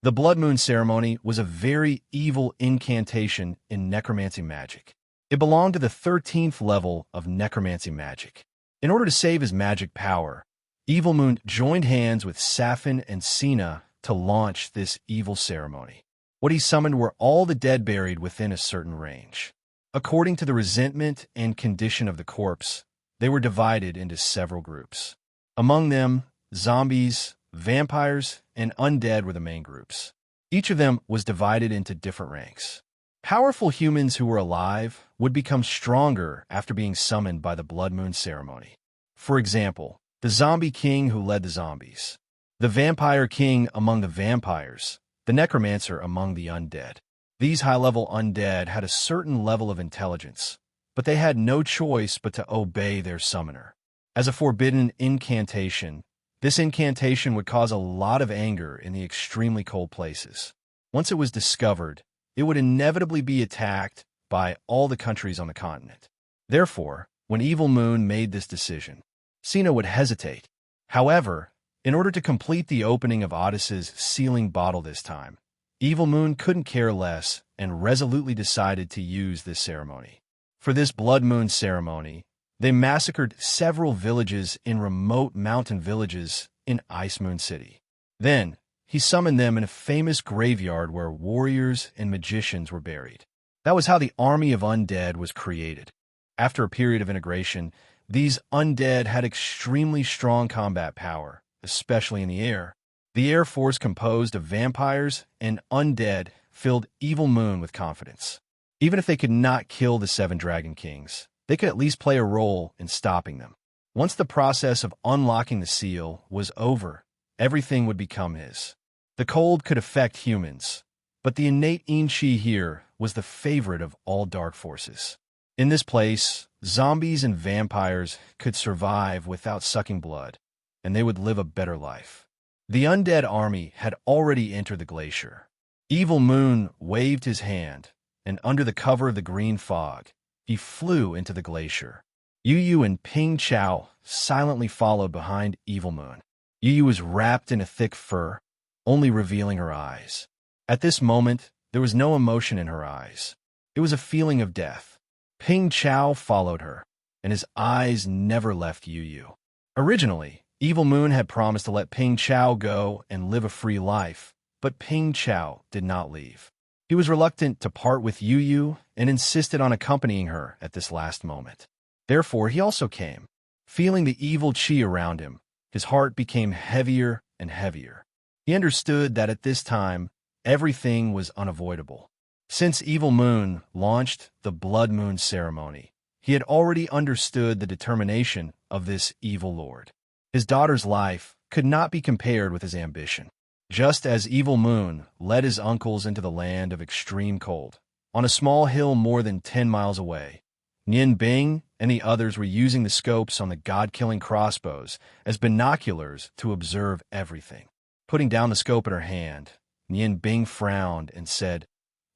The Blood Moon ceremony was a very evil incantation in necromancy magic. It belonged to the 13th level of necromancy magic. In order to save his magic power, Evil Moon joined hands with Safin and Sina to launch this evil ceremony. What he summoned were all the dead buried within a certain range. According to the resentment and condition of the corpse, they were divided into several groups. Among them, zombies, vampires, and undead were the main groups. Each of them was divided into different ranks. Powerful humans who were alive would become stronger after being summoned by the Blood Moon ceremony. For example, the zombie king who led the zombies, the vampire king among the vampires, the necromancer among the undead. These high-level undead had a certain level of intelligence, but they had no choice but to obey their summoner. As a forbidden incantation, this incantation would cause a lot of anger in the extremely cold places. Once it was discovered, it would inevitably be attacked by all the countries on the continent. Therefore, when Evil Moon made this decision, Sina would hesitate. However, in order to complete the opening of Otis's sealing bottle this time, Evil Moon couldn't care less and resolutely decided to use this ceremony. For this Blood Moon ceremony, they massacred several villages in remote mountain villages in Ice Moon City. Then, he summoned them in a famous graveyard where warriors and magicians were buried. That was how the army of undead was created. After a period of integration, these undead had extremely strong combat power, especially in the air. The Air Force composed of vampires and undead filled Evil Moon with confidence. Even if they could not kill the 7 Dragon Kings, they could at least play a role in stopping them. Once the process of unlocking the seal was over, everything would become his. The cold could affect humans, but the innate chi here was the favorite of all dark forces. In this place, zombies and vampires could survive without sucking blood, and they would live a better life. The undead army had already entered the glacier. Evil Moon waved his hand, and under the cover of the green fog, he flew into the glacier. Yu Yu and Ping Chao silently followed behind Evil Moon. Yu Yu was wrapped in a thick fur, only revealing her eyes. At this moment, there was no emotion in her eyes. It was a feeling of death. Ping Chao followed her, and his eyes never left Yu Yu. Originally, Evil Moon had promised to let Ping Chao go and live a free life, but Ping Chao did not leave. He was reluctant to part with Yu Yu and insisted on accompanying her at this last moment. Therefore, he also came. Feeling the evil qi around him, his heart became heavier and heavier. He understood that at this time, everything was unavoidable. Since Evil Moon launched the Blood Moon ceremony, he had already understood the determination of this evil lord. His daughter's life could not be compared with his ambition. Just as Evil Moon led his uncles into the land of extreme cold, on a small hill more than 10 miles away, Nian Bing and the others were using the scopes on the god-killing crossbows as binoculars to observe everything. Putting down the scope in her hand, Nian Bing frowned and said,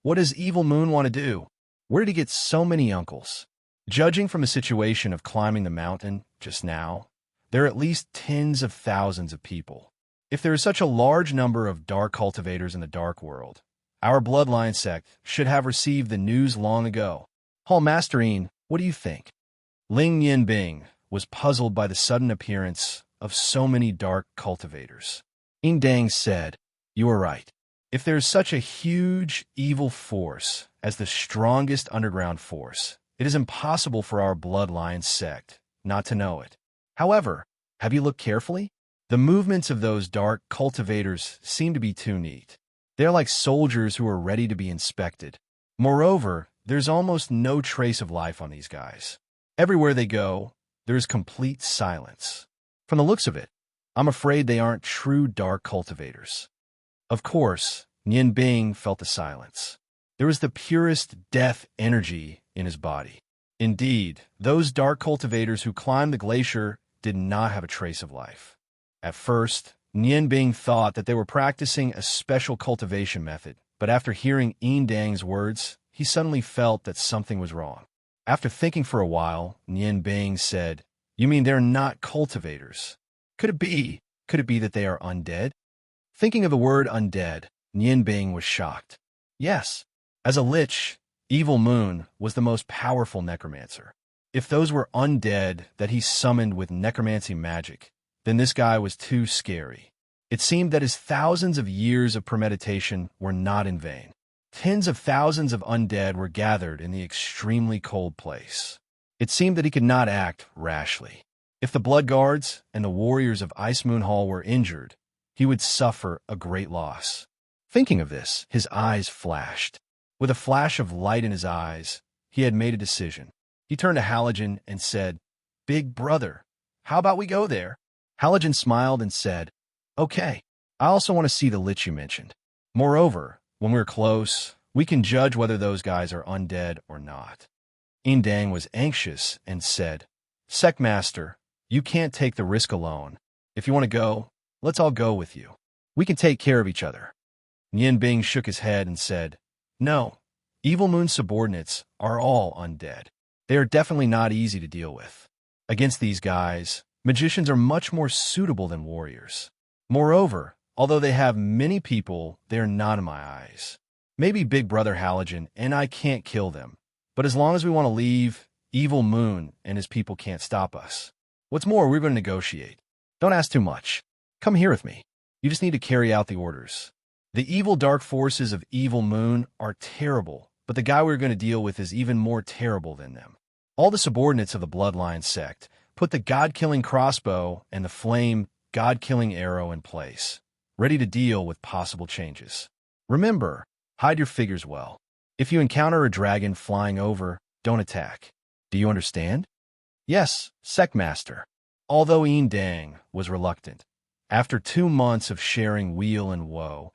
"What does Evil Moon want to do? Where did he get so many uncles?" Judging from the situation of climbing the mountain just now, there are at least tens of thousands of people. If there is such a large number of dark cultivators in the dark world, our bloodline sect should have received the news long ago. Hall Masterine, what do you think? Ling Yanbing was puzzled by the sudden appearance of so many dark cultivators. Yin Dang said, "You are right. If there is such a huge evil force as the strongest underground force, it is impossible for our bloodline sect not to know it. However, have you looked carefully? The movements of those dark cultivators seem to be too neat. They're like soldiers who are ready to be inspected. Moreover, there's almost no trace of life on these guys. Everywhere they go, there's complete silence. From the looks of it, I'm afraid they aren't true dark cultivators." Of course, Nian Bing felt the silence. There was the purest death energy in his body. Indeed, those dark cultivators who climbed the glacier did not have a trace of life. At first, Nian Bing thought that they were practicing a special cultivation method, but after hearing Yin Dang's words, he suddenly felt that something was wrong. After thinking for a while, Nian Bing said, "You mean they're not cultivators? Could it be that they are undead?" Thinking of the word undead, Nian Bing was shocked. Yes, as a lich, Evil Moon was the most powerful necromancer. If those were undead that he summoned with necromancy magic, then this guy was too scary. It seemed that his thousands of years of premeditation were not in vain. Tens of thousands of undead were gathered in the extremely cold place. It seemed that he could not act rashly. If the Blood Guards and the warriors of Ice Moon Hall were injured, he would suffer a great loss. Thinking of this, his eyes flashed. With a flash of light in his eyes, he had made a decision. He turned to Halogen and said, "Big brother, how about we go there?" Halogen smiled and said, "Okay, I also want to see the lich you mentioned. Moreover, when we're close, we can judge whether those guys are undead or not." Indang was anxious and said, "Secmaster, you can't take the risk alone. If you want to go, let's all go with you. We can take care of each other." Nian Bing shook his head and said, "No, Evil Moon subordinates are all undead. They are definitely not easy to deal with. Against these guys, magicians are much more suitable than warriors. Moreover, although they have many people, they are not in my eyes. Maybe Big Brother Halogen and I can't kill them, but as long as we want to leave, Evil Moon and his people can't stop us. What's more, we're going to negotiate. Don't ask too much. Come here with me. You just need to carry out the orders. The evil dark forces of Evil Moon are terrible, but the guy we're going to deal with is even more terrible than them. All the subordinates of the Bloodline sect put the god-killing crossbow and the flame god-killing arrow in place, ready to deal with possible changes. Remember, hide your figures well. If you encounter a dragon flying over, don't attack. Do you understand?" "Yes, Secmaster." Although Yin Dang was reluctant, after 2 months of sharing weal and woe,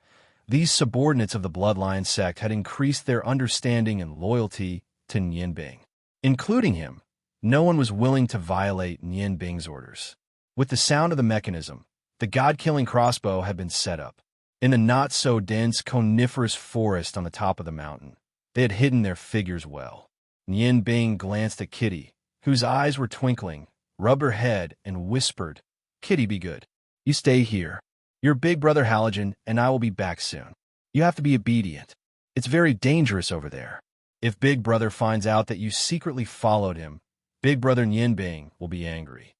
these subordinates of the Bloodline sect had increased their understanding and loyalty to Nian Bing. Including him, no one was willing to violate Nian Bing's orders. With the sound of the mechanism, the god-killing crossbow had been set up. In the not-so-dense coniferous forest on the top of the mountain, they had hidden their figures well. Nian Bing glanced at Kitty, whose eyes were twinkling, rubbed her head and whispered, "Kitty, be good. You stay here. Your big brother Halogen and I will be back soon. You have to be obedient. It's very dangerous over there. If Big Brother finds out that you secretly followed him, Big Brother Nianbing will be angry."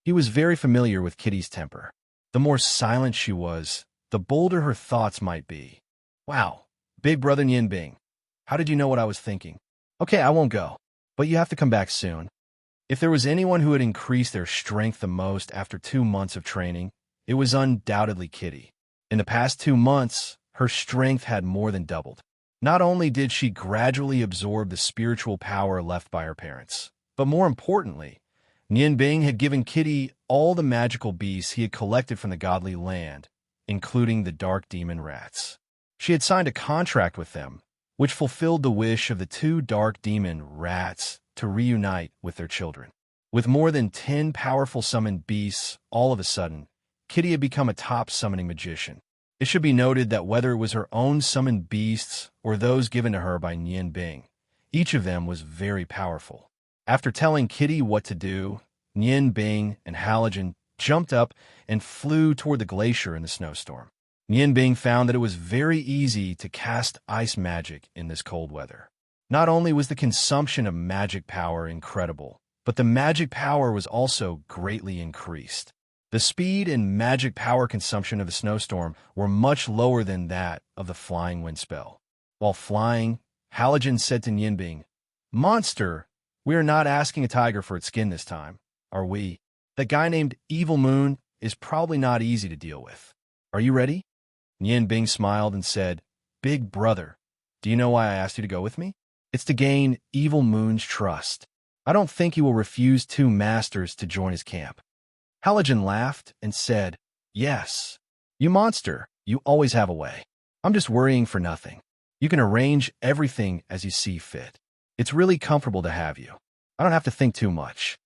He was very familiar with Kitty's temper. The more silent she was, the bolder her thoughts might be. "Wow, Big Brother Nianbing, how did you know what I was thinking? Okay, I won't go, but you have to come back soon." If there was anyone who had increased their strength the most after 2 months of training, it was undoubtedly Kitty. In the past 2 months, her strength had more than doubled. Not only did she gradually absorb the spiritual power left by her parents, but more importantly, Nianbing had given Kitty all the magical beasts he had collected from the godly land, including the dark demon rats. She had signed a contract with them, which fulfilled the wish of the 2 dark demon rats to reunite with their children. With more than 10 powerful summoned beasts, all of a sudden, Kitty had become a top summoning magician. It should be noted that whether it was her own summoned beasts or those given to her by Nianbing, each of them was very powerful. After telling Kitty what to do, Nianbing and Halogen jumped up and flew toward the glacier in the snowstorm. Nianbing found that it was very easy to cast ice magic in this cold weather. Not only was the consumption of magic power incredible, but the magic power was also greatly increased. The speed and magic power consumption of the snowstorm were much lower than that of the flying wind spell. While flying, Halogen said to Nianbing, "Monster, we are not asking a tiger for its skin this time, are we? That guy named Evil Moon is probably not easy to deal with. Are you ready?" Nianbing smiled and said, "Big brother, do you know why I asked you to go with me? It's to gain Evil Moon's trust. I don't think he will refuse 2 masters to join his camp." Halogen laughed and said, "Yes. You monster, you always have a way. I'm just worrying for nothing. You can arrange everything as you see fit. It's really comfortable to have you. I don't have to think too much."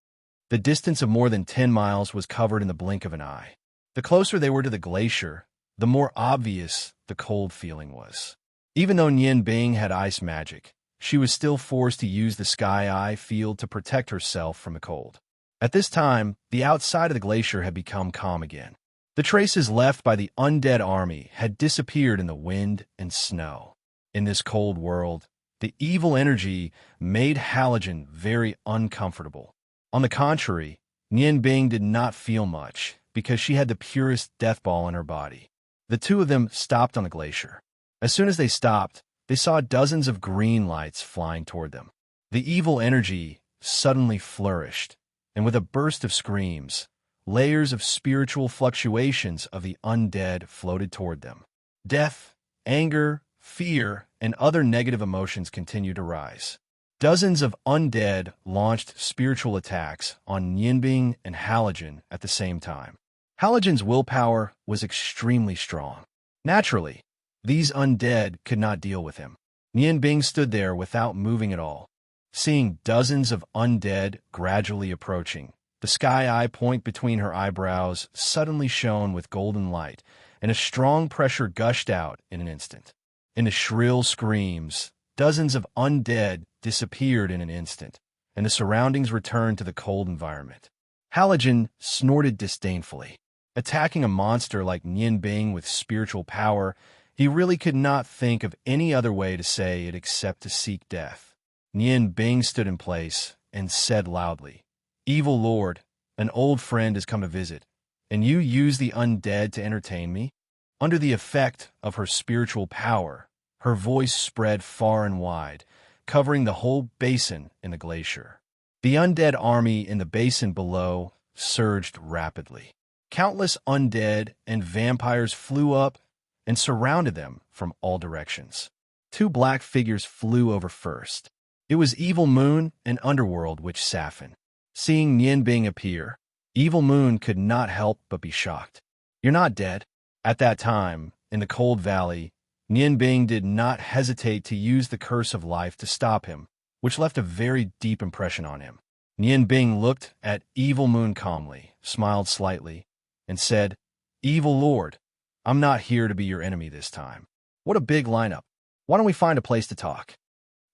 The distance of more than 10 miles was covered in the blink of an eye. The closer they were to the glacier, the more obvious the cold feeling was. Even though Nianbing had ice magic, she was still forced to use the Sky Eye field to protect herself from the cold. At this time, the outside of the glacier had become calm again. The traces left by the undead army had disappeared in the wind and snow. In this cold world, the evil energy made Halogen very uncomfortable. On the contrary, Nianbing did not feel much because she had the purest death ball in her body. The 2 of them stopped on the glacier. As soon as they stopped, they saw dozens of green lights flying toward them. The evil energy suddenly flourished, and with a burst of screams, layers of spiritual fluctuations of the undead floated toward them. Death, anger, fear, and other negative emotions continued to rise. Dozens of undead launched spiritual attacks on Nianbing and Halogen at the same time. Halogen's willpower was extremely strong. Naturally, these undead could not deal with him. Nianbing stood there without moving at all. Seeing dozens of undead gradually approaching, the Sky Eye point between her eyebrows suddenly shone with golden light, and a strong pressure gushed out in an instant. In the shrill screams, dozens of undead disappeared in an instant, and the surroundings returned to the cold environment. Halogen snorted disdainfully. Attacking a monster like Nianbing with spiritual power, he really could not think of any other way to say it except to seek death. Nianbing stood in place and said loudly, "Evil Lord, an old friend has come to visit, and you use the undead to entertain me?" Under the effect of her spiritual power, her voice spread far and wide, covering the whole basin in the glacier. The undead army in the basin below surged rapidly. Countless undead and vampires flew up and surrounded them from all directions. 2 black figures flew over first. It was Evil Moon and Underworld Witch Sapphin. Seeing Nianbing appear, Evil Moon could not help but be shocked. "You're not dead." At that time, in the cold valley, Nianbing did not hesitate to use the curse of life to stop him, which left a very deep impression on him. Nianbing looked at Evil Moon calmly, smiled slightly, and said, "Evil Lord, I'm not here to be your enemy this time." What a big lineup. Why don't we find a place to talk?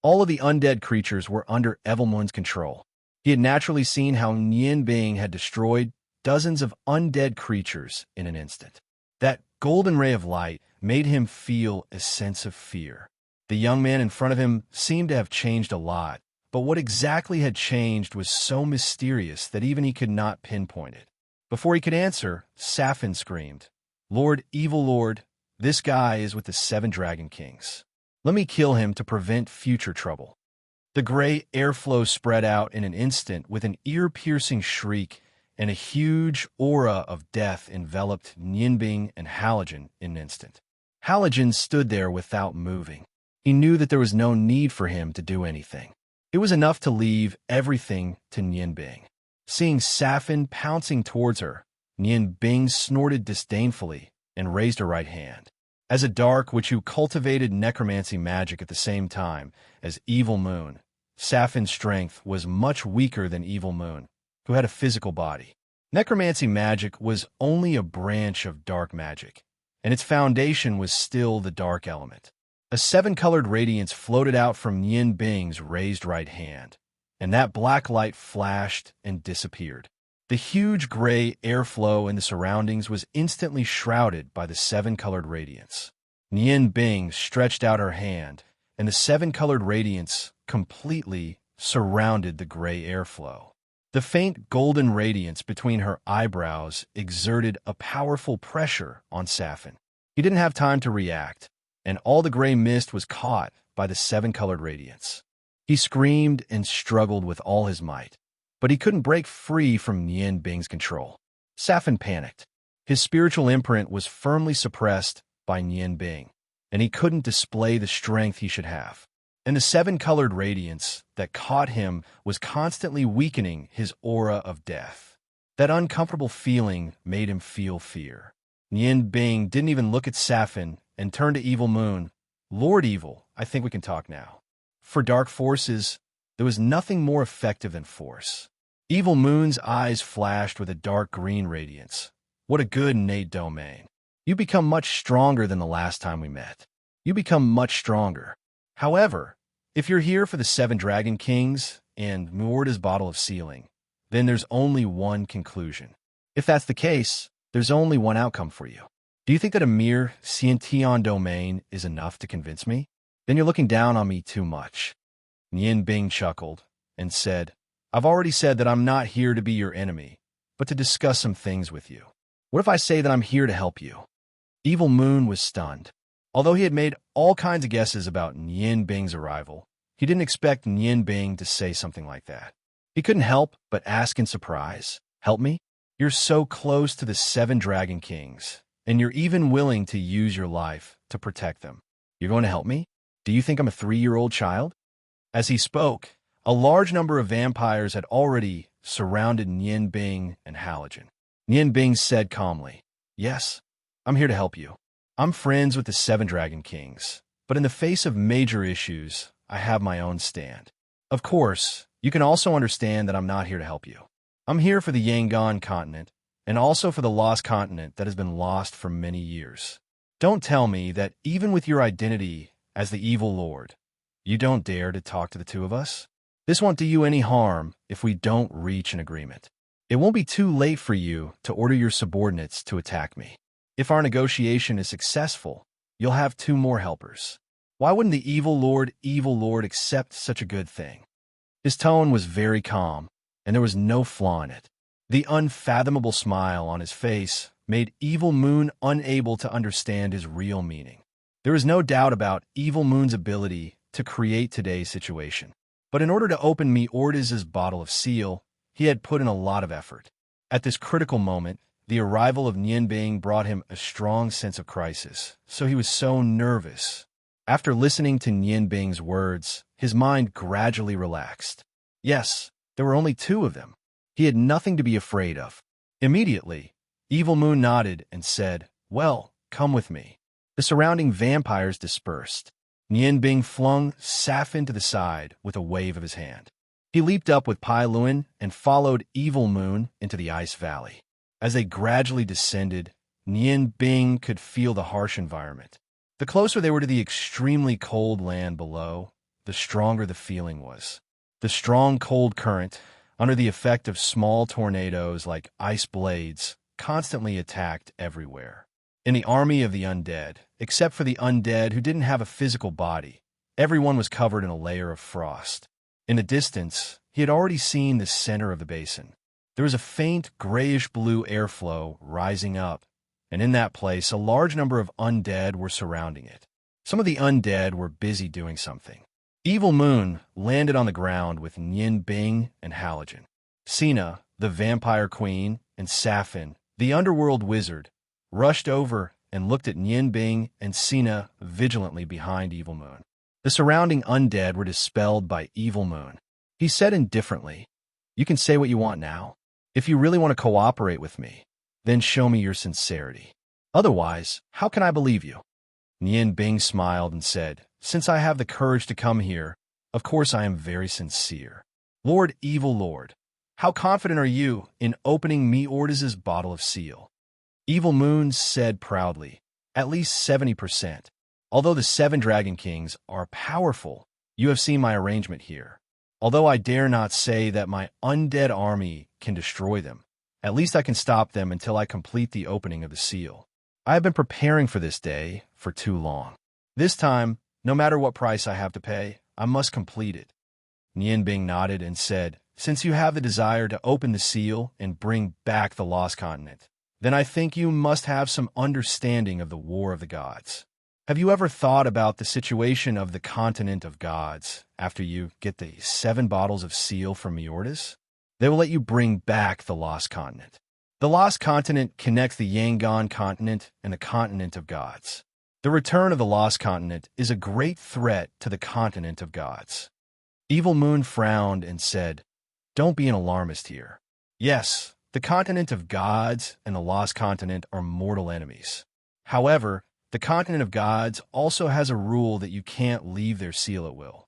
All of the undead creatures were under Evil Moon's control. He had naturally seen how Nian Bing had destroyed dozens of undead creatures in an instant. That golden ray of light made him feel a sense of fear. The young man in front of him seemed to have changed a lot, but what exactly had changed was so mysterious that even he could not pinpoint it. Before he could answer, Safin screamed, "Lord, evil Lord, this guy is with the 7 Dragon Kings. Let me kill him to prevent future trouble." The gray airflow spread out in an instant with an ear-piercing shriek, and a huge aura of death enveloped Nianbing and Halogen in an instant. Halogen stood there without moving. He knew that there was no need for him to do anything. It was enough to leave everything to Nianbing. Seeing Safin pouncing towards her, Nianbing snorted disdainfully and raised her right hand. As a dark witch who cultivated necromancy magic at the same time as Evil Moon, Safin's strength was much weaker than Evil Moon, who had a physical body. Necromancy magic was only a branch of dark magic, and its foundation was still the dark element. A 7-colored radiance floated out from Nianbing's raised right hand, and that black light flashed and disappeared. The huge gray airflow in the surroundings was instantly shrouded by the 7-colored radiance. Nianbing stretched out her hand, and the 7-colored radiance completely surrounded the gray airflow. The faint golden radiance between her eyebrows exerted a powerful pressure on Safin. He didn't have time to react, and all the gray mist was caught by the 7-colored radiance. He screamed and struggled with all his might, but he couldn't break free from Nianbing's control. Safin panicked. His spiritual imprint was firmly suppressed by Nianbing, and he couldn't display the strength he should have. And the 7-colored radiance that caught him was constantly weakening his aura of death. That uncomfortable feeling made him feel fear. Nianbing didn't even look at Safin and turned to Evil Moon. "Lord Evil, I think we can talk now." For dark forces, there was nothing more effective than force. Evil Moon's eyes flashed with a dark green radiance. "What a good innate domain. You become much stronger than the last time we met. You become much stronger. However, if you're here for the 7 Dragon Kings and Muorta's bottle of sealing, then there's only one conclusion. If that's the case, there's only one outcome for you. Do you think that a mere Xiantian domain is enough to convince me? Then you're looking down on me too much." Nianbing chuckled and said, "I've already said that I'm not here to be your enemy, but to discuss some things with you. What if I say that I'm here to help you?" Evil Moon was stunned. Although he had made all kinds of guesses about Nianbing's arrival, he didn't expect Nianbing to say something like that. He couldn't help but ask in surprise, "Help me? You're so close to the 7 Dragon Kings, and you're even willing to use your life to protect them. You're going to help me? Do you think I'm a 3-year-old child?" As he spoke, a large number of vampires had already surrounded Nianbing and Halogen. Nianbing said calmly, "Yes, I'm here to help you. I'm friends with the 7 Dragon Kings, but in the face of major issues, I have my own stand. Of course, you can also understand that I'm not here to help you. I'm here for the Yangon continent, and also for the lost continent that has been lost for many years. Don't tell me that even with your identity as the evil lord, you don't dare to talk to the two of us? This won't do you any harm if we don't reach an agreement. It won't be too late for you to order your subordinates to attack me. If our negotiation is successful, you'll have 2 more helpers. Why wouldn't the evil lord accept such a good thing?" His tone was very calm, and there was no flaw in it. The unfathomable smile on his face made Evil Moon unable to understand his real meaning. There is no doubt about Evil Moon's ability to create today's situation. But in order to open Muorta's bottle of seal, he had put in a lot of effort. At this critical moment, the arrival of Nianbing brought him a strong sense of crisis, so he was so nervous. After listening to Nianbing's words, his mind gradually relaxed. Yes, there were only 2 of them. He had nothing to be afraid of. Immediately, Evil Moon nodded and said, "Well, come with me." The surrounding vampires dispersed. Nianbing flung Safin to the side with a wave of his hand. He leaped up with Pai Luan and followed Evil Moon into the ice valley. As they gradually descended, Nianbing could feel the harsh environment. The closer they were to the extremely cold land below, the stronger the feeling was. The strong cold current under the effect of small tornadoes like ice blades, constantly attacked everywhere. In the army of the undead, except for the undead who didn't have a physical body, everyone was covered in a layer of frost. In the distance, he had already seen the center of the basin. There was a faint grayish-blue airflow rising up, and in that place a large number of undead were surrounding it. Some of the undead were busy doing something. Evil Moon landed on the ground with Nian Bing and Halogen. Sina, the vampire queen, and Safin, the underworld wizard, rushed over and looked at Nian Bing and Sina vigilantly behind Evil Moon. The surrounding undead were dispelled by Evil Moon. He said indifferently, "You can say what you want now. If you really want to cooperate with me, then show me your sincerity. Otherwise, how can I believe you?" Nian Bing smiled and said, "Since I have the courage to come here, of course I am very sincere. Lord Evil Lord, how confident are you in opening Meordis' bottle of seal?" Evil Moon said proudly, "At least 70%. Although the 7 Dragon Kings are powerful, you have seen my arrangement here. Although I dare not say that my undead army can destroy them, at least I can stop them until I complete the opening of the seal. I have been preparing for this day for too long. This time, no matter what price I have to pay, I must complete it." Nian Bing nodded and said, "Since you have the desire to open the seal and bring back the Lost Continent, then I think you must have some understanding of the War of the Gods. Have you ever thought about the situation of the Continent of Gods after you get the 7 bottles of seal from Meordis? They will let you bring back the Lost Continent. The Lost Continent connects the Yangon Continent and the Continent of Gods. The return of the Lost Continent is a great threat to the Continent of Gods." Evil Moon frowned and said, "Don't be an alarmist here. Yes, the Continent of Gods and the Lost Continent are mortal enemies. However, the Continent of Gods also has a rule that you can't leave their seal at will."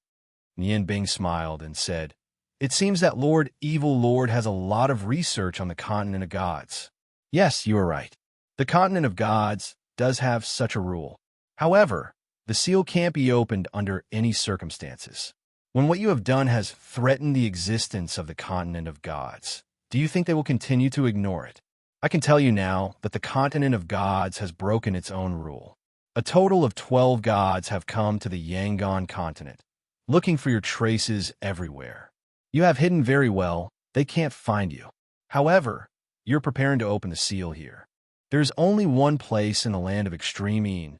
Nian Bing smiled and said, "It seems that Lord Evil Lord has a lot of research on the Continent of Gods. Yes, you are right. The Continent of Gods does have such a rule. However, the seal can't be opened under any circumstances. When what you have done has threatened the existence of the Continent of Gods, do you think they will continue to ignore it? I can tell you now that the Continent of Gods has broken its own rule. A total of 12 gods have come to the Yangon continent, looking for your traces everywhere. You have hidden very well, they can't find you. However, you're preparing to open the seal here. There's only one place in the land of extreme Een.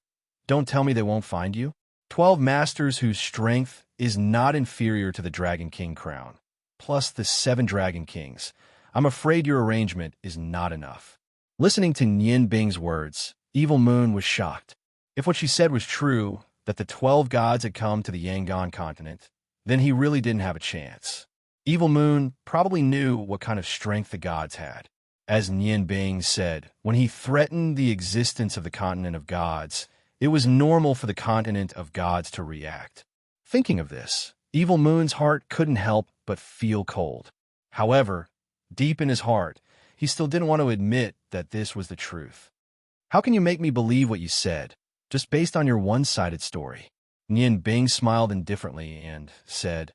Don't tell me they won't find you. 12 masters whose strength is not inferior to the Dragon King crown, plus the 7 Dragon Kings. I'm afraid your arrangement is not enough." Listening to Nian Bing's words, Evil Moon was shocked. If what she said was true, that the 12 gods had come to the Yangon continent, then he really didn't have a chance. Evil Moon probably knew what kind of strength the gods had. As Nian Bing said, when he threatened the existence of the Continent of Gods, it was normal for the Continent of Gods to react. Thinking of this, Evil Moon's heart couldn't help but feel cold. However, deep in his heart, he still didn't want to admit that this was the truth. "How can you make me believe what you said, just based on your one-sided story?" Nian Bing smiled indifferently and said,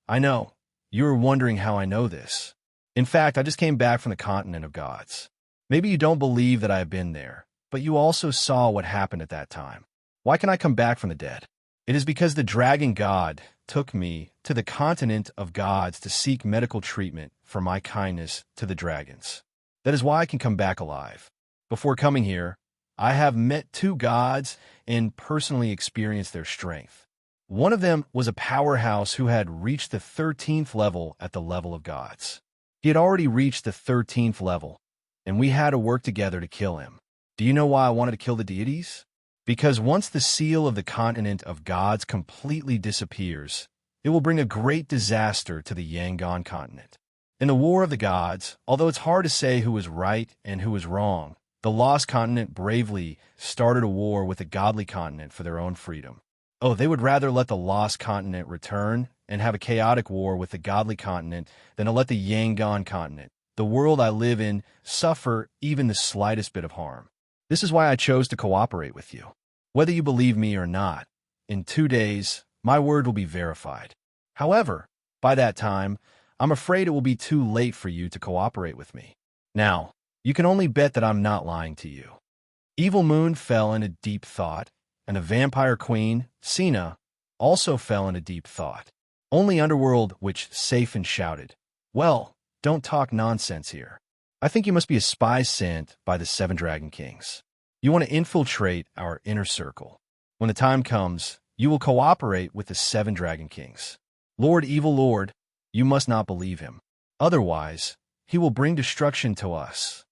"I know. You are wondering how I know this. In fact, I just came back from the Continent of Gods. Maybe you don't believe that I have been there, but you also saw what happened at that time. Why can I come back from the dead? It is because the Dragon God took me to the Continent of Gods to seek medical treatment for my kindness to the dragons. That is why I can come back alive. Before coming here, I have met 2 gods and personally experienced their strength. One of them was a powerhouse who had reached the 13th level at the level of gods. He had already reached the 13th level, and we had to work together to kill him. Do you know why I wanted to kill the deities? Because once the seal of the Continent of Gods completely disappears, it will bring a great disaster to the Yangon continent. In the War of the Gods, although it's hard to say who was right and who was wrong, the Lost Continent bravely started a war with the Godly Continent for their own freedom. Oh, they would rather let the Lost Continent return and have a chaotic war with the Godly Continent than to let the Yangon Continent, the world I live in, suffer even the slightest bit of harm. This is why I chose to cooperate with you. Whether you believe me or not, in 2 days, my word will be verified. However, by that time, I'm afraid it will be too late for you to cooperate with me. Now, you can only bet that I'm not lying to you." Evil Moon fell into deep thought, and the vampire queen, Cena, also fell into deep thought. Only Underworld Witch Safin shouted, "Well, don't talk nonsense here. I think you must be a spy sent by the 7 Dragon Kings. You want to infiltrate our inner circle. When the time comes, you will cooperate with the 7 Dragon Kings. Lord Evil Lord, you must not believe him. Otherwise, he will bring destruction to us."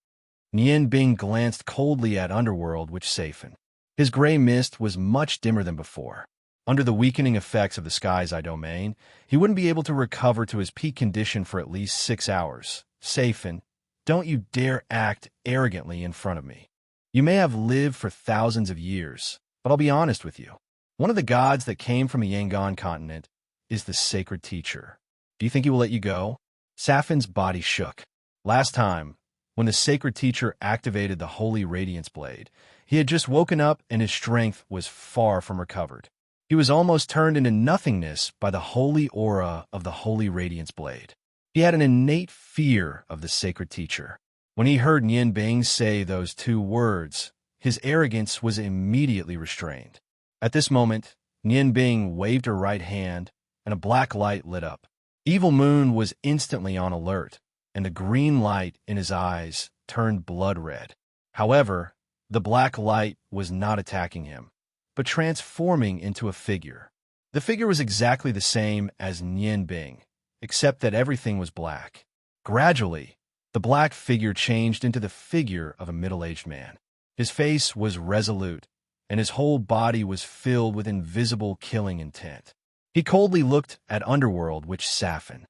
Nian Bing glanced coldly at Underworld Witch Safin. His gray mist was much dimmer than before. Under the weakening effects of the Sky's Eye domain, he wouldn't be able to recover to his peak condition for at least 6 hours. "Safin, don't you dare act arrogantly in front of me. You may have lived for thousands of years, but I'll be honest with you. One of the gods that came from the Yangon continent is the sacred teacher. Do you think he will let you go?" Safin's body shook. Last time, when the sacred teacher activated the Holy Radiance Blade, he had just woken up and his strength was far from recovered. He was almost turned into nothingness by the holy aura of the Holy Radiance Blade. He had an innate fear of the sacred teacher. When he heard Nian Bing say those 2 words, his arrogance was immediately restrained. At this moment, Nian Bing waved her right hand, and a black light lit up. Evil Moon was instantly on alert, and the green light in his eyes turned blood red. However, the black light was not attacking him, but transforming into a figure. The figure was exactly the same as Nian Bing, except that everything was black. Gradually, the black figure changed into the figure of a middle-aged man. His face was resolute, and his whole body was filled with invisible killing intent. He coldly looked at Underworld Witch Safin.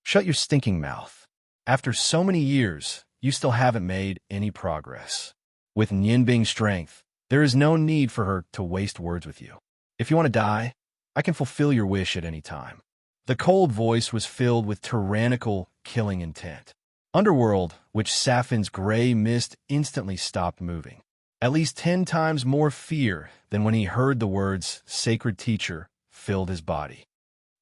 "Shut your stinking mouth. After so many years, you still haven't made any progress. With Nian Bing's strength, there is no need for her to waste words with you. If you want to die, I can fulfill your wish at any time." The cold voice was filled with tyrannical, killing intent. Underworld, which Safin's gray mist instantly stopped moving. At least 10 times more fear than when he heard the words "sacred teacher" filled his body.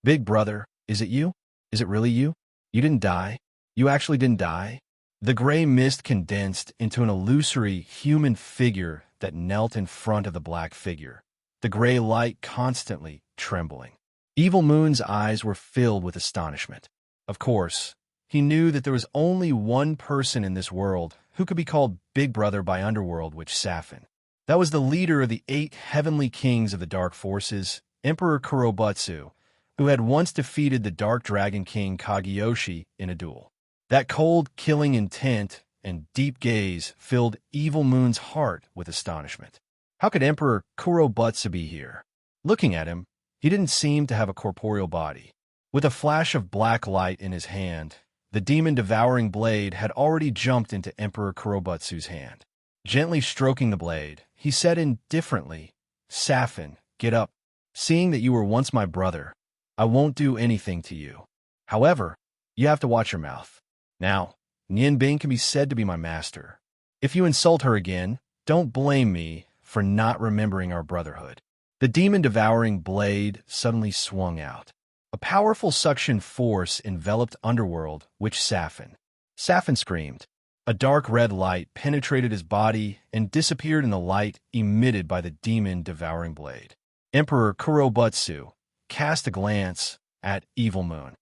"Big brother, is it you? Is it really you? You didn't die? You actually didn't die?" The gray mist condensed into an illusory human figure that knelt in front of the black figure, the gray light constantly trembling. Evil Moon's eyes were filled with astonishment. Of course, he knew that there was only one person in this world who could be called Big Brother by Underworld Witch Safin. That was the leader of the 8 heavenly kings of the dark forces, Emperor Kurobutsu, who had once defeated the Dark Dragon King Kageyoshi in a duel. That cold, killing intent and deep gaze filled Evil Moon's heart with astonishment. How could Emperor Kurobutsu be here? Looking at him, he didn't seem to have a corporeal body. With a flash of black light in his hand, the demon-devouring blade had already jumped into Emperor Kurobutsu's hand. Gently stroking the blade, he said indifferently, "Safin, get up. Seeing that you were once my brother, I won't do anything to you. However, you have to watch your mouth. Now, Nian Bing can be said to be my master. If you insult her again, don't blame me for not remembering our brotherhood." The demon-devouring blade suddenly swung out. A powerful suction force enveloped Underworld Witch Safin. Safin screamed. A dark red light penetrated his body and disappeared in the light emitted by the demon-devouring blade. Emperor Kurobutsu cast a glance at Evil Moon.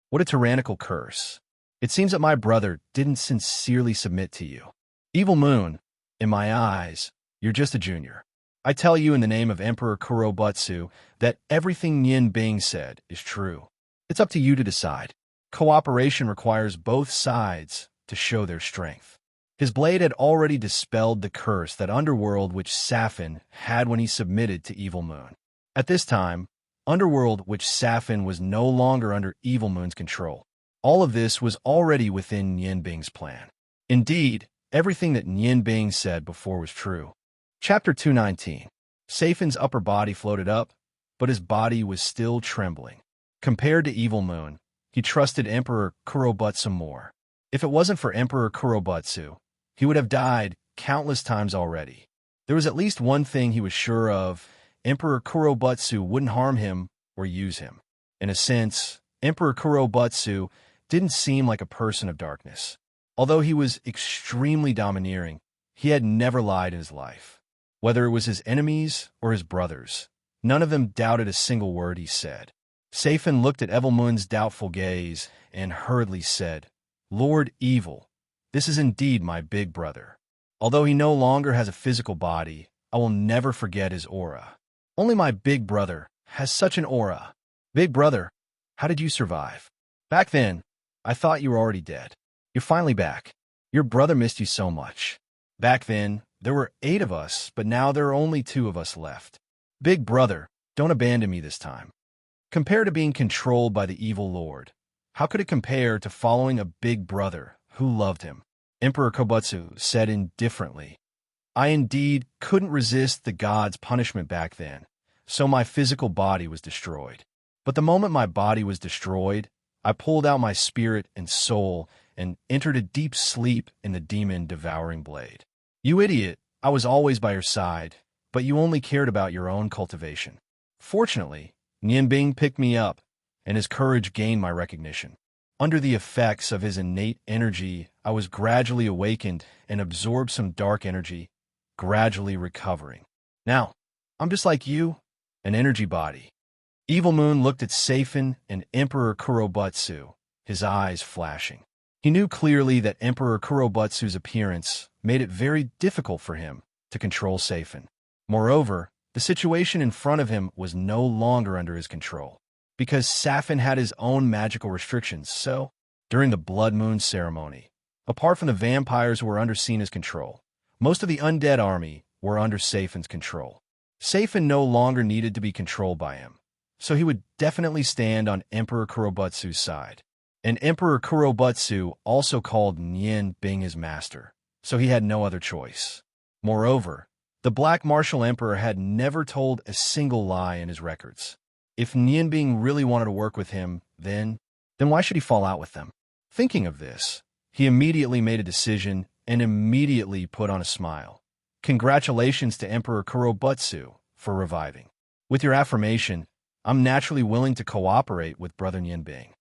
"What a tyrannical curse. It seems that my brother didn't sincerely submit to you. Evil Moon, in my eyes, you're just a junior. I tell you in the name of Emperor Kurobutsu that everything Nian Bing said is true. It's up to you to decide. Cooperation requires both sides to show their strength." His blade had already dispelled the curse that Underworld Witch Safin had when he submitted to Evil Moon. At this time, Underworld Witch Safin was no longer under Evil Moon's control. All of this was already within Nian Bing's plan. Indeed, everything that Nian Bing said before was true. Chapter 219. Safin's upper body floated up, but his body was still trembling. Compared to Evil Moon, he trusted Emperor Kurobutsu more. If it wasn't for Emperor Kurobutsu, he would have died countless times already. There was at least one thing he was sure of: Emperor Kurobutsu wouldn't harm him or use him. In a sense, Emperor Kurobutsu didn't seem like a person of darkness. Although he was extremely domineering, he had never lied in his life. Whether it was his enemies or his brothers, none of them doubted a single word he said. Safin looked at Evilmoon's doubtful gaze and hurriedly said, "Lord Evil, this is indeed my big brother. Although he no longer has a physical body, I will never forget his aura. Only my big brother has such an aura. Big brother, how did you survive? Back then, I thought you were already dead. You're finally back. Your brother missed you so much. Back then, there were 8 of us, but now there are only 2 of us left. Big brother, don't abandon me this time." Compared to being controlled by the evil lord, how could it compare to following a big brother who loved him? Emperor Kobutsu said indifferently, "I indeed couldn't resist the god's punishment back then, so my physical body was destroyed. But the moment my body was destroyed, I pulled out my spirit and soul and entered a deep sleep in the demon-devouring blade. You idiot, I was always by your side, but you only cared about your own cultivation. Fortunately, Nianbing picked me up, and his courage gained my recognition. Under the effects of his innate energy, I was gradually awakened and absorbed some dark energy, gradually recovering. Now, I'm just like you, an energy body." Evil Moon looked at Safin and Emperor Kurobutsu, his eyes flashing. He knew clearly that Emperor Kurobutsu's appearance made it very difficult for him to control Safin. Moreover, the situation in front of him was no longer under his control, because Safin had his own magical restrictions. So, during the Blood Moon ceremony, apart from the vampires who were under Sina's control, most of the undead army were under Safin's control. Safin no longer needed to be controlled by him, so he would definitely stand on Emperor Kurobutsu's side. And Emperor Kurobutsu also called Nian Bing his master, so he had no other choice. Moreover, the Black Martial Emperor had never told a single lie in his records. If Nianbing really wanted to work with him, then why should he fall out with them? Thinking of this, he immediately made a decision and immediately put on a smile. Congratulations to Emperor Kurobutsu for reviving. With your affirmation, I'm naturally willing to cooperate with Brother Nianbing.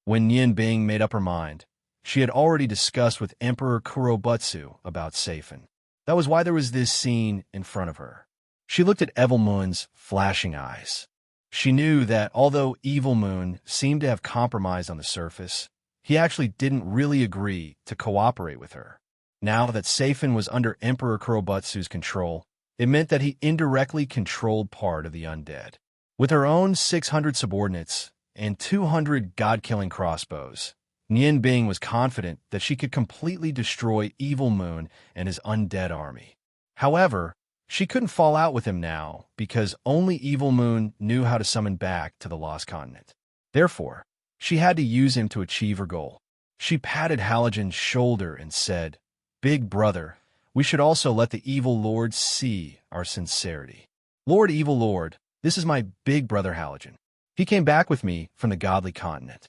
When Nianbing made up her mind, she had already discussed with Emperor Kurobutsu about Safin. That was why there was this scene in front of her. She looked at Evil Moon's flashing eyes. She knew that although Evil Moon seemed to have compromised on the surface, he actually didn't really agree to cooperate with her. Now that Safin was under Emperor Kurobutsu's control, it meant that he indirectly controlled part of the undead. With her own 600 subordinates and 200 god-killing crossbows, Nianbing was confident that she could completely destroy Evil Moon and his undead army. However, she couldn't fall out with him now because only Evil Moon knew how to summon back to the Lost Continent. Therefore, she had to use him to achieve her goal. She patted Halogen's shoulder and said, "Big brother, we should also let the Evil Lord see our sincerity. Lord Evil Lord, this is my big brother Halogen. He came back with me from the Godly Continent.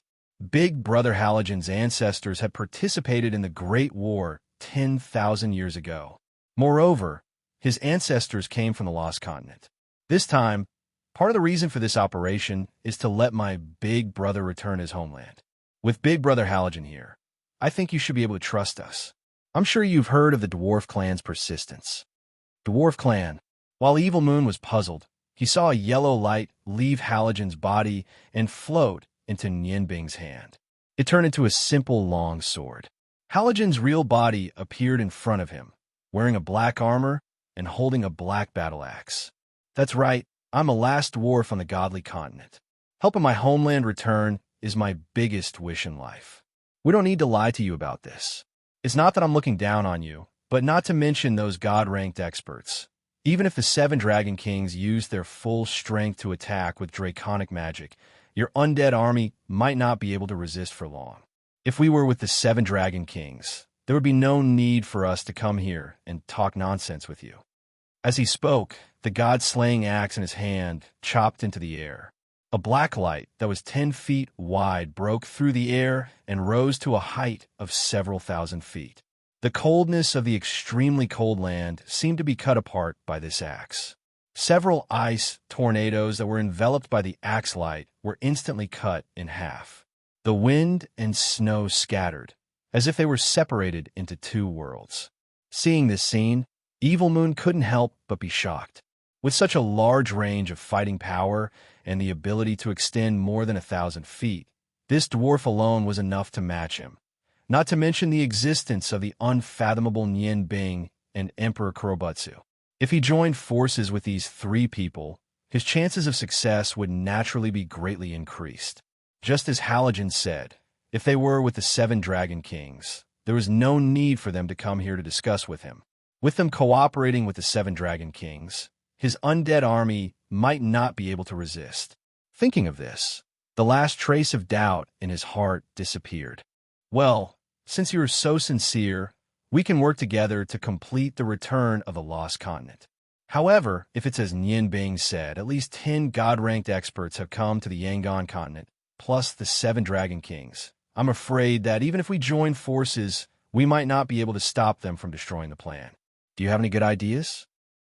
Big brother Halogen's ancestors had participated in the Great War 10,000 years ago. Moreover, his ancestors came from the Lost Continent. This time, part of the reason for this operation is to let my big brother return his homeland. With big brother Halogen here, I think you should be able to trust us. I'm sure you've heard of the Dwarf Clan's persistence." Dwarf Clan. While Evil Moon was puzzled, he saw a yellow light leave Halogen's body and float into Nianbing's hand. It turned into a simple long sword. Halogen's real body appeared in front of him, wearing a black armor and holding a black battle axe. "That's right, I'm a last dwarf on the Godly Continent. Helping my homeland return is my biggest wish in life. We don't need to lie to you about this. It's not that I'm looking down on you, but not to mention those God-ranked experts. Even if the 7 Dragon Kings used their full strength to attack with draconic magic, your undead army might not be able to resist for long. If we were with the 7 Dragon Kings, there would be no need for us to come here and talk nonsense with you." As he spoke, the god-slaying axe in his hand chopped into the air. A black light that was 10 feet wide broke through the air and rose to a height of several thousand feet. The coldness of the extremely cold land seemed to be cut apart by this axe. Several ice tornadoes that were enveloped by the axe light were instantly cut in half. The wind and snow scattered, as if they were separated into two worlds. Seeing this scene, Evil Moon couldn't help but be shocked. With such a large range of fighting power and the ability to extend more than 1,000 feet, this dwarf alone was enough to match him. Not to mention the existence of the unfathomable Nian Bing and Emperor Kurobutsu. If he joined forces with these three people, his chances of success would naturally be greatly increased. Just as Halogen said, if they were with the 7 Dragon Kings, there was no need for them to come here to discuss with him. With them cooperating with the 7 Dragon Kings, his undead army might not be able to resist. Thinking of this, the last trace of doubt in his heart disappeared. Well, since you are so sincere, we can work together to complete the return of the lost continent. However, if it's as Nian Bing said, at least 10 god-ranked experts have come to the Yangon continent, plus the 7 Dragon Kings. I'm afraid that even if we join forces, we might not be able to stop them from destroying the plan. Do you have any good ideas?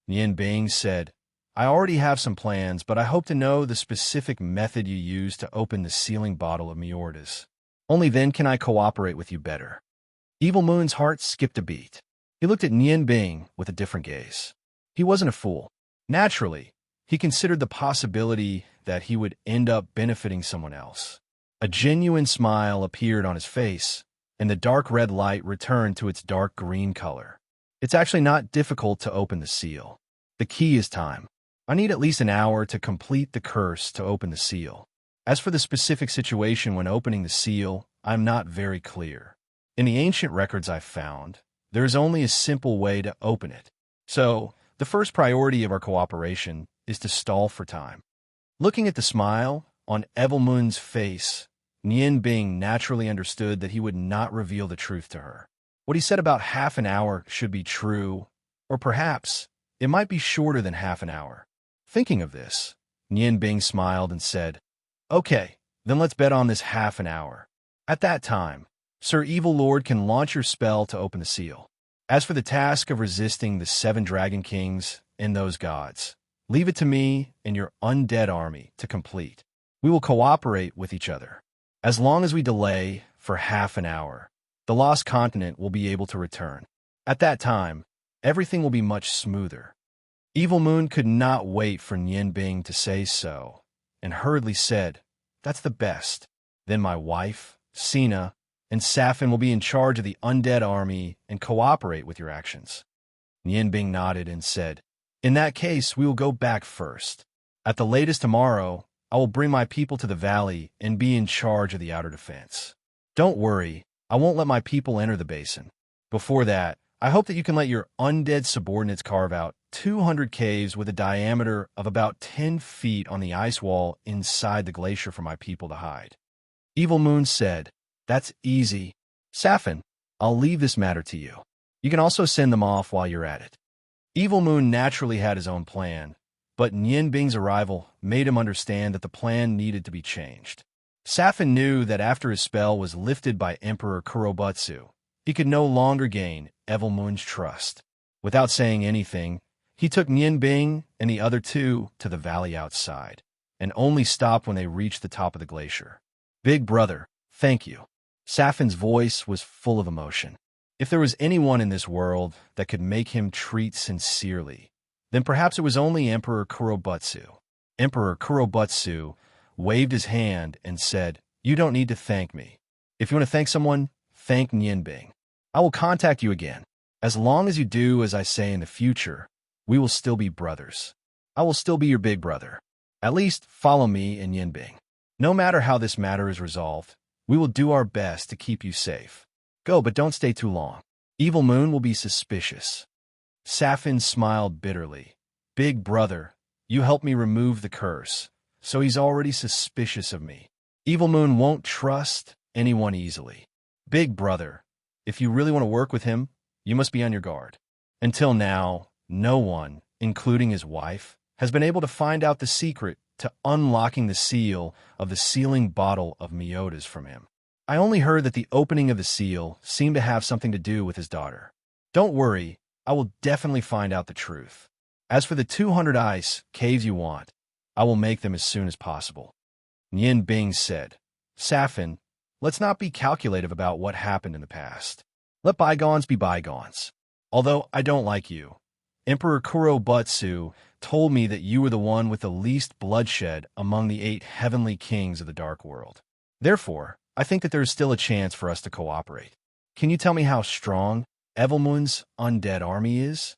Nian Bing said, I already have some plans, but I hope to know the specific method you use to open the sealing bottle of Meordas. Only then can I cooperate with you better. Evil Moon's heart skipped a beat. He looked at Nian Bing with a different gaze. He wasn't a fool. Naturally, he considered the possibility that he would end up benefiting someone else. A genuine smile appeared on his face, and the dark red light returned to its dark green color. It's actually not difficult to open the seal. The key is time. I need at least an hour to complete the curse to open the seal. As for the specific situation when opening the seal, I'm not very clear. In the ancient records I've found, there is only a simple way to open it. So, the first priority of our cooperation is to stall for time. Looking at the smile on Evil Moon's face, Nian Bing naturally understood that he would not reveal the truth to her. What he said about half an hour should be true, or perhaps it might be shorter than half an hour. Thinking of this, Nian Bing smiled and said, Okay, then let's bet on this half an hour. At that time, Sir Evil Lord can launch your spell to open the seal. As for the task of resisting the 7 Dragon Kings and those gods, leave it to me and your undead army to complete. We will cooperate with each other. As long as we delay for half an hour, the lost continent will be able to return. At that time, everything will be much smoother. Evil Moon could not wait for Nian Bing to say so, and hurriedly said, That's the best. Then my wife, Sina, and Safin will be in charge of the undead army and cooperate with your actions. Nian Bing nodded and said, In that case, we will go back first. At the latest tomorrow, I will bring my people to the valley and be in charge of the outer defense. Don't worry, I won't let my people enter the basin. Before that, I hope that you can let your undead subordinates carve out 200 caves with a diameter of about 10 feet on the ice wall inside the glacier for my people to hide. Evil Moon said, That's easy. Safin, I'll leave this matter to you. You can also send them off while you're at it. Evil Moon naturally had his own plan, but Nian Bing's arrival made him understand that the plan needed to be changed. Safin knew that after his spell was lifted by Emperor Kurobutsu, he could no longer gain Evil Moon's trust. Without saying anything, he took Nian Bing and the other two to the valley outside, and only stopped when they reached the top of the glacier. Big brother, thank you. Safin's voice was full of emotion. If there was anyone in this world that could make him treat sincerely, then perhaps it was only Emperor Kurobutsu. Emperor Kurobutsu waved his hand and said, You don't need to thank me. If you want to thank someone, thank Nian Bing. I will contact you again. As long as you do as I say in the future, we will still be brothers. I will still be your big brother. At least follow me and Nian Bing. No matter how this matter is resolved, we will do our best to keep you safe. Go, but don't stay too long. Evil Moon will be suspicious. Safin smiled bitterly. Big brother, you helped me remove the curse, so he's already suspicious of me. Evil Moon won't trust anyone easily. Big brother, if you really want to work with him, you must be on your guard. Until now, no one, including his wife, has been able to find out the secret to unlocking the seal of the sealing bottle of Meordas from him. I only heard that the opening of the seal seemed to have something to do with his daughter. Don't worry, I will definitely find out the truth. As for the 200 ice caves you want, I will make them as soon as possible. Nian Bing said, Safin, let's not be calculative about what happened in the past. Let bygones be bygones. Although I don't like you, Emperor Kurobutsu told me that you were the one with the least bloodshed among the 8 heavenly kings of the Dark World. Therefore, I think that there is still a chance for us to cooperate. Can you tell me how strong Evelmun's undead army is?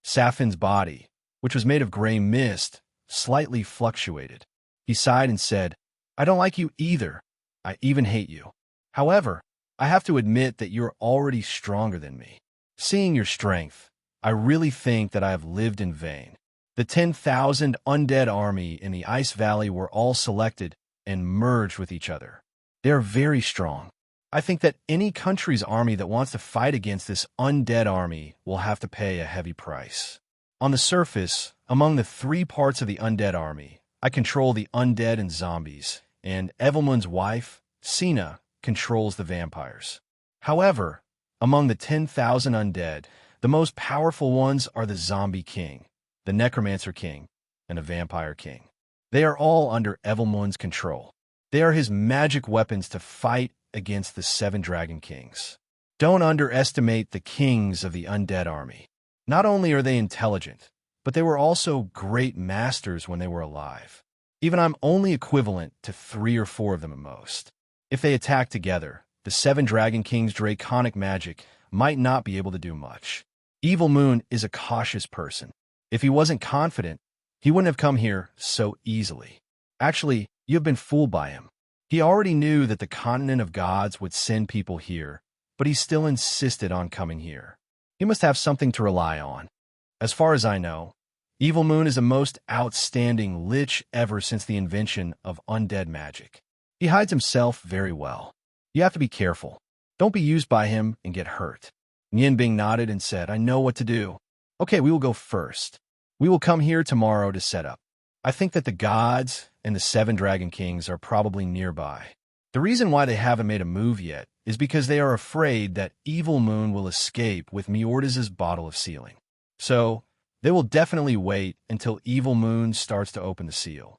Safin's body, which was made of gray mist, slightly fluctuated. He sighed and said, I don't like you either. I even hate you. However, I have to admit that you're already stronger than me. Seeing your strength, I really think that I have lived in vain. The 10,000 undead army in the Ice Valley were all selected and merged with each other. They are very strong. I think that any country's army that wants to fight against this undead army will have to pay a heavy price. On the surface, among the 3 parts of the undead army, I control the undead and zombies, and Evelmun's wife, Sina, controls the vampires. However, among the 10,000 undead, the most powerful ones are the Zombie King, the Necromancer King, and the Vampire King. They are all under Evelmun's control. They are his magic weapons to fight against the 7 Dragon Kings. Don't underestimate the kings of the undead army. Not only are they intelligent, but they were also great masters when they were alive. Even I'm only equivalent to 3 or 4 of them at most. If they attack together, the 7 Dragon Kings' draconic magic might not be able to do much. Evil Moon is a cautious person. If he wasn't confident, he wouldn't have come here so easily. Actually, you have been fooled by him. He already knew that the continent of gods would send people here, but he still insisted on coming here. He must have something to rely on. As far as I know, Evil Moon is the most outstanding lich ever since the invention of undead magic. He hides himself very well. You have to be careful. Don't be used by him and get hurt. Nianbing nodded and said, I know what to do. Okay, we will go first. We will come here tomorrow to set up. I think that the gods and the 7 Dragon Kings are probably nearby. The reason why they haven't made a move yet is because they are afraid that Evil Moon will escape with Miordas's bottle of sealing. So, they will definitely wait until Evil Moon starts to open the seal.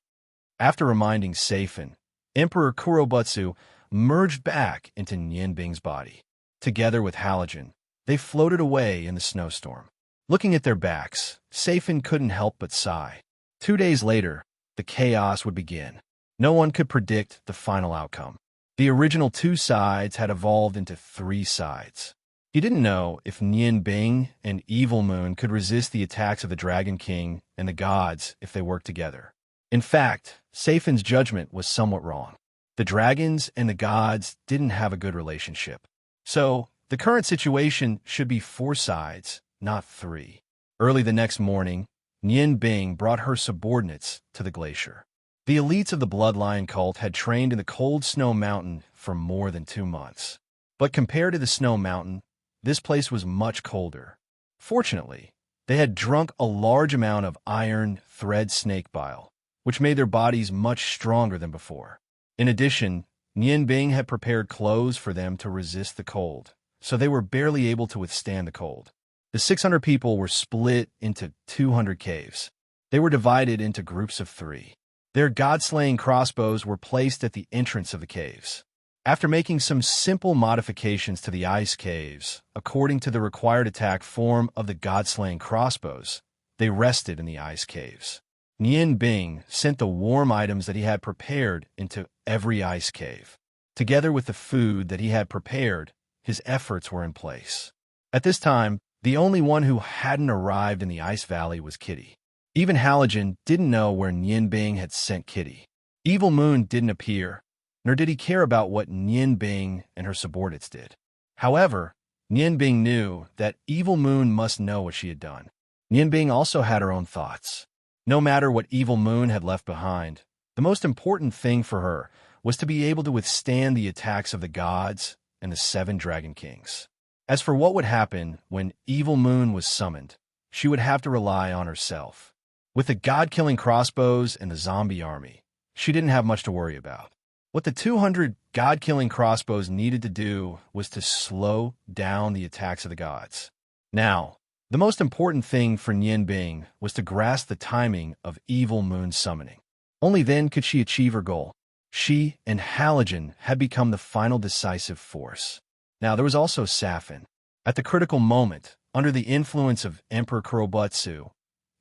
After reminding Safin, Emperor Kurobutsu merged back into Nianbing's body. Together with Halogen, they floated away in the snowstorm. Looking at their backs, Safin couldn't help but sigh. 2 days later, the chaos would begin. No one could predict the final outcome. The original 2 sides had evolved into 3 sides. He didn't know if Nianbing and Evil Moon could resist the attacks of the Dragon King and the gods if they worked together. In fact, Safin's judgment was somewhat wrong. The dragons and the gods didn't have a good relationship. So, the current situation should be 4 sides, not 3. Early the next morning, Nianbing brought her subordinates to the glacier. The elites of the Bloodline cult had trained in the cold snow mountain for more than 2 months. But compared to the snow mountain, this place was much colder. Fortunately, they had drunk a large amount of iron thread snake bile, which made their bodies much stronger than before. In addition, Nianbing had prepared clothes for them to resist the cold, so they were barely able to withstand the cold. The 600 people were split into 200 caves. They were divided into groups of 3. Their god-slaying crossbows were placed at the entrance of the caves. After making some simple modifications to the ice caves, according to the required attack form of the god-slaying crossbows, they rested in the ice caves. Nianbing sent the warm items that he had prepared into every ice cave. Together with the food that he had prepared, his efforts were in place. At this time, the only one who hadn't arrived in the Ice Valley was Kitty. Even Halogen didn't know where Nianbing had sent Kitty. Evil Moon didn't appear, nor did he care about what Nianbing and her subordinates did. However, Nianbing knew that Evil Moon must know what she had done. Nianbing also had her own thoughts. No matter what Evil Moon had left behind, the most important thing for her was to be able to withstand the attacks of the gods and the 7 Dragon Kings. As for what would happen when Evil Moon was summoned, she would have to rely on herself. With the god-killing crossbows and the zombie army, she didn't have much to worry about. What the 200 god-killing crossbows needed to do was to slow down the attacks of the gods. Now, the most important thing for Nianbing was to grasp the timing of Evil Moon's summoning. Only then could she achieve her goal. She and Halogen had become the final decisive force. Now, there was also Safin. At the critical moment, under the influence of Emperor Kurobutsu,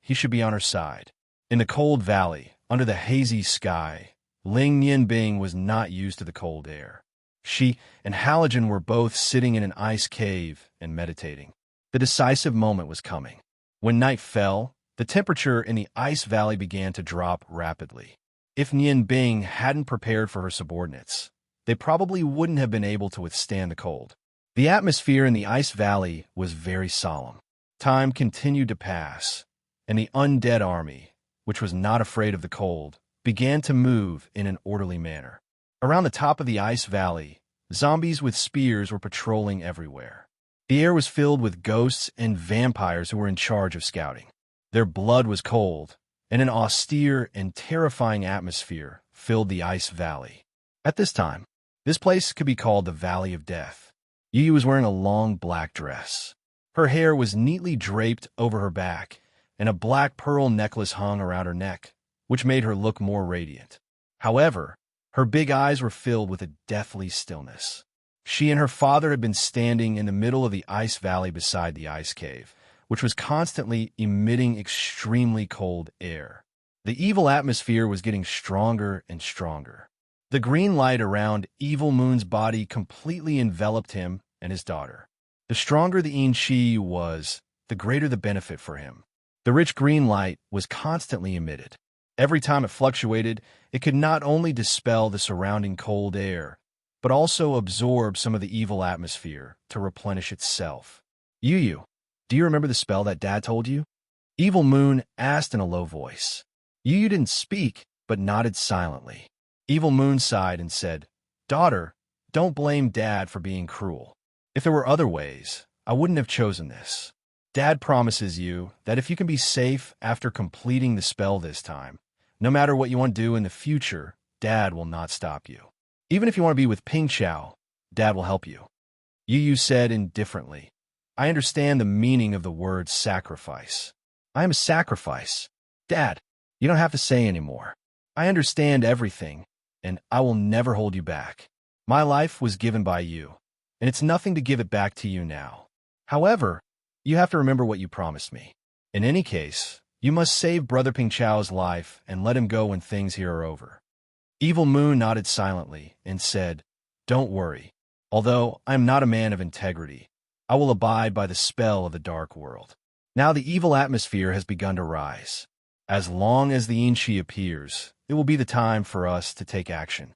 he should be on her side. In the cold valley, under the hazy sky, Ling Nianbing was not used to the cold air. She and Halogen were both sitting in an ice cave and meditating. The decisive moment was coming. When night fell, the temperature in the ice valley began to drop rapidly. If Nianbing hadn't prepared for her subordinates, they probably wouldn't have been able to withstand the cold. The atmosphere in the ice valley was very solemn. Time continued to pass, and the undead army, which was not afraid of the cold, began to move in an orderly manner. Around the top of the ice valley, zombies with spears were patrolling everywhere. The air was filled with ghosts and vampires who were in charge of scouting. Their blood was cold, and an austere and terrifying atmosphere filled the ice valley. At this time, this place could be called the Valley of Death. Yu Yu was wearing a long black dress. Her hair was neatly draped over her back, and a black pearl necklace hung around her neck, which made her look more radiant. However, her big eyes were filled with a deathly stillness. She and her father had been standing in the middle of the ice valley beside the ice cave, which was constantly emitting extremely cold air. The evil atmosphere was getting stronger and stronger. The green light around Evil Moon's body completely enveloped him and his daughter. The stronger the Inchi was, the greater the benefit for him. The rich green light was constantly emitted. Every time it fluctuated, it could not only dispel the surrounding cold air, but also absorb some of the evil atmosphere to replenish itself. Yu Yu, do you remember the spell that Dad told you? Evil Moon asked in a low voice. Yu Yu didn't speak, but nodded silently. Evil Moon sighed and said, "Daughter, don't blame Dad for being cruel. If there were other ways, I wouldn't have chosen this. Dad promises you that if you can be safe after completing the spell this time, no matter what you want to do in the future, Dad will not stop you. Even if you want to be with Ping Chao, Dad will help you." Yu Yu said indifferently, "I understand the meaning of the word sacrifice. I am a sacrifice. Dad, you don't have to say anymore. I understand everything, and I will never hold you back. My life was given by you, and it's nothing to give it back to you now. However, you have to remember what you promised me. In any case, you must save Brother Ping Chao's life and let him go when things here are over." Evil Moon nodded silently and said, "Don't worry. Although I am not a man of integrity, I will abide by the spell of the dark world." Now the evil atmosphere has begun to rise. As long as the Inchi appears, it will be the time for us to take action.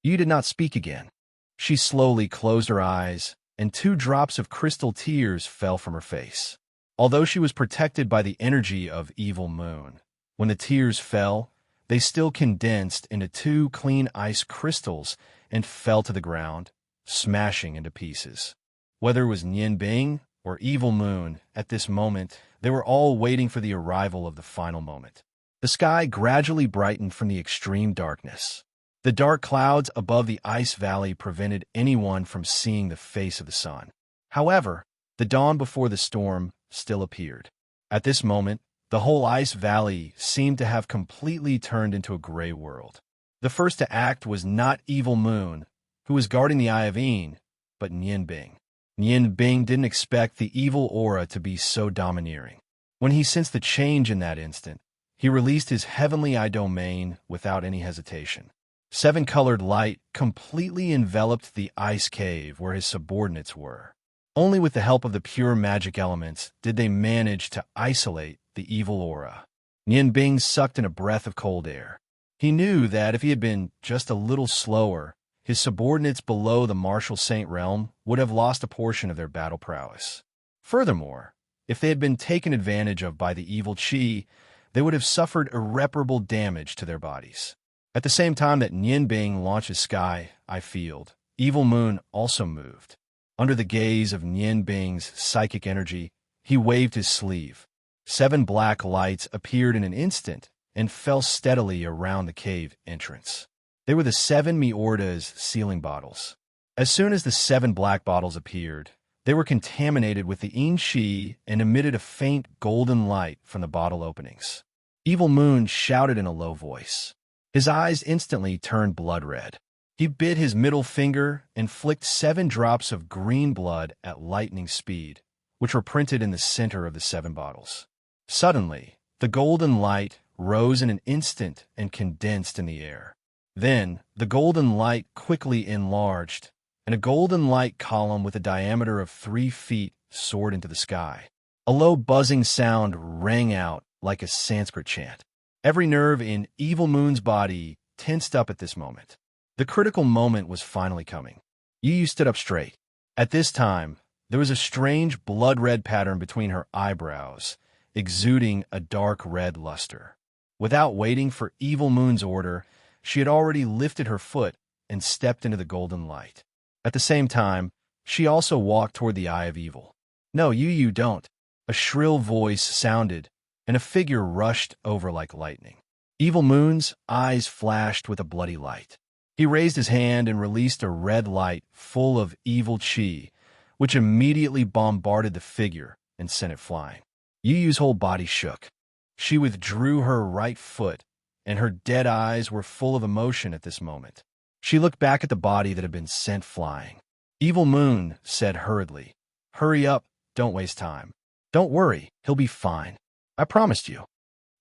Yu did not speak again. She slowly closed her eyes, and 2 drops of crystal tears fell from her face. Although she was protected by the energy of Evil Moon, when the tears fell, they still condensed into 2 clean ice crystals and fell to the ground, smashing into pieces. Whether it was Nianbing or Evil Moon, at this moment, they were all waiting for the arrival of the final moment. The sky gradually brightened from the extreme darkness. The dark clouds above the ice valley prevented anyone from seeing the face of the sun. However, the dawn before the storm still appeared. At this moment, the whole ice valley seemed to have completely turned into a gray world. The first to act was not Evil Moon, who was guarding the Eye of En, but Nianbing. Nianbing didn't expect the evil aura to be so domineering. When he sensed the change in that instant, he released his heavenly eye domain without any hesitation. 7-colored light completely enveloped the ice cave where his subordinates were. Only with the help of the pure magic elements did they manage to isolate the evil aura. Nianbing sucked in a breath of cold air. He knew that if he had been just a little slower, his subordinates below the Martial Saint realm would have lost a portion of their battle prowess. Furthermore, if they had been taken advantage of by the evil Qi, they would have suffered irreparable damage to their bodies. At the same time that Nianbing launched his sky-eye field, Evil Moon also moved. Under the gaze of Nianbing's psychic energy, he waved his sleeve. 7 black lights appeared in an instant and fell steadily around the cave entrance. They were the 7 Miorda's sealing bottles. As soon as the 7 black bottles appeared, they were contaminated with the Inchi and emitted a faint golden light from the bottle openings. Evil Moon shouted in a low voice, His eyes instantly turned blood red. He bit his middle finger and flicked 7 drops of green blood at lightning speed, which were printed in the center of the 7 bottles. Suddenly, the golden light rose in an instant and condensed in the air. Then, the golden light quickly enlarged, and a golden light column with a diameter of 3 feet soared into the sky. A low buzzing sound rang out like a Sanskrit chant. Every nerve in Evil Moon's body tensed up at this moment. The critical moment was finally coming. Yu Yu stood up straight. At this time, there was a strange blood-red pattern between her eyebrows, exuding a dark red luster. Without waiting for Evil Moon's order, she had already lifted her foot and stepped into the golden light. At the same time, she also walked toward the Eye of Evil. "No, Yu, don't." A shrill voice sounded, and a figure rushed over like lightning. Evil Moon's eyes flashed with a bloody light. He raised his hand and released a red light full of evil chi, which immediately bombarded the figure and sent it flying. Yu Yu's whole body shook. She withdrew her right foot, and her dead eyes were full of emotion at this moment. She looked back at the body that had been sent flying. Evil Moon said hurriedly, "Hurry up, don't waste time. Don't worry, he'll be fine. I promised you."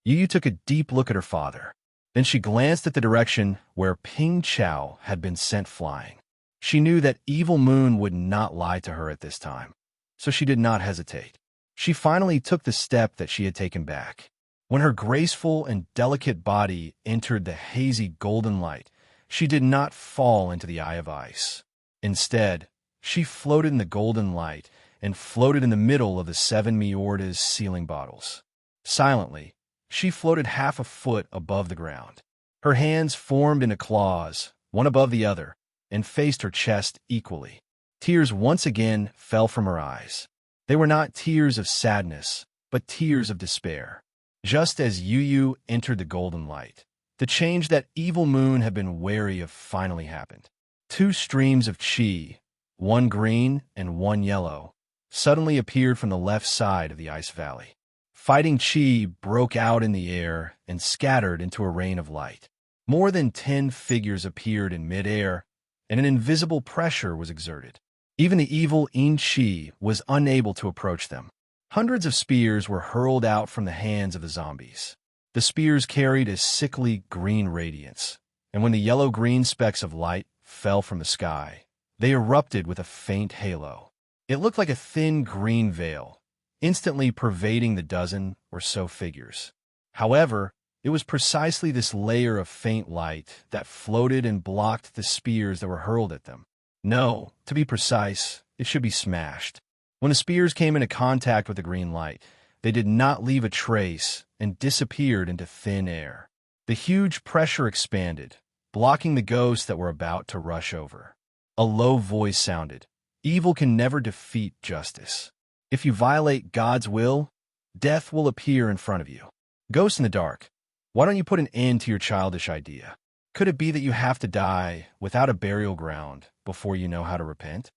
Yu Yu took a deep look at her father. Then she glanced at the direction where Ping Chao had been sent flying. She knew that Evil Moon would not lie to her at this time, so she did not hesitate. She finally took the step that she had taken back. When her graceful and delicate body entered the hazy golden light, she did not fall into the Eye of Ice. Instead, she floated in the golden light and floated in the middle of the 7 Miorda's sealing bottles. Silently, she floated half a foot above the ground. Her hands formed into claws, one above the other, and faced her chest equally. Tears once again fell from her eyes. They were not tears of sadness, but tears of despair. Just as Yu Yu entered the golden light, the change that Evil Moon had been wary of finally happened. 2 streams of chi, one green and one yellow, suddenly appeared from the left side of the ice valley. Fighting chi broke out in the air and scattered into a rain of light. More than 10 figures appeared in midair, and an invisible pressure was exerted. Even the evil In Chi was unable to approach them. Hundreds of spears were hurled out from the hands of the zombies. The spears carried a sickly green radiance, and when the yellow-green specks of light fell from the sky, they erupted with a faint halo. It looked like a thin green veil, instantly pervading the dozen or so figures. However, it was precisely this layer of faint light that floated and blocked the spears that were hurled at them. No, to be precise, it should be smashed. When the spears came into contact with the green light, they did not leave a trace and disappeared into thin air. The huge pressure expanded, blocking the ghosts that were about to rush over. A low voice sounded. "Evil can never defeat justice. If you violate God's will, death will appear in front of you. Ghost in the dark, why don't you put an end to your childish idea? Could it be that you have to die without a burial ground before you know how to repent?"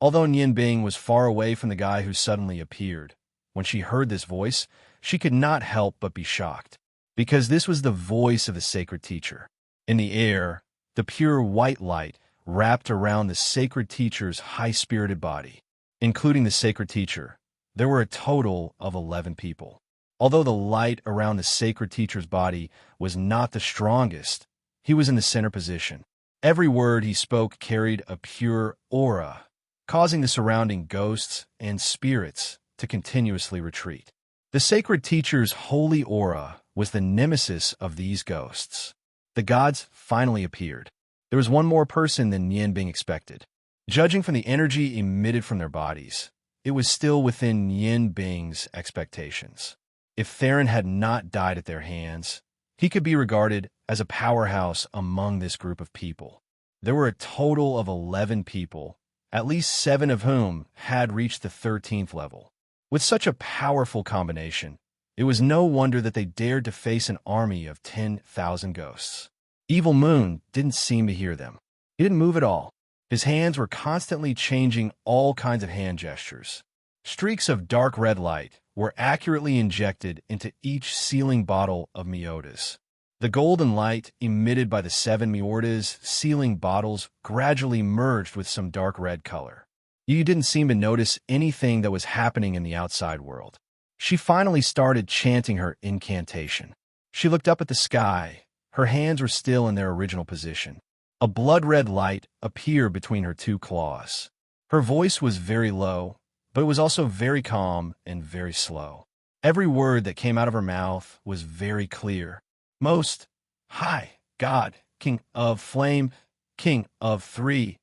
Although Nian Bing was far away from the guy who suddenly appeared, when she heard this voice, she could not help but be shocked, because this was the voice of the sacred teacher. In the air, the pure white light wrapped around the sacred teacher's high-spirited body. Including the sacred teacher, there were a total of 11 people. Although the light around the sacred teacher's body was not the strongest, he was in the center position. Every word he spoke carried a pure aura, causing the surrounding ghosts and spirits to continuously retreat. The sacred teacher's holy aura was the nemesis of these ghosts. The gods finally appeared. There was one more person than Nian Bing expected. Judging from the energy emitted from their bodies, it was still within Nian Bing's expectations. If Theron had not died at their hands, he could be regarded as a powerhouse among this group of people. There were a total of 11 people, at least 7 of whom had reached the 13th level. With such a powerful combination, it was no wonder that they dared to face an army of 10,000 ghosts. Evil Moon didn't seem to hear them. He didn't move at all. His hands were constantly changing all kinds of hand gestures. Streaks of dark red light were accurately injected into each sealing bottle of Miodas. The golden light emitted by the 7 Miorda's sealing bottles gradually merged with some dark red color. Yu didn't seem to notice anything that was happening in the outside world. She finally started chanting her incantation. She looked up at the sky. Her hands were still in their original position. A blood-red light appeared between her two claws. Her voice was very low, but it was also very calm and very slow. Every word that came out of her mouth was very clear. Most High God, King of Flame, King of 3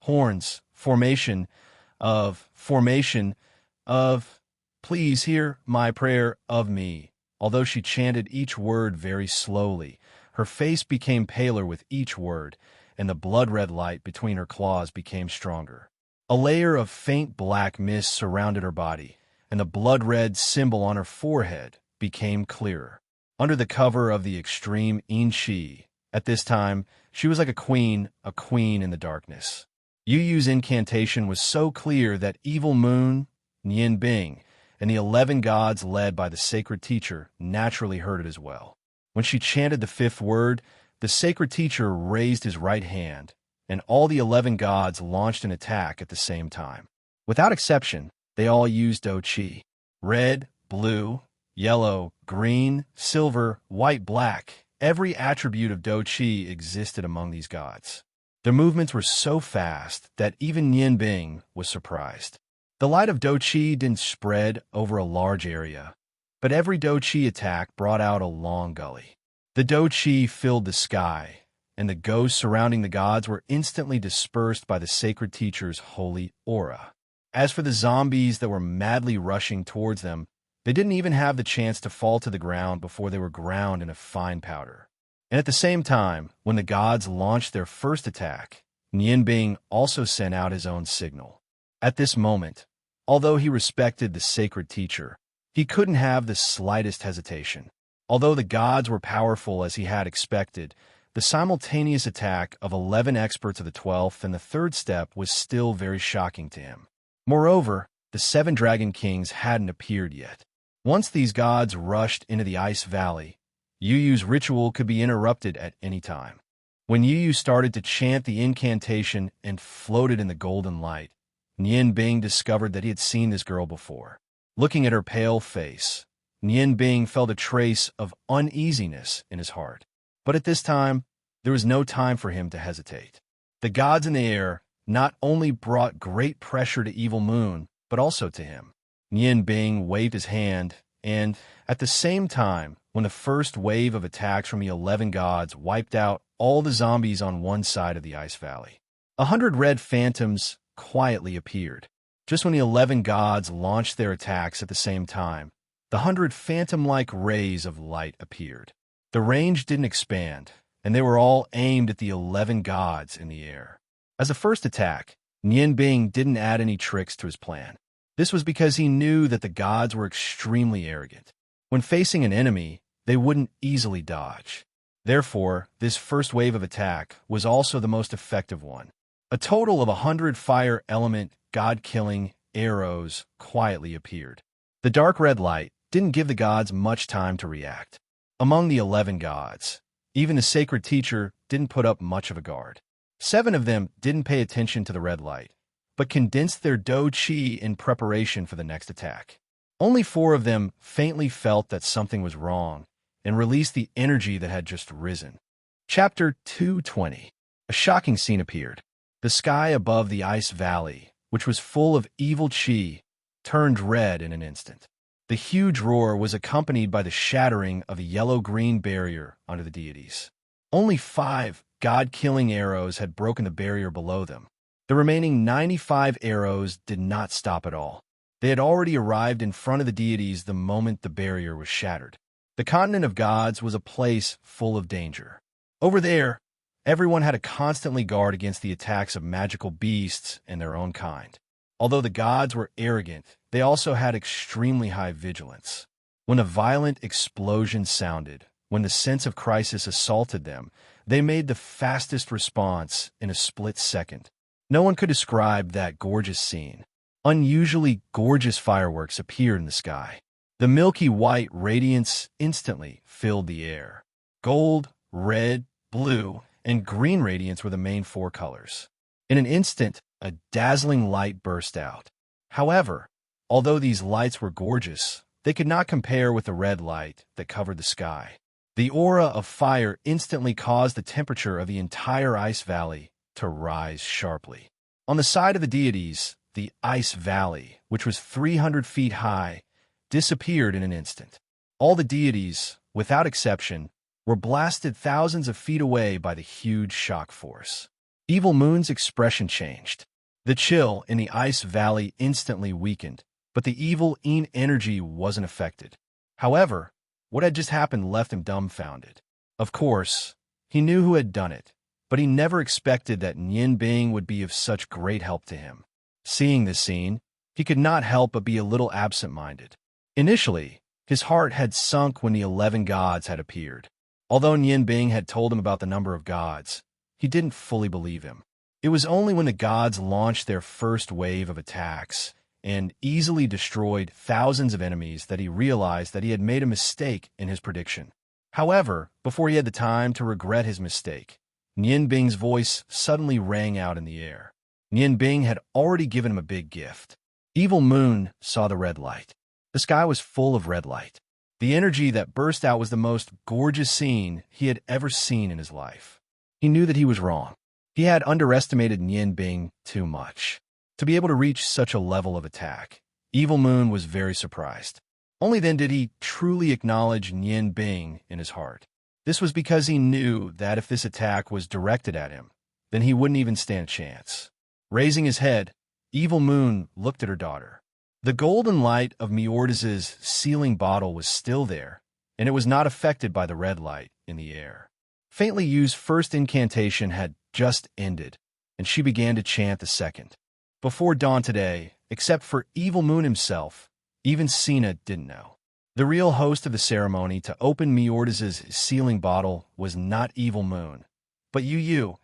Horns, formation of, please hear my prayer of me. Although she chanted each word very slowly, her face became paler with each word, and the blood-red light between her claws became stronger. A layer of faint black mist surrounded her body, and the blood-red symbol on her forehead became clearer. Under the cover of the extreme Inchi, at this time, she was like a queen in the darkness. Yu Yu's incantation was so clear that Evil Moon, Nian Bing, and the 11 gods led by the sacred teacher naturally heard it as well. When she chanted the 5th word, the sacred teacher raised his right hand, and all the 11 gods launched an attack at the same time. Without exception, they all used Do Qi. Red, blue, yellow, green, silver, white, black. Every attribute of Do Qi existed among these gods. Their movements were so fast that even Nian Bing was surprised. The light of Do Qi didn't spread over a large area, but every Do Qi attack brought out a long gully. The Do Qi filled the sky, and the ghosts surrounding the gods were instantly dispersed by the sacred teacher's holy aura. As for the zombies that were madly rushing towards them, they didn't even have the chance to fall to the ground before they were ground in a fine powder. And at the same time, when the gods launched their first attack, Nian Bing also sent out his own signal. At this moment, although he respected the sacred teacher, he couldn't have the slightest hesitation. Although the gods were powerful as he had expected, the simultaneous attack of 11 experts of the 12th and the 3rd step was still very shocking to him. Moreover, the 7 Dragon Kings hadn't appeared yet. Once these gods rushed into the Ice Valley, Yu Yu's ritual could be interrupted at any time. When Yu Yu started to chant the incantation and floated in the golden light, Nian Bing discovered that he had seen this girl before. Looking at her pale face, Nian Bing felt a trace of uneasiness in his heart. But at this time, there was no time for him to hesitate. The gods in the air not only brought great pressure to Evil Moon, but also to him. Nian Bing waved his hand, and at the same time, when the first wave of attacks from the 11 gods wiped out all the zombies on one side of the Ice Valley, 100 red phantoms quietly appeared. Just when the 11 gods launched their attacks at the same time, the 100 phantom-like rays of light appeared. The range didn't expand, and they were all aimed at the 11 gods in the air. As a first attack, Nian Bing didn't add any tricks to his plan. This was because he knew that the gods were extremely arrogant. When facing an enemy, they wouldn't easily dodge. Therefore, this first wave of attack was also the most effective one. A total of 100 fire element god-killing arrows quietly appeared. The dark red light didn't give the gods much time to react. Among the 11 gods, even the sacred teacher didn't put up much of a guard. 7 of them didn't pay attention to the red light, but condensed their Do Qi in preparation for the next attack. Only 4 of them faintly felt that something was wrong and released the energy that had just risen. Chapter 220. A shocking scene appeared. The sky above the Ice Valley, which was full of evil Qi, turned red in an instant. The huge roar was accompanied by the shattering of a yellow-green barrier under the deities. Only 5 god-killing arrows had broken the barrier below them. The remaining 95 arrows did not stop at all. They had already arrived in front of the deities the moment the barrier was shattered. The continent of gods was a place full of danger. Over there, everyone had to constantly guard against the attacks of magical beasts and their own kind. Although the gods were arrogant, they also had extremely high vigilance. When a violent explosion sounded, when the sense of crisis assaulted them, they made the fastest response in a split second. No one could describe that gorgeous scene. Unusually gorgeous fireworks appeared in the sky. The milky white radiance instantly filled the air. Gold, red, blue, and green radiance were the main four colors. In an instant, a dazzling light burst out. However, although these lights were gorgeous, they could not compare with the red light that covered the sky. The aura of fire instantly caused the temperature of the entire ice valley to rise sharply. On the side of the deities, the ice valley, which was 300 feet high, disappeared in an instant. All the deities, without exception, were blasted thousands of feet away by the huge shock force. Evil Moon's expression changed. The chill in the ice valley instantly weakened, but the evil energy wasn't affected. However, what had just happened left him dumbfounded. Of course, he knew who had done it, but he never expected that Nian Bing would be of such great help to him. Seeing this scene, he could not help but be a little absent-minded. Initially, his heart had sunk when the 11 gods had appeared. Although Nian Bing had told him about the number of gods, he didn't fully believe him. It was only when the gods launched their first wave of attacks and easily destroyed thousands of enemies that he realized that he had made a mistake in his prediction. However, before he had the time to regret his mistake, Nian Bing's voice suddenly rang out in the air. Nian Bing had already given him a big gift. Evil Moon saw the red light. The sky was full of red light. The energy that burst out was the most gorgeous scene he had ever seen in his life. He knew that he was wrong. He had underestimated Nian Bing too much. To be able to reach such a level of attack, Evil Moon was very surprised. Only then did he truly acknowledge Nian Bing in his heart. This was because he knew that if this attack was directed at him, then he wouldn't even stand a chance. Raising his head, Evil Moon looked at her daughter. The golden light of Miordas's sealing bottle was still there, and it was not affected by the red light in the air. Faintly Yu's first incantation had just ended, and she began to chant the second. Before dawn today, except for Evil Moon himself, even Sina didn't know. The real host of the ceremony to open Miordas's sealing bottle was not Evil Moon, but Yu,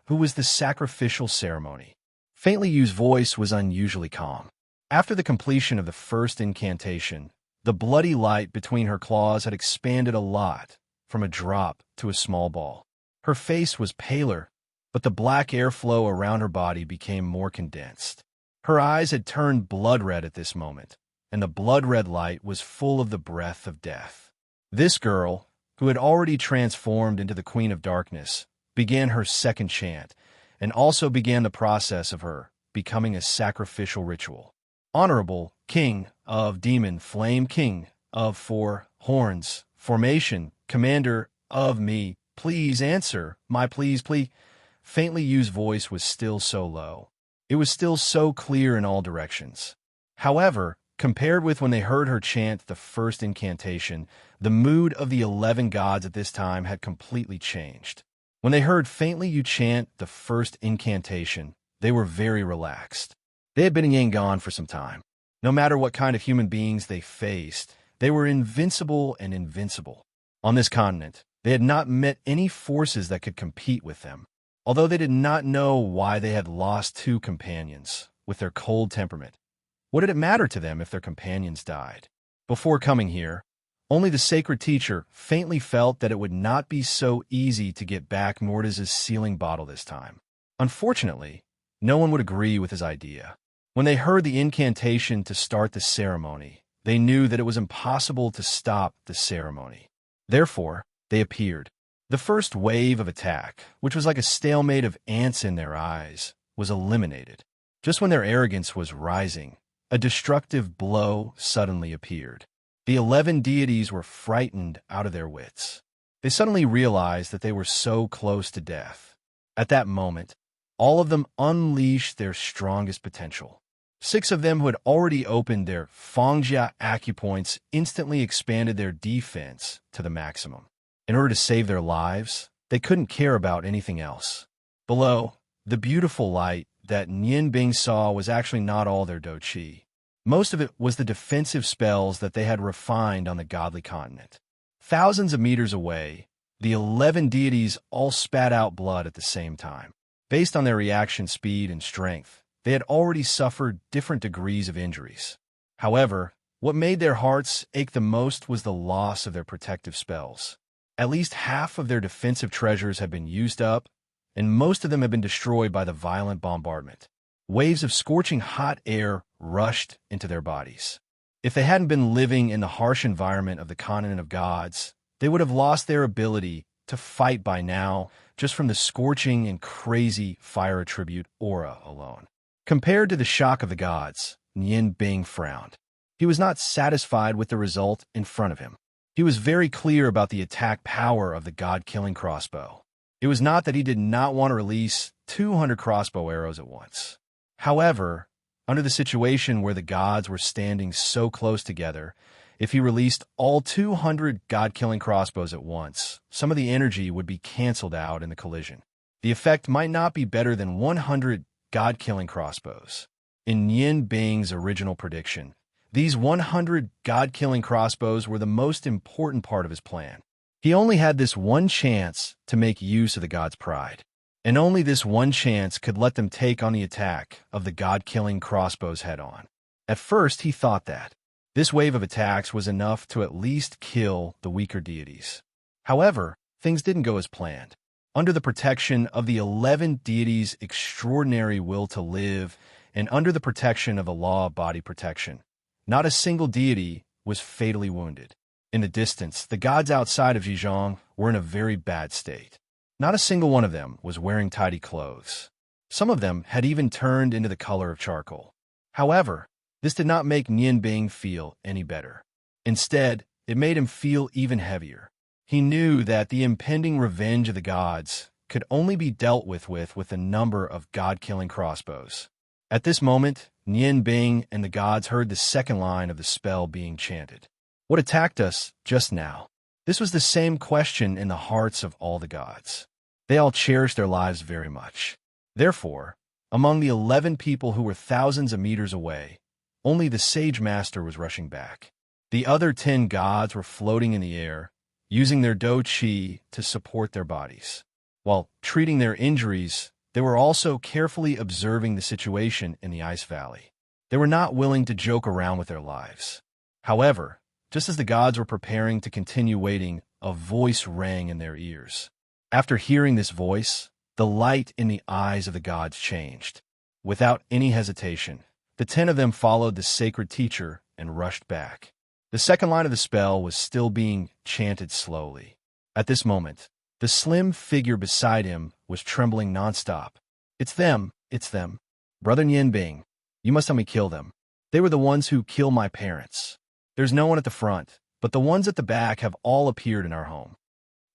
who was the sacrificial ceremony. Faintly Yu's voice was unusually calm. After the completion of the first incantation, the bloody light between her claws had expanded a lot, from a drop to a small ball. Her face was paler, but the black airflow around her body became more condensed. Her eyes had turned blood red at this moment, and the blood-red light was full of the breath of death. This girl, who had already transformed into the Queen of Darkness, began her second chant, and also began the process of her becoming a sacrificial ritual. Honorable King of Demon Flame, King of Four Horns, Formation, Commander of me, please answer my please. Faintly Yu's voice was still so low. It was still so clear in all directions. However, compared with when they heard her chant the first incantation, the mood of the 11 gods at this time had completely changed. When they heard Faintly Yu chant the first incantation, they were very relaxed. They had been in Yangon for some time. No matter what kind of human beings they faced, they were invincible and invincible. On this continent, they had not met any forces that could compete with them. Although they did not know why they had lost 2 companions with their cold temperament, what did it matter to them if their companions died? Before coming here, only the sacred teacher faintly felt that it would not be so easy to get back Mortis's sealing bottle this time. Unfortunately, no one would agree with his idea. When they heard the incantation to start the ceremony, they knew that it was impossible to stop the ceremony. Therefore, they appeared. The first wave of attack, which was like a stalemate of ants in their eyes, was eliminated. Just when their arrogance was rising, a destructive blow suddenly appeared. The 11 deities were frightened out of their wits. They suddenly realized that they were so close to death. At that moment, all of them unleashed their strongest potential. 6 of them who had already opened their Fangjia acupoints instantly expanded their defense to the maximum. In order to save their lives, they couldn't care about anything else. Below, the beautiful light that Nian Bing saw was actually not all their Do Qi. Most of it was the defensive spells that they had refined on the godly continent. Thousands of meters away, the 11 deities all spat out blood at the same time. Based on their reaction speed and strength, they had already suffered different degrees of injuries. However, what made their hearts ache the most was the loss of their protective spells. At least half of their defensive treasures had been used up, and most of them had been destroyed by the violent bombardment. Waves of scorching hot air rushed into their bodies. If they hadn't been living in the harsh environment of the continent of gods, they would have lost their ability to fight by now just from the scorching and crazy fire attribute aura alone. Compared to the shock of the gods, Nian Bing frowned. He was not satisfied with the result in front of him. He was very clear about the attack power of the god-killing crossbow. It was not that he did not want to release 200 crossbow arrows at once. However, under the situation where the gods were standing so close together, if he released all 200 god-killing crossbows at once, some of the energy would be canceled out in the collision. The effect might not be better than 100 god-killing crossbows. In Nian Bing's original prediction, these 100 god-killing crossbows were the most important part of his plan. He only had this one chance to make use of the god's pride, and only this one chance could let them take on the attack of the god-killing crossbows head-on. At first, he thought that this wave of attacks was enough to at least kill the weaker deities. However, things didn't go as planned. Under the protection of the 11 deities' extraordinary will to live, and under the protection of the law of body protection, not a single deity was fatally wounded. In the distance, the gods outside of Zhejiang were in a very bad state. Not a single one of them was wearing tidy clothes. Some of them had even turned into the color of charcoal. However, this did not make Nian Bing feel any better. Instead, it made him feel even heavier. He knew that the impending revenge of the gods could only be dealt with a number of god-killing crossbows. At this moment, Nian Bing and the gods heard the second line of the spell being chanted. What attacked us just now? This was the same question in the hearts of all the gods. They all cherished their lives very much. Therefore, among the 11 people who were thousands of meters away, only the Sage Master was rushing back. The other 10 gods were floating in the air, using their Do Qi to support their bodies. While treating their injuries, they were also carefully observing the situation in the Ice Valley. They were not willing to joke around with their lives. However, just as the gods were preparing to continue waiting, a voice rang in their ears. After hearing this voice, the light in the eyes of the gods changed. Without any hesitation, the 10 of them followed the sacred teacher and rushed back. The second line of the spell was still being chanted slowly. At this moment, the slim figure beside him was trembling nonstop. It's them. Brother Nian Bing, you must help me kill them. They were the ones who killed my parents. There's no one at the front, but the ones at the back have all appeared in our home.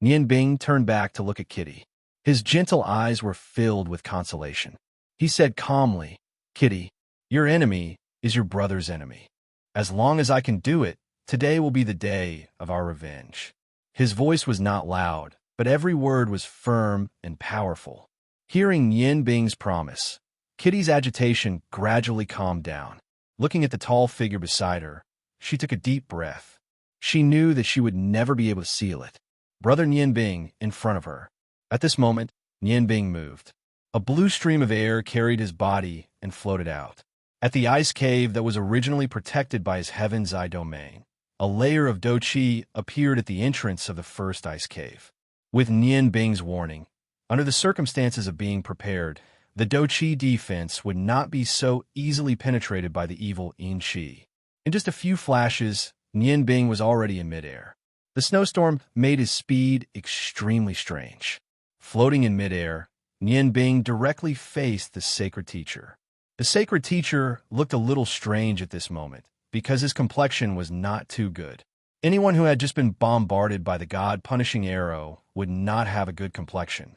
Nian Bing turned back to look at Kitty. His gentle eyes were filled with consolation. He said calmly, "Kitty, your enemy is your brother's enemy. As long as I can do it, today will be the day of our revenge." His voice was not loud, but every word was firm and powerful. Hearing Nian Bing's promise, Kitty's agitation gradually calmed down. Looking at the tall figure beside her, she took a deep breath. She knew that she would never be able to seal it. Brother Nian Bing in front of her. At this moment, Nian Bing moved. A blue stream of air carried his body and floated out. At the ice cave that was originally protected by his Heaven's Eye domain, a layer of Do Qi appeared at the entrance of the first ice cave. With Nian Bing's warning, under the circumstances of being prepared, the Do Qi defense would not be so easily penetrated by the evil Yin Qi. In just a few flashes, Nian Bing was already in midair. The snowstorm made his speed extremely strange. Floating in midair, Nian Bing directly faced the sacred teacher. The sacred teacher looked a little strange at this moment, because his complexion was not too good. Anyone who had just been bombarded by the god-punishing arrow would not have a good complexion.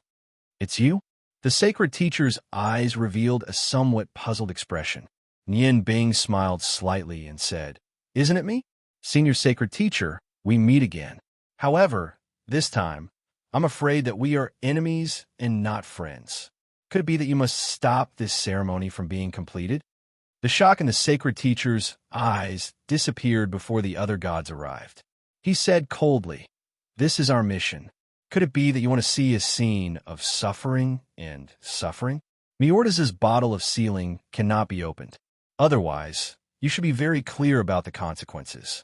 "It's you?" The sacred teacher's eyes revealed a somewhat puzzled expression. Nian Bing smiled slightly and said, "Isn't it me? Senior sacred teacher, we meet again. However, this time, I'm afraid that we are enemies and not friends. Could it be that you must stop this ceremony from being completed?" The shock in the sacred teacher's eyes disappeared before the other gods arrived. He said coldly, "This is our mission. Could it be that you want to see a scene of suffering and suffering? Miordas's bottle of sealing cannot be opened. Otherwise, you should be very clear about the consequences."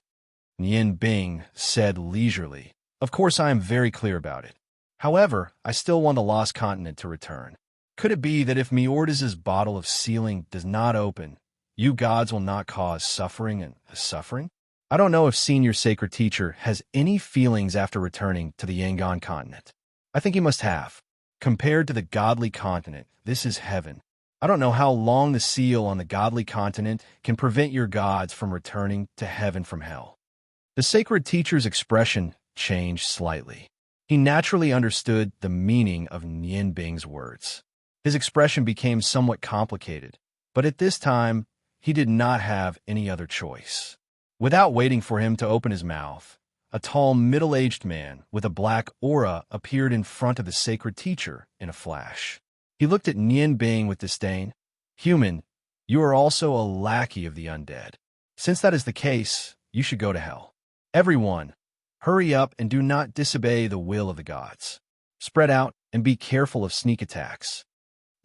Nian Bing said leisurely, Of course, I am very clear about it. However, I still want the lost continent to return. Could it be that if Meordas's bottle of sealing does not open, you gods will not cause suffering and suffering? I don't know if Senior Sacred Teacher has any feelings after returning to the Yangon continent. I think he must have. Compared to the godly continent, this is heaven. I don't know how long the seal on the godly continent can prevent your gods from returning to heaven from hell. The Sacred Teacher's expression changed slightly. He naturally understood the meaning of Nian Bing's words. His expression became somewhat complicated, but at this time, he did not have any other choice. Without waiting for him to open his mouth, a tall, middle-aged man with a black aura appeared in front of the Sacred Teacher in a flash. He looked at Nian Bing with disdain. "Human, you are also a lackey of the undead. Since that is the case, you should go to hell. Everyone, hurry up and do not disobey the will of the gods. Spread out and be careful of sneak attacks."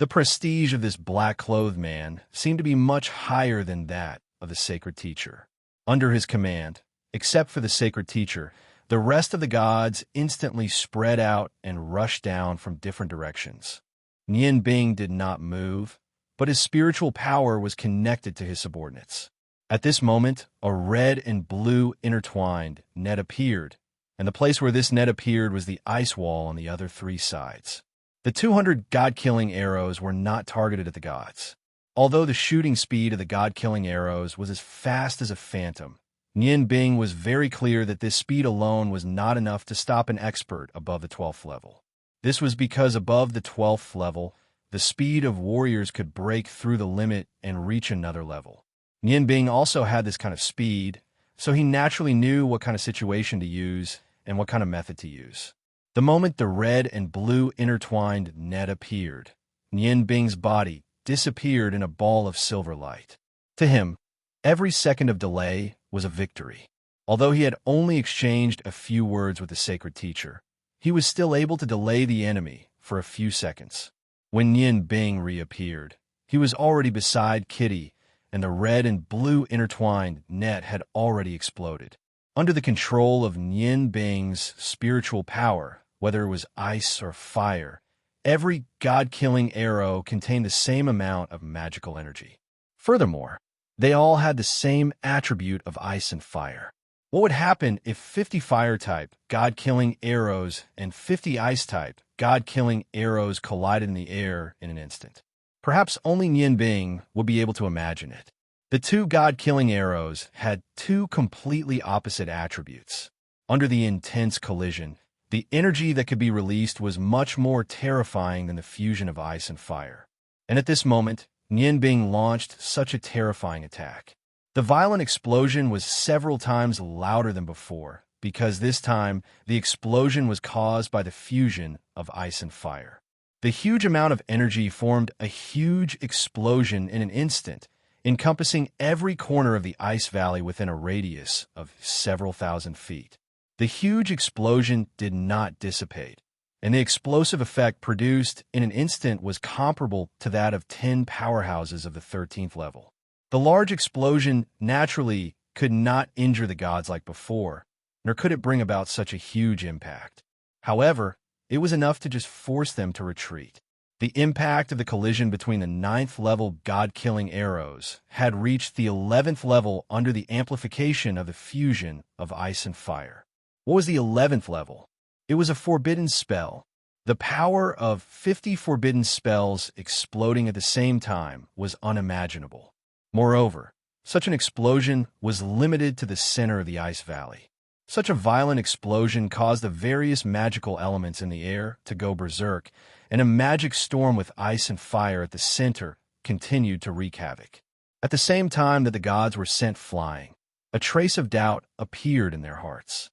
The prestige of this black-clothed man seemed to be much higher than that of the Sacred Teacher. Under his command, except for the Sacred Teacher, the rest of the gods instantly spread out and rushed down from different directions. Nian Bing did not move, but his spiritual power was connected to his subordinates. At this moment, a red and blue intertwined net appeared, and the place where this net appeared was the ice wall on the other three sides. The 200 god-killing arrows were not targeted at the gods. Although the shooting speed of the god-killing arrows was as fast as a phantom, Nian Bing was very clear that this speed alone was not enough to stop an expert above the 12th level. This was because above the 12th level, the speed of warriors could break through the limit and reach another level. Nian Bing also had this kind of speed, so he naturally knew what kind of situation to use and what kind of method to use. The moment the red and blue intertwined net appeared, Nian Bing's body disappeared in a ball of silver light. To him, every second of delay was a victory. Although he had only exchanged a few words with the Sacred Teacher, he was still able to delay the enemy for a few seconds. When Nian Bing reappeared, he was already beside Kitty, and the red and blue intertwined net had already exploded. Under the control of Nian Bing's spiritual power, whether it was ice or fire, every god-killing arrow contained the same amount of magical energy. Furthermore, they all had the same attribute of ice and fire. What would happen if 50 fire-type god-killing arrows and 50 ice-type god-killing arrows collided in the air in an instant? Perhaps only Nian Bing would be able to imagine it. The two god-killing arrows had two completely opposite attributes. Under the intense collision, the energy that could be released was much more terrifying than the fusion of ice and fire. And at this moment, Nian Bing launched such a terrifying attack. The violent explosion was several times louder than before, because this time the explosion was caused by the fusion of ice and fire. The huge amount of energy formed a huge explosion in an instant, encompassing every corner of the ice valley within a radius of several thousand feet. The huge explosion did not dissipate, and the explosive effect produced in an instant was comparable to that of 10 powerhouses of the 13th level. The large explosion naturally could not injure the gods like before, nor could it bring about such a huge impact. However, it was enough to just force them to retreat. The impact of the collision between the 9th level god-killing arrows had reached the 11th level under the amplification of the fusion of ice and fire. What was the 11th level? It was a forbidden spell. The power of 50 forbidden spells exploding at the same time was unimaginable. Moreover, such an explosion was limited to the center of the ice valley. Such a violent explosion caused the various magical elements in the air to go berserk, and a magic storm with ice and fire at the center continued to wreak havoc. At the same time that the gods were sent flying, a trace of doubt appeared in their hearts.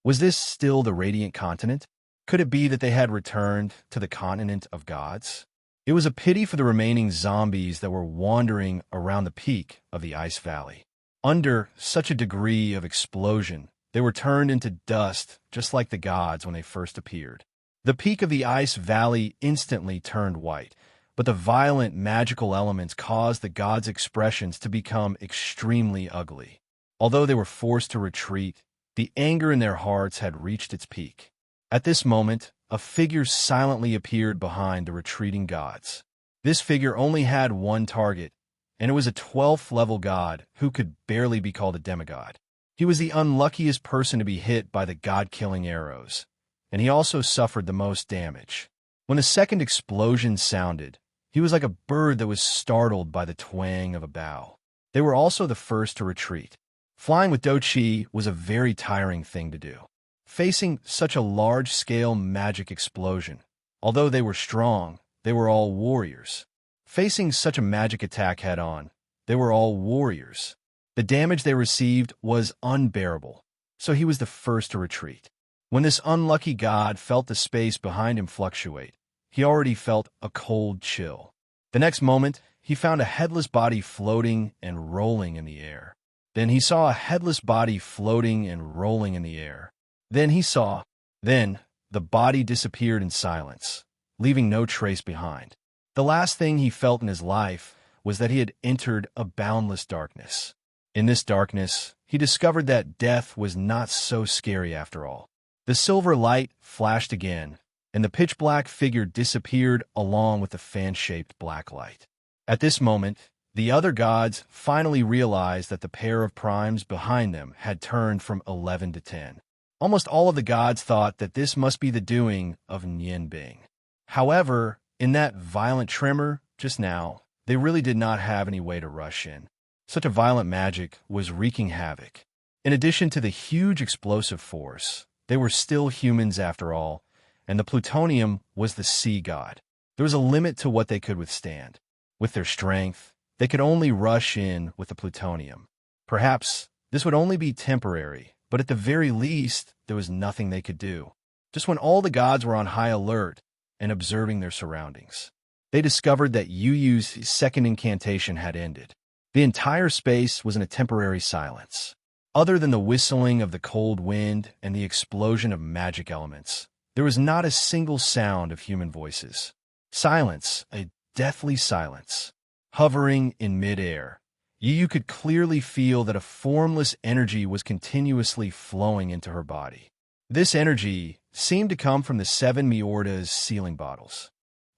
Was this still the radiant continent? Could it be that they had returned to the continent of gods? It was a pity for the remaining zombies that were wandering around the peak of the ice valley. Under such a degree of explosion, they were turned into dust just like the gods when they first appeared. The peak of the ice valley instantly turned white, but the violent magical elements caused the gods' expressions to become extremely ugly. Although they were forced to retreat, The anger in their hearts had reached its peak. At this moment, a figure silently appeared behind the retreating gods. This figure only had one target, and it was a 12th level god who could barely be called a demigod. He was the unluckiest person to be hit by the god-killing arrows, and he also suffered the most damage. When the second explosion sounded, he was like a bird that was startled by the twang of a bow. They were also the first to retreat. Flying with Dochi was a very tiring thing to do. Facing such a large-scale magic explosion, although they were strong, they were all warriors. Facing such a magic attack head-on, they were all warriors. The damage they received was unbearable, so he was the first to retreat. When this unlucky god felt the space behind him fluctuate, he already felt a cold chill. The next moment, he found a headless body floating and rolling in the air. Then he saw a headless body floating and rolling in the air. Then the body disappeared in silence, leaving no trace behind. The last thing he felt in his life was that he had entered a boundless darkness. In this darkness, he discovered that death was not so scary after all. The silver light flashed again, and the pitch-black figure disappeared along with the fan-shaped black light. At this moment, the other gods finally realized that the pair of primes behind them had turned from 11 to 10. Almost all of the gods thought that this must be the doing of Nianbing. However, in that violent tremor just now, they really did not have any way to rush in. Such a violent magic was wreaking havoc. In addition to the huge explosive force, they were still humans after all, and the plutonium was the sea god. There was a limit to what they could withstand. With their strength, they could only rush in with the plutonium. Perhaps this would only be temporary, but at the very least, there was nothing they could do. Just when all the gods were on high alert and observing their surroundings, they discovered that Yu Yu's second incantation had ended. The entire space was in a temporary silence. Other than the whistling of the cold wind and the explosion of magic elements, there was not a single sound of human voices. Silence, a deathly silence. Hovering in midair, Yu Yu could clearly feel that a formless energy was continuously flowing into her body. This energy seemed to come from the 7 Miorda's sealing bottles.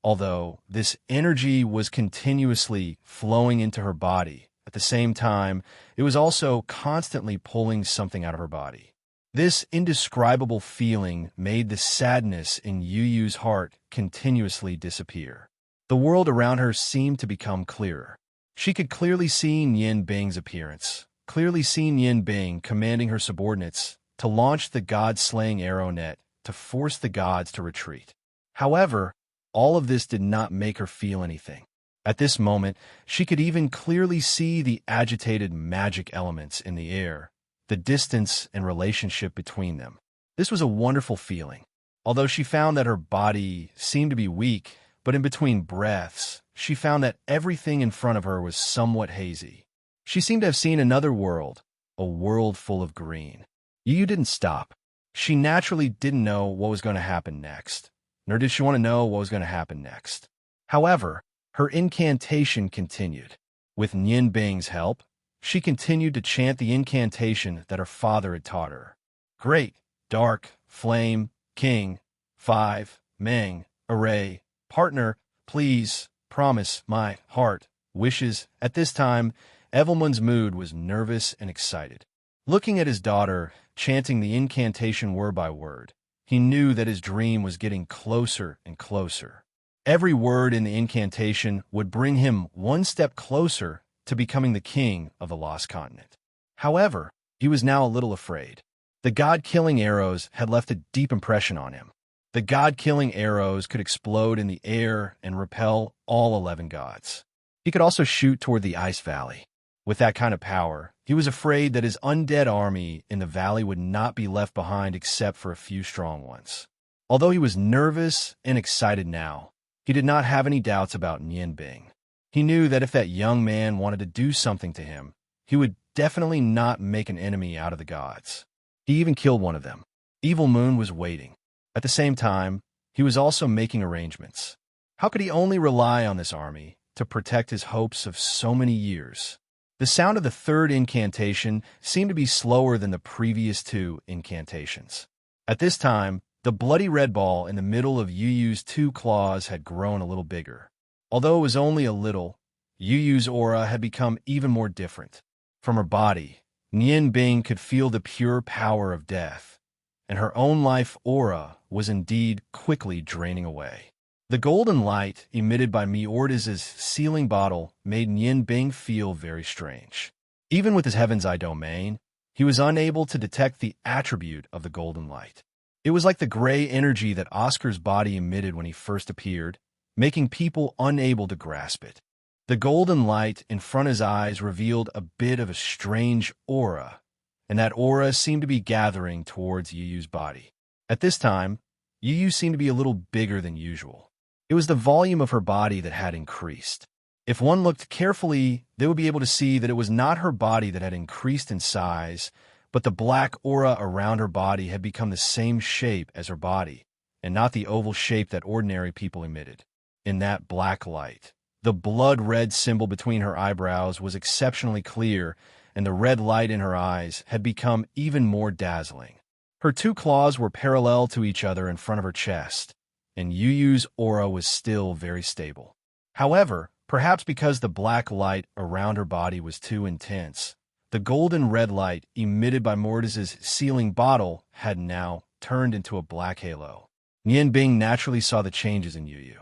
Although this energy was continuously flowing into her body, at the same time, it was also constantly pulling something out of her body. This indescribable feeling made the sadness in Yu Yu's heart continuously disappear. The world around her seemed to become clearer. She could clearly see Nianbing's appearance, clearly see Nianbing commanding her subordinates to launch the god-slaying arrow net to force the gods to retreat. However, all of this did not make her feel anything. At this moment, she could even clearly see the agitated magic elements in the air, the distance and relationship between them. This was a wonderful feeling. Although she found that her body seemed to be weak, but in between breaths, she found that everything in front of her was somewhat hazy. She seemed to have seen another world, a world full of green. Yu Yu didn't stop. She naturally didn't know what was going to happen next, nor did she want to know what was going to happen next. However, her incantation continued. With Nianbing's help, she continued to chant the incantation that her father had taught her. Great, dark, flame, king, 5, Meng, array, partner, please, promise, my heart, wishes. At this time, Evelmund's mood was nervous and excited. Looking at his daughter, chanting the incantation word by word, he knew that his dream was getting closer and closer. Every word in the incantation would bring him one step closer to becoming the king of the Lost Continent. However, he was now a little afraid. The god-killing arrows had left a deep impression on him. The god-killing arrows could explode in the air and repel all 11 gods. He could also shoot toward the Ice Valley. With that kind of power, he was afraid that his undead army in the valley would not be left behind except for a few strong ones. Although he was nervous and excited now, he did not have any doubts about Nianbing. He knew that if that young man wanted to do something to him, he would definitely not make an enemy out of the gods. He even killed one of them. Evil Moon was waiting. At the same time, he was also making arrangements. How could he only rely on this army to protect his hopes of so many years? The sound of the third incantation seemed to be slower than the previous two incantations. At this time, the bloody red ball in the middle of Yu Yu's two claws had grown a little bigger. Although it was only a little, Yu Yu's aura had become even more different. From her body, Nian Bing could feel the pure power of death, and her own life aura was indeed quickly draining away. The golden light emitted by Miordas's sealing bottle made Nian Bing feel very strange. Even with his Heaven's Eye domain, he was unable to detect the attribute of the golden light. It was like the gray energy that Oscar's body emitted when he first appeared, making people unable to grasp it. The golden light in front of his eyes revealed a bit of a strange aura, and that aura seemed to be gathering towards Yu Yu's body. At this time, Yu Yu seemed to be a little bigger than usual. It was the volume of her body that had increased. If one looked carefully, they would be able to see that it was not her body that had increased in size, but the black aura around her body had become the same shape as her body, and not the oval shape that ordinary people emitted. In that black light, the blood-red symbol between her eyebrows was exceptionally clear, and the red light in her eyes had become even more dazzling. Her two claws were parallel to each other in front of her chest, and Yu Yu's aura was still very stable. However, perhaps because the black light around her body was too intense, the golden red light emitted by Mortis's sealing bottle had now turned into a black halo. Nian Bing naturally saw the changes in Yu Yu.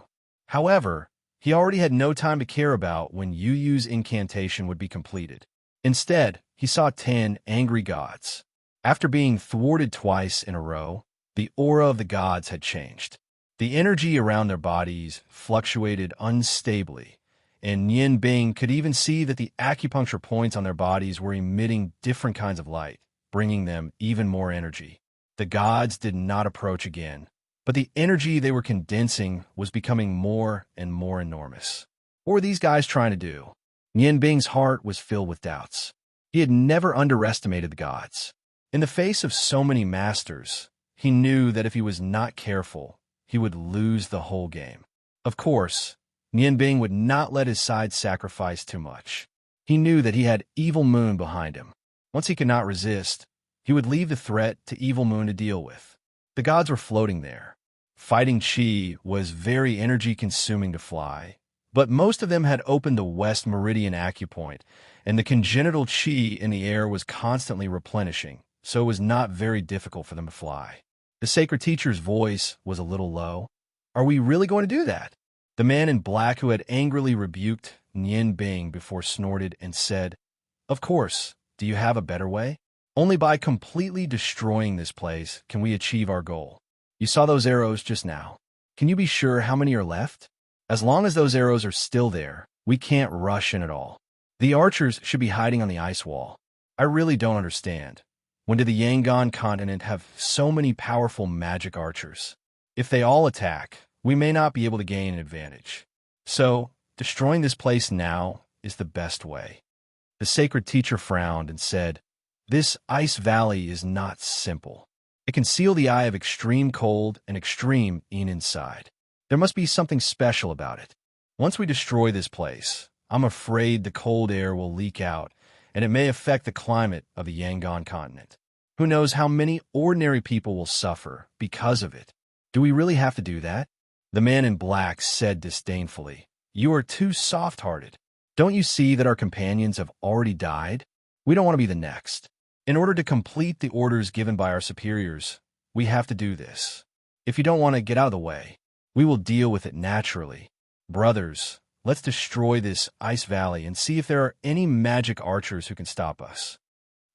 However, he already had no time to care about when Yu Yu's incantation would be completed. Instead, he saw 10 angry gods. After being thwarted twice in a row, the aura of the gods had changed. The energy around their bodies fluctuated unstably, and Nian Bing could even see that the acupuncture points on their bodies were emitting different kinds of light, bringing them even more energy. The gods did not approach again, but the energy they were condensing was becoming more and more enormous. What were these guys trying to do? Nian Bing's heart was filled with doubts. He had never underestimated the gods. In the face of so many masters, he knew that if he was not careful, he would lose the whole game. Of course, Nian Bing would not let his side sacrifice too much. He knew that he had Evil Moon behind him. Once he could not resist, he would leave the threat to Evil Moon to deal with. The gods were floating there. Fighting Qi was very energy-consuming to fly, but most of them had opened the West Meridian acupoint, and the congenital Qi in the air was constantly replenishing, so it was not very difficult for them to fly. The sacred teacher's voice was a little low. "Are we really going to do that?" The man in black who had angrily rebuked Nian Bing before snorted and said, "Of course. Do you have a better way? Only by completely destroying this place can we achieve our goal. You saw those arrows just now. Can you be sure how many are left? As long as those arrows are still there, we can't rush in at all. The archers should be hiding on the ice wall. I really don't understand. When did the Yangon continent have so many powerful magic archers? If they all attack, we may not be able to gain an advantage. So, destroying this place now is the best way." The sacred teacher frowned and said, "This ice valley is not simple. It can seal the eye of extreme cold and extreme yin inside. There must be something special about it. Once we destroy this place, I'm afraid the cold air will leak out, and it may affect the climate of the Yangon continent. Who knows how many ordinary people will suffer because of it? Do we really have to do that?" The man in black said disdainfully, "You are too soft-hearted. Don't you see that our companions have already died? We don't want to be the next. In order to complete the orders given by our superiors, we have to do this. If you don't want to get out of the way, we will deal with it naturally. Brothers, let's destroy this ice valley and see if there are any magic archers who can stop us."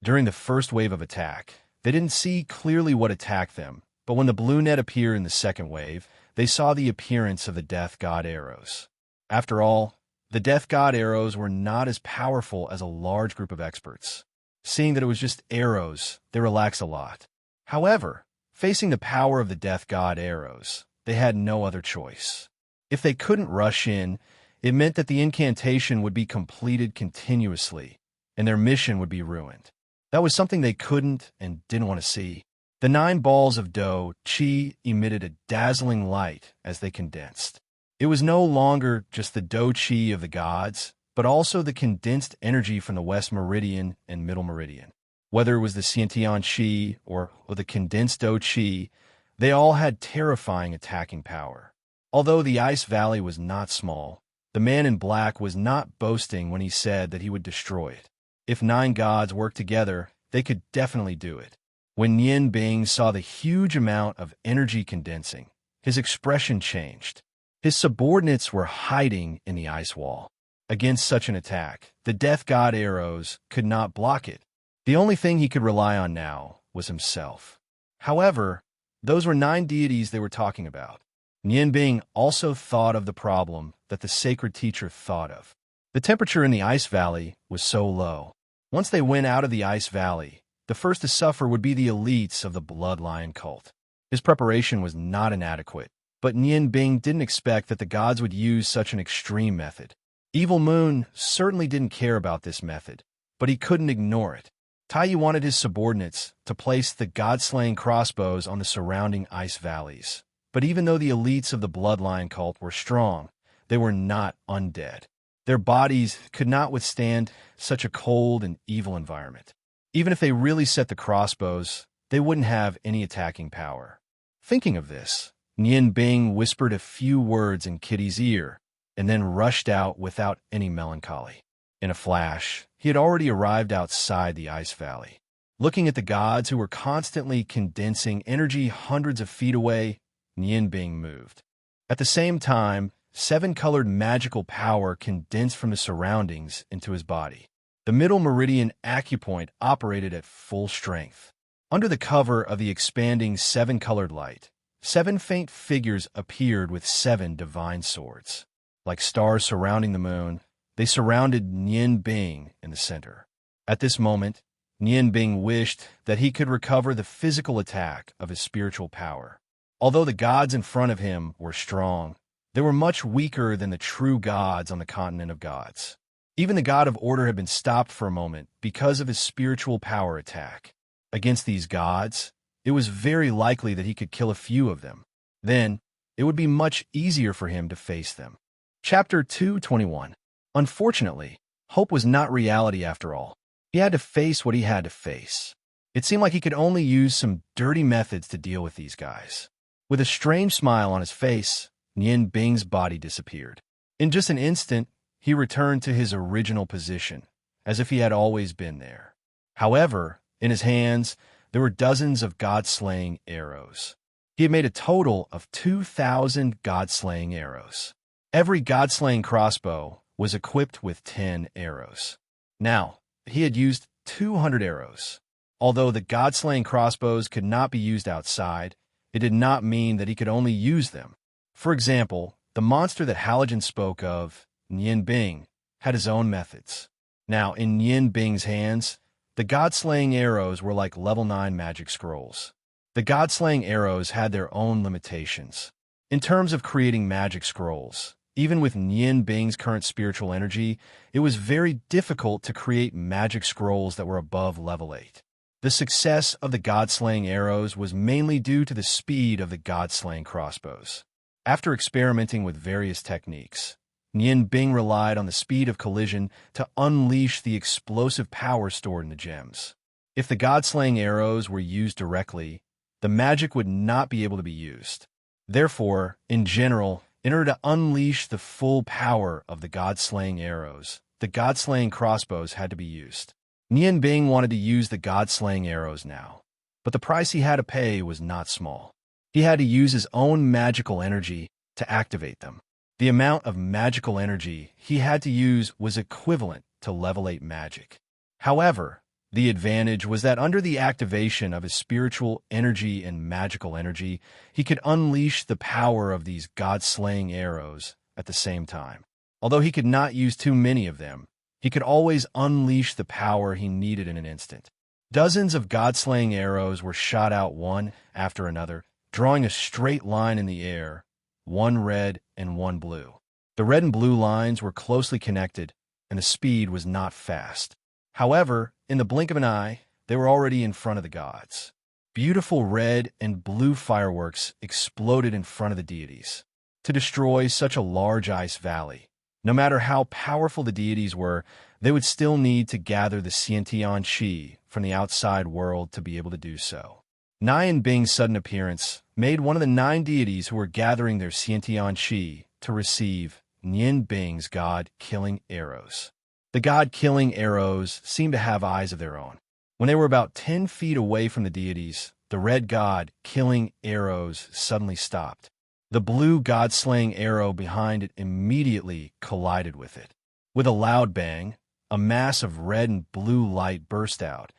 During the first wave of attack, they didn't see clearly what attacked them, but when the blue net appeared in the second wave, they saw the appearance of the death god arrows. After all, the death god arrows were not as powerful as a large group of experts. Seeing that it was just arrows, they relaxed a lot. However, facing the power of the death god arrows, they had no other choice. If they couldn't rush in, it meant that the incantation would be completed continuously, and their mission would be ruined. That was something they couldn't and didn't want to see. The 9 balls of dough Qi emitted a dazzling light as they condensed. It was no longer just the dough Qi of the gods, but also the condensed energy from the West Meridian and Middle Meridian. Whether it was the Xiantian Qi or the condensed Do Qi, they all had terrifying attacking power. Although the Ice Valley was not small, the man in black was not boasting when he said that he would destroy it. If 9 gods worked together, they could definitely do it. When Nian Bing saw the huge amount of energy condensing, his expression changed. His subordinates were hiding in the ice wall. Against such an attack, the death god arrows could not block it. The only thing he could rely on now was himself. However, those were 9 deities they were talking about. Nian Bing also thought of the problem that the sacred teacher thought of. The temperature in the Ice Valley was so low. Once they went out of the Ice Valley, the first to suffer would be the elites of the Bloodline cult. His preparation was not inadequate, but Nian Bing didn't expect that the gods would use such an extreme method. Evil Moon certainly didn't care about this method, but he couldn't ignore it. Tai wanted his subordinates to place the god-slaying crossbows on the surrounding ice valleys. But even though the elites of the Bloodline cult were strong, they were not undead. Their bodies could not withstand such a cold and evil environment. Even if they really set the crossbows, they wouldn't have any attacking power. Thinking of this, Nian Bing whispered a few words in Kitty's ear and then rushed out without any melancholy. In a flash, he had already arrived outside the Ice Valley. Looking at the gods who were constantly condensing energy hundreds of feet away, Nian Bing moved. At the same time, 7-colored magical power condensed from the surroundings into his body. The Middle Meridian acupoint operated at full strength. Under the cover of the expanding 7-colored light, 7 faint figures appeared with 7 divine swords. Like stars surrounding the moon, they surrounded Nian Bing in the center. At this moment, Nian Bing wished that he could recover the physical attack of his spiritual power. Although the gods in front of him were strong, they were much weaker than the true gods on the continent of gods. Even the god of order had been stopped for a moment because of his spiritual power attack. Against these gods, it was very likely that he could kill a few of them. Then, it would be much easier for him to face them. Chapter 221. Unfortunately, hope was not reality after all. He had to face what he had to face. It seemed like he could only use some dirty methods to deal with these guys. With a strange smile on his face, Nian Bing's body disappeared. In just an instant, he returned to his original position, as if he had always been there. However, in his hands, there were dozens of god-slaying arrows. He had made a total of 2,000 god-slaying arrows. Every god-slaying crossbow was equipped with 10 arrows. Now, he had used 200 arrows. Although the god-slaying crossbows could not be used outside, it did not mean that he could only use them. For example, the monster that Halogen spoke of, Nian Bing, had his own methods. Now, in Nian Bing's hands, the god-slaying arrows were like level 9 magic scrolls. The god-slaying arrows had their own limitations. In terms of creating magic scrolls, even with Nian Bing's current spiritual energy, it was very difficult to create magic scrolls that were above level 8. The success of the god-slaying arrows was mainly due to the speed of the god-slaying crossbows. After experimenting with various techniques, Nian Bing relied on the speed of collision to unleash the explosive power stored in the gems. If the god-slaying arrows were used directly, the magic would not be able to be used. Therefore, in general, in order to unleash the full power of the god-slaying arrows, the god-slaying crossbows had to be used. Nian Bing wanted to use the god-slaying arrows now, but the price he had to pay was not small. He had to use his own magical energy to activate them. The amount of magical energy he had to use was equivalent to level 8 magic. However, the advantage was that under the activation of his spiritual energy and magical energy, he could unleash the power of these god-slaying arrows at the same time. Although he could not use too many of them, he could always unleash the power he needed in an instant. Dozens of god-slaying arrows were shot out one after another, drawing a straight line in the air, one red and one blue. The red and blue lines were closely connected, and the speed was not fast. However, in the blink of an eye, they were already in front of the gods. Beautiful red and blue fireworks exploded in front of the deities. To destroy such a large ice valley, No matter how powerful the deities were, they would still need to gather the Xiantian Qi from the outside world to be able to do so. Nian Bing's sudden appearance made one of the 9 deities who were gathering their Xiantian Qi to receive Nian Bing's god-killing arrows. The god-killing arrows seemed to have eyes of their own. When they were about 10 feet away from the deities, the red god-killing arrows suddenly stopped. The blue god-slaying arrow behind it immediately collided with it. With a loud bang, a mass of red and blue light burst out,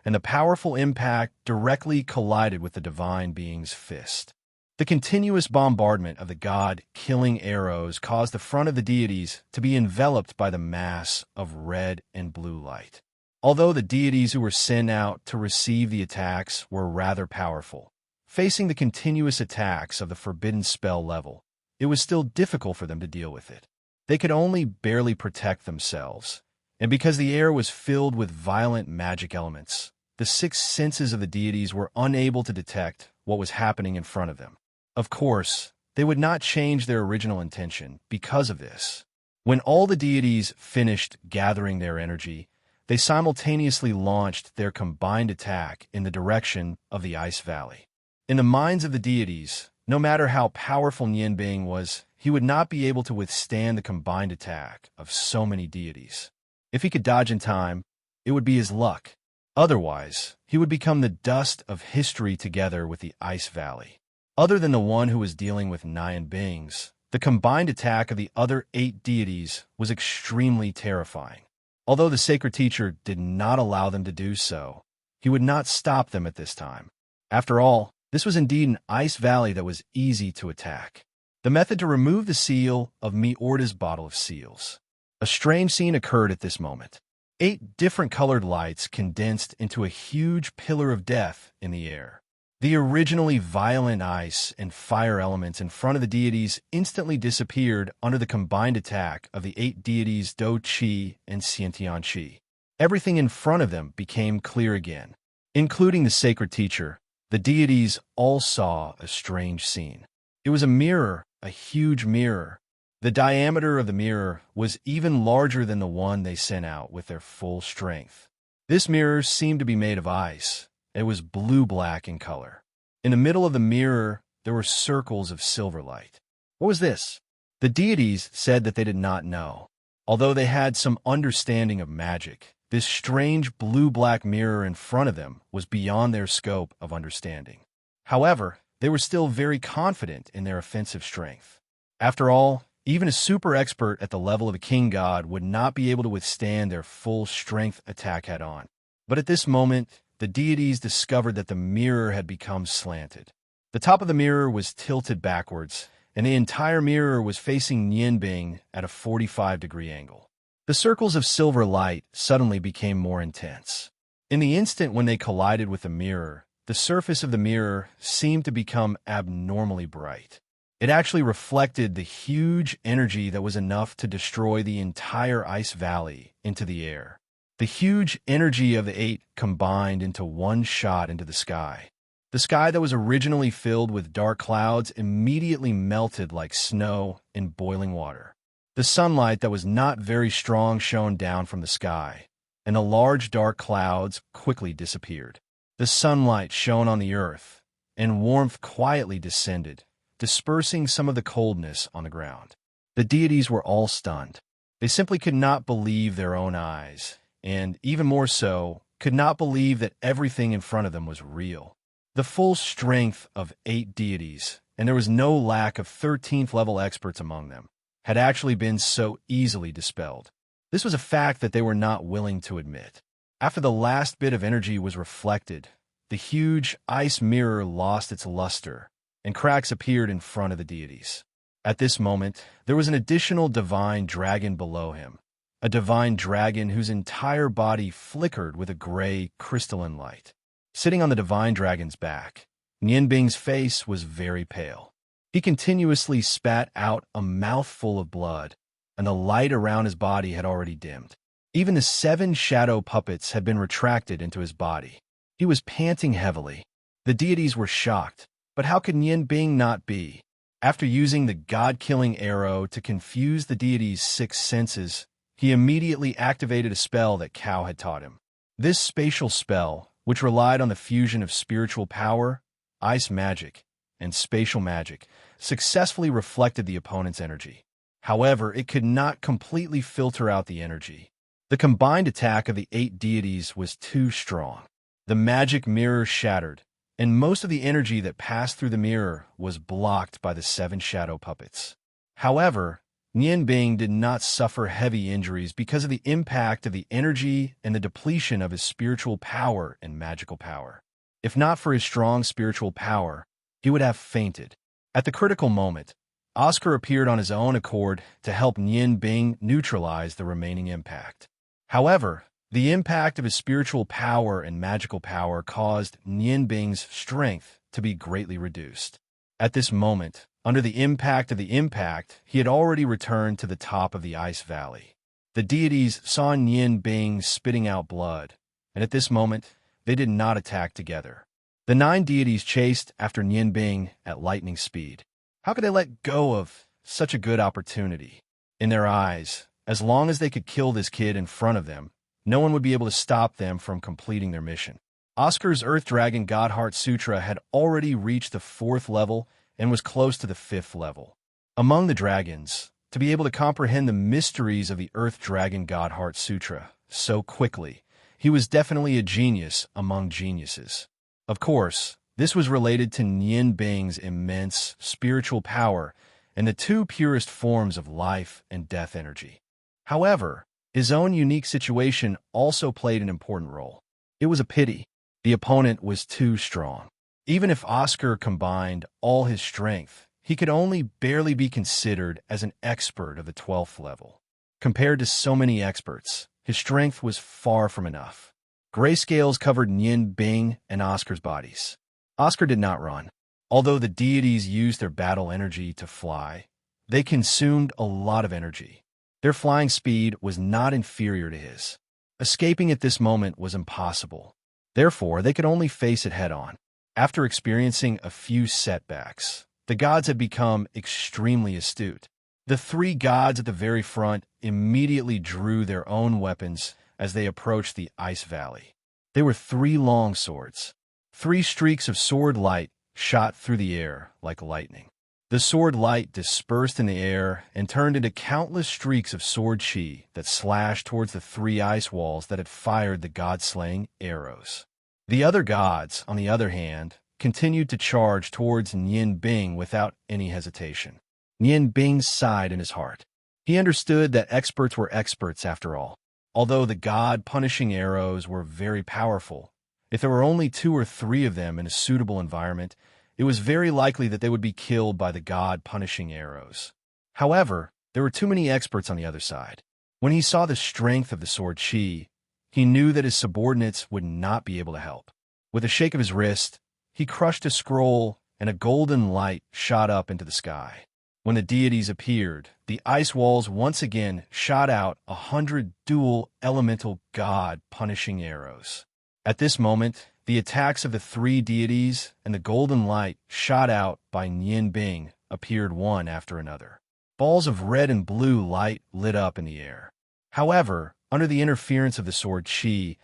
and the powerful impact directly collided with the divine being's fist. The continuous bombardment of the god-killing arrows caused the front of the deities to be enveloped by the mass of red and blue light. Although the deities who were sent out to receive the attacks were rather powerful, facing the continuous attacks of the forbidden spell level, it was still difficult for them to deal with it. They could only barely protect themselves, and because the air was filled with violent magic elements, the 6 senses of the deities were unable to detect what was happening in front of them. Of course, they would not change their original intention because of this. When all the deities finished gathering their energy, they simultaneously launched their combined attack in the direction of the Ice Valley. In the minds of the deities, no matter how powerful Nian Bing was, he would not be able to withstand the combined attack of so many deities. If he could dodge in time, it would be his luck. Otherwise, he would become the dust of history together with the Ice Valley. Other than the one who was dealing with Nian Bing's, the combined attack of the other 8 deities was extremely terrifying. Although the sacred teacher did not allow them to do so, he would not stop them at this time. After all, this was indeed an ice valley that was easy to attack. The method to remove the seal of Miorda's bottle of seals. A strange scene occurred at this moment. 8 different colored lights condensed into a huge pillar of death in the air. The originally violent ice and fire elements in front of the deities instantly disappeared under the combined attack of the 8 deities Do Qi and Xiantian Qi. Everything in front of them became clear again. Including the sacred teacher, the deities all saw a strange scene. It was a mirror, a huge mirror. The diameter of the mirror was even larger than the one they sent out with their full strength. This mirror seemed to be made of ice. It was blue-black in color. In the middle of the mirror, there were circles of silver light. What was this? The deities said that they did not know. Although they had some understanding of magic, this strange blue-black mirror in front of them was beyond their scope of understanding. However, they were still very confident in their offensive strength. After all, even a super expert at the level of a king god would not be able to withstand their full strength attack head-on. But at this moment, the deities discovered that the mirror had become slanted. The top of the mirror was tilted backwards, and the entire mirror was facing Nian Bing at a 45-degree angle. The circles of silver light suddenly became more intense. In the instant when they collided with the mirror, the surface of the mirror seemed to become abnormally bright. It actually reflected the huge energy that was enough to destroy the entire ice valley into the air. The huge energy of the 8 combined into one shot into the sky. The sky that was originally filled with dark clouds immediately melted like snow in boiling water. The sunlight that was not very strong shone down from the sky, and the large dark clouds quickly disappeared. The sunlight shone on the earth, and warmth quietly descended, dispersing some of the coldness on the ground. The deities were all stunned. They simply could not believe their own eyes, and, even more so, could not believe that everything in front of them was real. The full strength of 8 deities, and there was no lack of 13th level experts among them, had actually been so easily dispelled. This was a fact that they were not willing to admit. After the last bit of energy was reflected, the huge ice mirror lost its luster, and cracks appeared in front of the deities. At this moment, there was an additional divine dragon below him, a divine dragon whose entire body flickered with a gray, crystalline light. Sitting on the divine dragon's back, Nian Bing's face was very pale. He continuously spat out a mouthful of blood, and the light around his body had already dimmed. Even the 7 shadow puppets had been retracted into his body. He was panting heavily. The deities were shocked, but how could Nian Bing not be? After using the god-killing arrow to confuse the deity's six senses, he immediately activated a spell that Cao had taught him. This spatial spell, which relied on the fusion of spiritual power, ice magic, and spatial magic, successfully reflected the opponent's energy. However, it could not completely filter out the energy. The combined attack of the 8 deities was too strong. The magic mirror shattered, and most of the energy that passed through the mirror was blocked by the 7 shadow puppets. However, Nianbing did not suffer heavy injuries because of the impact of the energy and the depletion of his spiritual power and magical power. If not for his strong spiritual power, he would have fainted. At the critical moment, Oscar appeared on his own accord to help Nianbing neutralize the remaining impact. However, the impact of his spiritual power and magical power caused Nianbing's strength to be greatly reduced. At this moment, under the impact of the impact, he had already returned to the top of the ice valley. The deities saw Nianbing spitting out blood, and at this moment, they did not attack together. The 9 deities chased after Nianbing at lightning speed. How could they let go of such a good opportunity? In their eyes, as long as they could kill this kid in front of them, no one would be able to stop them from completing their mission. Oscar's Earth Dragon Godheart Sutra had already reached the 4th level and was close to the 5th level. Among the dragons, to be able to comprehend the mysteries of the Earth Dragon Godheart Sutra so quickly, he was definitely a genius among geniuses. Of course, this was related to Nianbing's immense spiritual power and the 2 purest forms of life and death energy. However, his own unique situation also played an important role. It was a pity. The opponent was too strong. Even if Oscar combined all his strength, he could only barely be considered as an expert of the 12th level. Compared to so many experts, his strength was far from enough. Grayscales covered Nianbing and Oscar's bodies. Oscar did not run. Although the deities used their battle energy to fly, they consumed a lot of energy. Their flying speed was not inferior to his. Escaping at this moment was impossible. Therefore, they could only face it head-on. After experiencing a few setbacks, the gods had become extremely astute. The 3 gods at the very front immediately drew their own weapons as they approached the ice valley. They were 3 long swords. 3 streaks of sword light shot through the air like lightning. The sword light dispersed in the air and turned into countless streaks of sword chi that slashed towards the 3 ice walls that had fired the god-slaying arrows. The other gods, on the other hand, continued to charge towards Nianbing without any hesitation. Nianbing sighed in his heart. He understood that experts were experts after all. Although the god-punishing arrows were very powerful, if there were only 2 or 3 of them in a suitable environment, it was very likely that they would be killed by the god-punishing arrows. However, there were too many experts on the other side. When he saw the strength of the sword chi, he knew that his subordinates would not be able to help. With a shake of his wrist, he crushed a scroll, and a golden light shot up into the sky. When the deities appeared, the ice walls once again shot out 100 dual elemental god-punishing arrows. At this moment, the attacks of the 3 deities and the golden light shot out by Nianbing appeared one after another. Balls of red and blue light lit up in the air. However, under the interference of the sword chi,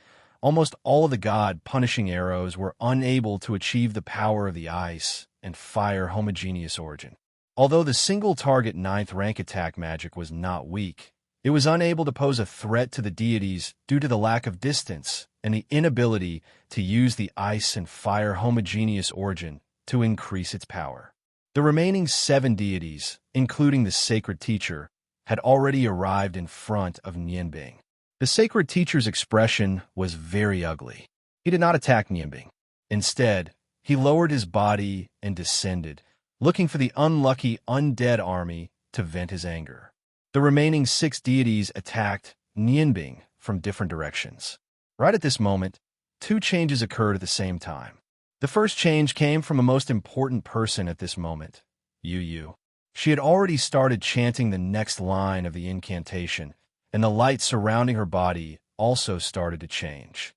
almost all of the god-punishing arrows were unable to achieve the power of the ice and fire homogeneous origin. Although the single-target 9th rank attack magic was not weak, it was unable to pose a threat to the deities due to the lack of distance and the inability to use the ice and fire homogeneous origin to increase its power. The remaining 7 deities, including the sacred teacher, had already arrived in front of Nianbing. The sacred teacher's expression was very ugly. He did not attack Nianbing. Instead, he lowered his body and descended, looking for the unlucky undead army to vent his anger. The remaining 6 deities attacked Nianbing from different directions. Right at this moment, 2 changes occurred at the same time. The first change came from a most important person at this moment, Yu Yu. She had already started chanting the next line of the incantation, and the light surrounding her body also started to change.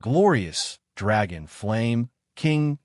Glorious dragon, flame, king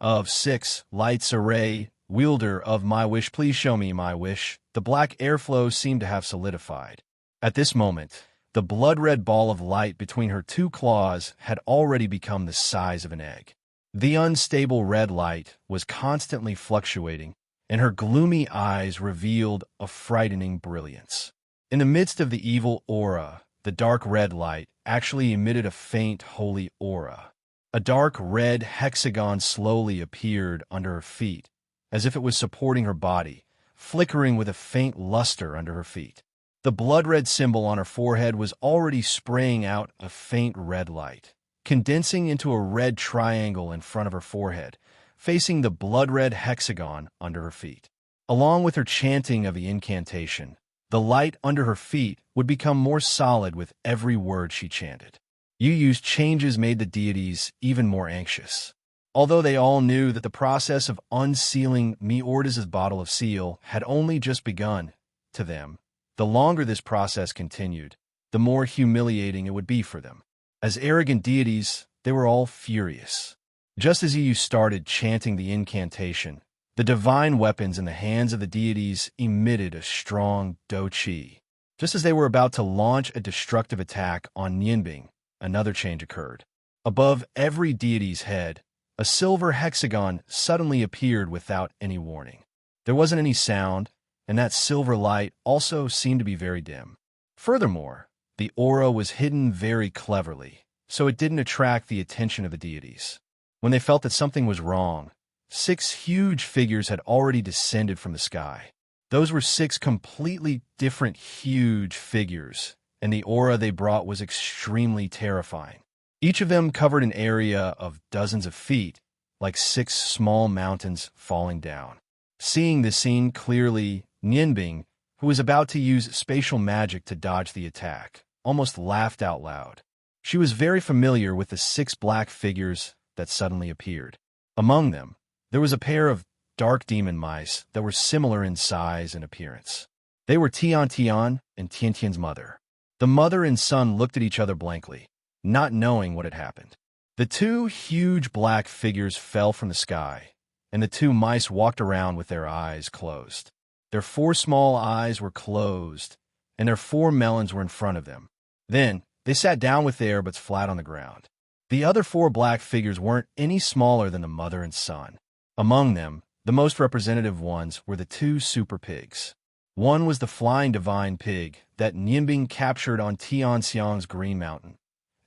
of 6 lights array, wielder of my wish, please show me my wish. The black airflow seemed to have solidified. At this moment, the blood-red ball of light between her two claws had already become the size of an egg. The unstable red light was constantly fluctuating, and her gloomy eyes revealed a frightening brilliance. In the midst of the evil aura, the dark red light actually emitted a faint holy aura. A dark red hexagon slowly appeared under her feet, as if it was supporting her body, flickering with a faint luster under her feet. The blood-red symbol on her forehead was already spraying out a faint red light, condensing into a red triangle in front of her forehead, facing the blood-red hexagon under her feet. Along with her chanting of the incantation, the light under her feet would become more solid with every word she chanted. Yu's changes made the deities even more anxious. Although they all knew that the process of unsealing Meordas's bottle of seal had only just begun, to them, the longer this process continued, the more humiliating it would be for them. As arrogant deities, they were all furious. Just as Yu started chanting the incantation, the divine weapons in the hands of the deities emitted a strong do-chi. Just as they were about to launch a destructive attack on Nianbing, another change occurred. Above every deity's head, a silver hexagon suddenly appeared without any warning. There wasn't any sound, and that silver light also seemed to be very dim. Furthermore, the aura was hidden very cleverly, so it didn't attract the attention of the deities. When they felt that something was wrong, 6 huge figures had already descended from the sky. Those were 6 completely different huge figures, and the aura they brought was extremely terrifying. Each of them covered an area of dozens of feet, like 6 small mountains falling down. Seeing this scene clearly, Nianbing, who was about to use spatial magic to dodge the attack, almost laughed out loud. She was very familiar with the 6 black figures that suddenly appeared. Among them, there was a pair of dark demon mice that were similar in size and appearance. They were Tian Tian and Tian Tian's mother. The mother and son looked at each other blankly, not knowing what had happened. The 2 huge black figures fell from the sky, and the 2 mice walked around with their eyes closed. Their 4 small eyes were closed, and their 4 melons were in front of them. Then, they sat down with their butts flat on the ground. The other 4 black figures weren't any smaller than the mother and son. Among them, the most representative ones were the 2 super pigs. One was the flying divine pig that Nianbing captured on Tianxiang's Green Mountain,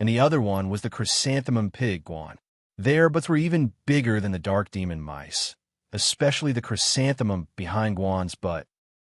and the other one was the chrysanthemum pig Guan. Their butts were even bigger than the dark demon mice, especially the chrysanthemum behind Guan's butt.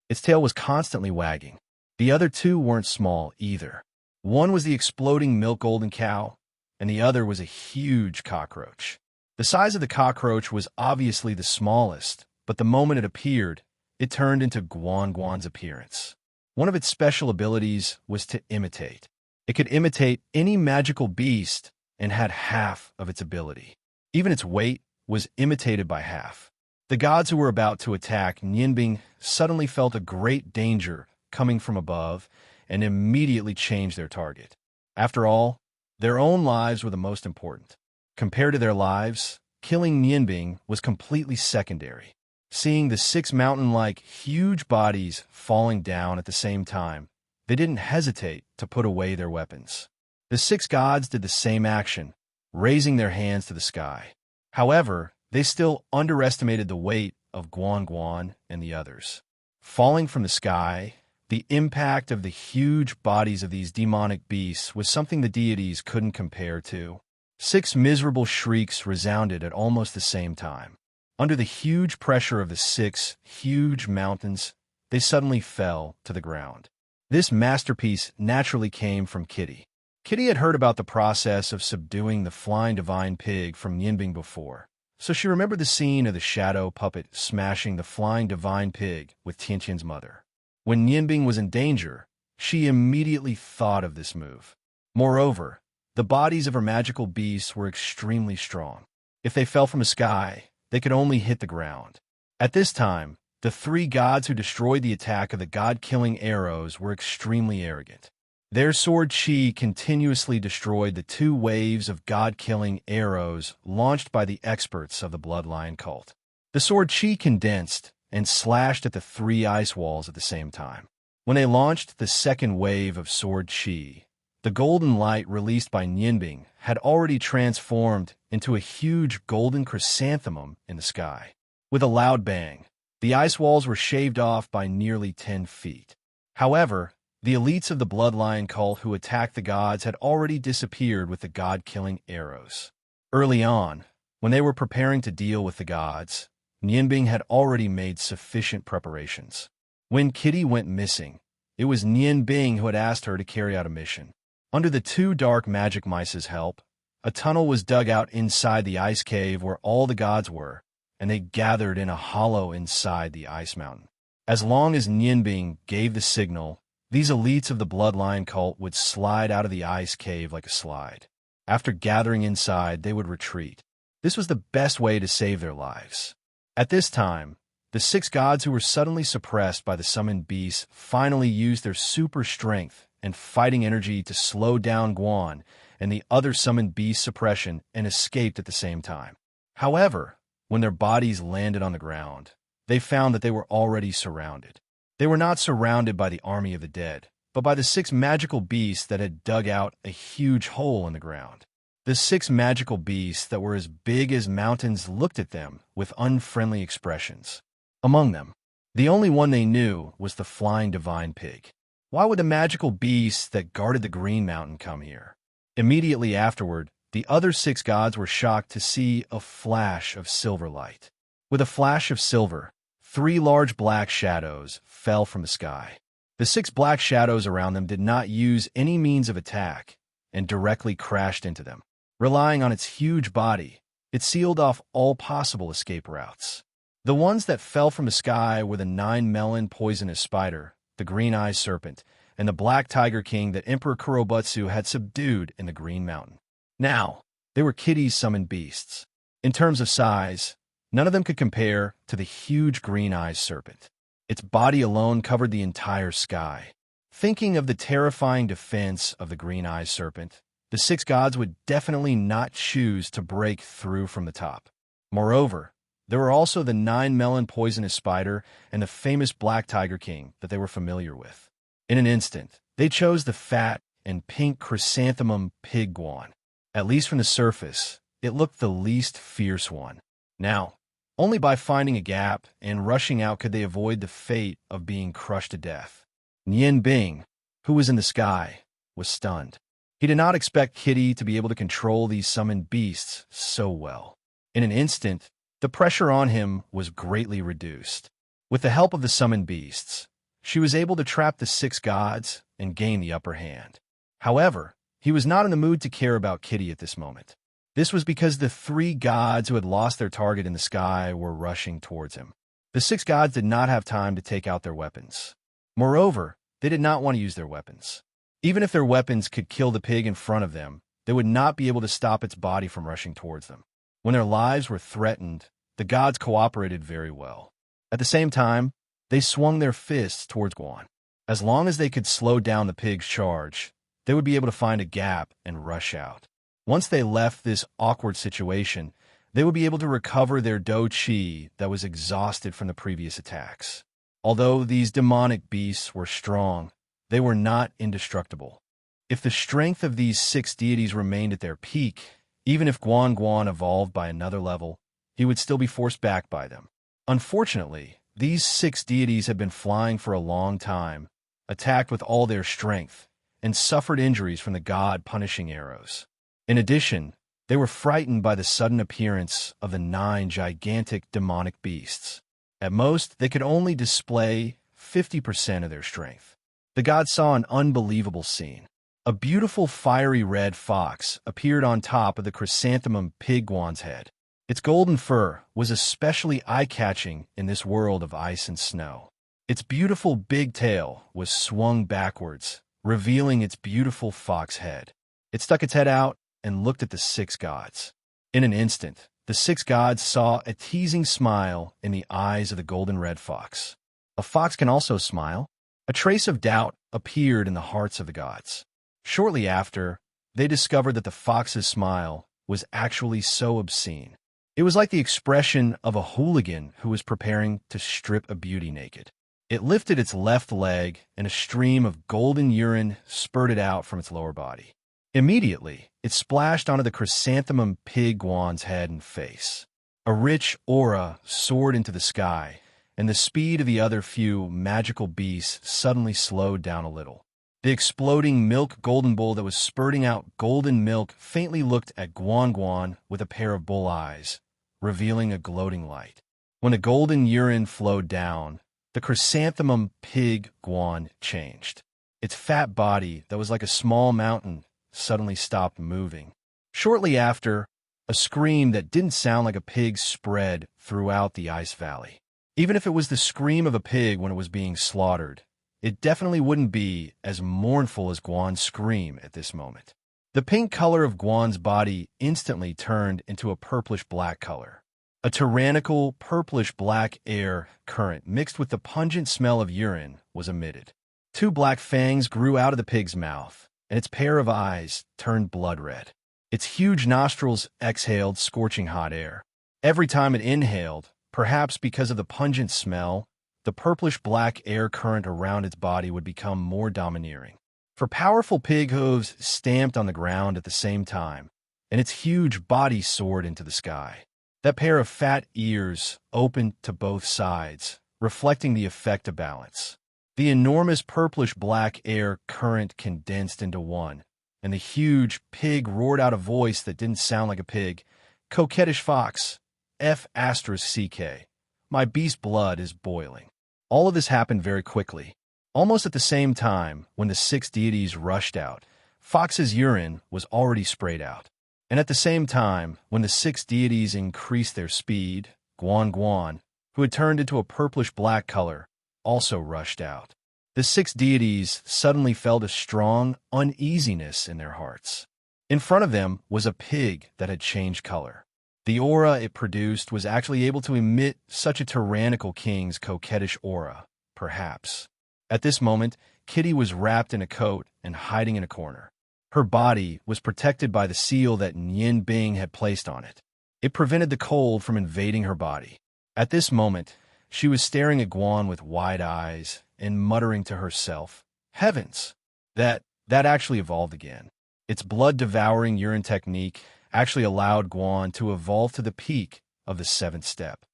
Its tail was constantly wagging. The other 2 weren't small either. One was the exploding milk golden cow, and the other was a huge cockroach. The size of the cockroach was obviously the smallest, but the moment it appeared, it turned into Guan's appearance. One of its special abilities was to imitate. It could imitate any magical beast and had half of its ability. Even its weight was imitated by half. The gods who were about to attack Nianbing suddenly felt a great danger coming from above and immediately changed their target. After all, their own lives were the most important. Compared to their lives, killing Nianbing was completely secondary. Seeing the 6 mountain-like huge bodies falling down at the same time, they didn't hesitate to put away their weapons. The 6 gods did the same action, raising their hands to the sky. However, they still underestimated the weight of Guan and the others. Falling from the sky, the impact of the huge bodies of these demonic beasts was something the deities couldn't compare to. 6 miserable shrieks resounded at almost the same time. Under the huge pressure of the 6 huge mountains, they suddenly fell to the ground. This masterpiece naturally came from Kitty. Kitty had heard about the process of subduing the flying divine pig from Nianbing before, so she remembered the scene of the shadow puppet smashing the flying divine pig with Tiantian's mother. When Nianbing was in danger, she immediately thought of this move. Moreover, the bodies of her magical beasts were extremely strong. If they fell from the sky, they could only hit the ground. At this time, the 3 gods who destroyed the attack of the god-killing arrows were extremely arrogant. Their sword chi continuously destroyed the 2 waves of god-killing arrows launched by the experts of the bloodline cult. The sword chi condensed and slashed at the three ice walls at the same time. When they launched the second wave of sword chi, the golden light released by Nianbing had already transformed into a huge golden chrysanthemum in the sky. With a loud bang, the ice walls were shaved off by nearly 10 feet. However, the elites of the Bloodline cult who attacked the gods had already disappeared with the god-killing arrows. Early on, when they were preparing to deal with the gods, Nianbing had already made sufficient preparations. When Kitty went missing, it was Nianbing who had asked her to carry out a mission. Under the two dark magic mice's help, a tunnel was dug out inside the ice cave where all the gods were, and they gathered in a hollow inside the ice mountain. As long as Nianbing gave the signal, these elites of the Bloodline cult would slide out of the ice cave like a slide. After gathering inside, they would retreat. This was the best way to save their lives. At this time, the six gods who were suddenly suppressed by the summoned beasts finally used their super strength and fighting energy to slow down Guan and the other summoned beast suppression and escaped at the same time. However, when their bodies landed on the ground, they found that they were already surrounded. They were not surrounded by the army of the dead, but by the six magical beasts that had dug out a huge hole in the ground. The six magical beasts that were as big as mountains looked at them with unfriendly expressions. Among them, the only one they knew was the flying divine pig. Why would the magical beasts that guarded the Green Mountain come here? Immediately afterward, the other six gods were shocked to see a flash of silver light. With a flash of silver, three large black shadows fell from the sky. The six black shadows around them did not use any means of attack and directly crashed into them. Relying on its huge body, it sealed off all possible escape routes. The ones that fell from the sky were the 9-melon poisonous spider, the green-eyed serpent, and the black tiger king that Emperor Kurobutsu had subdued in the Green Mountain. Now, they were Kitty's summoned beasts. In terms of size, none of them could compare to the huge green-eyed serpent. Its body alone covered the entire sky. Thinking of the terrifying defense of the green-eyed serpent, the six gods would definitely not choose to break through from the top. Moreover, there were also the 9-melon poisonous spider and the famous black tiger king that they were familiar with. In an instant, they chose the fat and pink chrysanthemum pig Guan. At least from the surface, it looked the least fierce one. Now, only by finding a gap and rushing out could they avoid the fate of being crushed to death. Nianbing, who was in the sky, was stunned. He did not expect Kitty to be able to control these summoned beasts so well. In an instant, the pressure on him was greatly reduced. With the help of the summoned beasts, she was able to trap the six gods and gain the upper hand. However, he was not in the mood to care about Kitty at this moment. This was because the three gods who had lost their target in the sky were rushing towards him. The six gods did not have time to take out their weapons. Moreover, they did not want to use their weapons. Even if their weapons could kill the pig in front of them, they would not be able to stop its body from rushing towards them. When their lives were threatened, the gods cooperated very well. At the same time, they swung their fists towards Guan. As long as they could slow down the pig's charge, they would be able to find a gap and rush out. Once they left this awkward situation, they would be able to recover their do chi that was exhausted from the previous attacks. Although these demonic beasts were strong, they were not indestructible. If the strength of these six deities remained at their peak, even if Guan evolved by another level, he would still be forced back by them. Unfortunately, these six deities had been flying for a long time, attacked with all their strength, and suffered injuries from the god-punishing arrows. In addition, they were frightened by the sudden appearance of the 9 gigantic demonic beasts. At most, they could only display 50% of their strength. The gods saw an unbelievable scene. A beautiful fiery red fox appeared on top of the chrysanthemum pig Guan's head. Its golden fur was especially eye-catching in this world of ice and snow. Its beautiful big tail was swung backwards, revealing its beautiful fox head. It stuck its head out and looked at the six gods. In an instant, the six gods saw a teasing smile in the eyes of the golden red fox. A fox can also smile. A trace of doubt appeared in the hearts of the gods. Shortly after, they discovered that the fox's smile was actually so obscene. It was like the expression of a hooligan who was preparing to strip a beauty naked. It lifted its left leg, and a stream of golden urine spurted out from its lower body. Immediately, it splashed onto the chrysanthemum pig Guan's head and face. A rich aura soared into the sky, and the speed of the other few magical beasts suddenly slowed down a little. The exploding milk golden bull that was spurting out golden milk faintly looked at Guan with a pair of bull eyes, revealing a gloating light. When the golden urine flowed down, the chrysanthemum pig Guan changed. Its fat body, that was like a small mountain, suddenly stopped moving. Shortly after, a scream that didn't sound like a pig spread throughout the ice valley. Even if it was the scream of a pig when it was being slaughtered, it definitely wouldn't be as mournful as Guan's scream at this moment. The pink color of Guan's body instantly turned into a purplish-black color. A tyrannical purplish-black air current mixed with the pungent smell of urine was emitted. 2 black fangs grew out of the pig's mouth, and its pair of eyes turned blood red. Its huge nostrils exhaled scorching hot air. Every time it inhaled, perhaps because of the pungent smell, the purplish-black air current around its body would become more domineering. For powerful pig hooves stamped on the ground at the same time, and its huge body soared into the sky. That pair of fat ears opened to both sides, reflecting the effect of balance. The enormous purplish-black air current condensed into one, and the huge pig roared out a voice that didn't sound like a pig. Coquettish fox, F***CK. My beast blood is boiling. All of this happened very quickly. Almost at the same time, when the 6 deities rushed out, Fox's urine was already sprayed out. And at the same time, when the 6 deities increased their speed, Guan, who had turned into a purplish-black color, also rushed out. The 6 deities suddenly felt a strong uneasiness in their hearts. In front of them was a pig that had changed color. The aura it produced was actually able to emit such a tyrannical king's coquettish aura, perhaps. At this moment, Kitty was wrapped in a coat and hiding in a corner. Her body was protected by the seal that Yin Bing had placed on it. It prevented the cold from invading her body. At this moment, she was staring at Guan with wide eyes and muttering to herself, "Heavens! That actually evolved again." Its blood-devouring urine technique actually allowed Guan to evolve to the peak of the 7th step.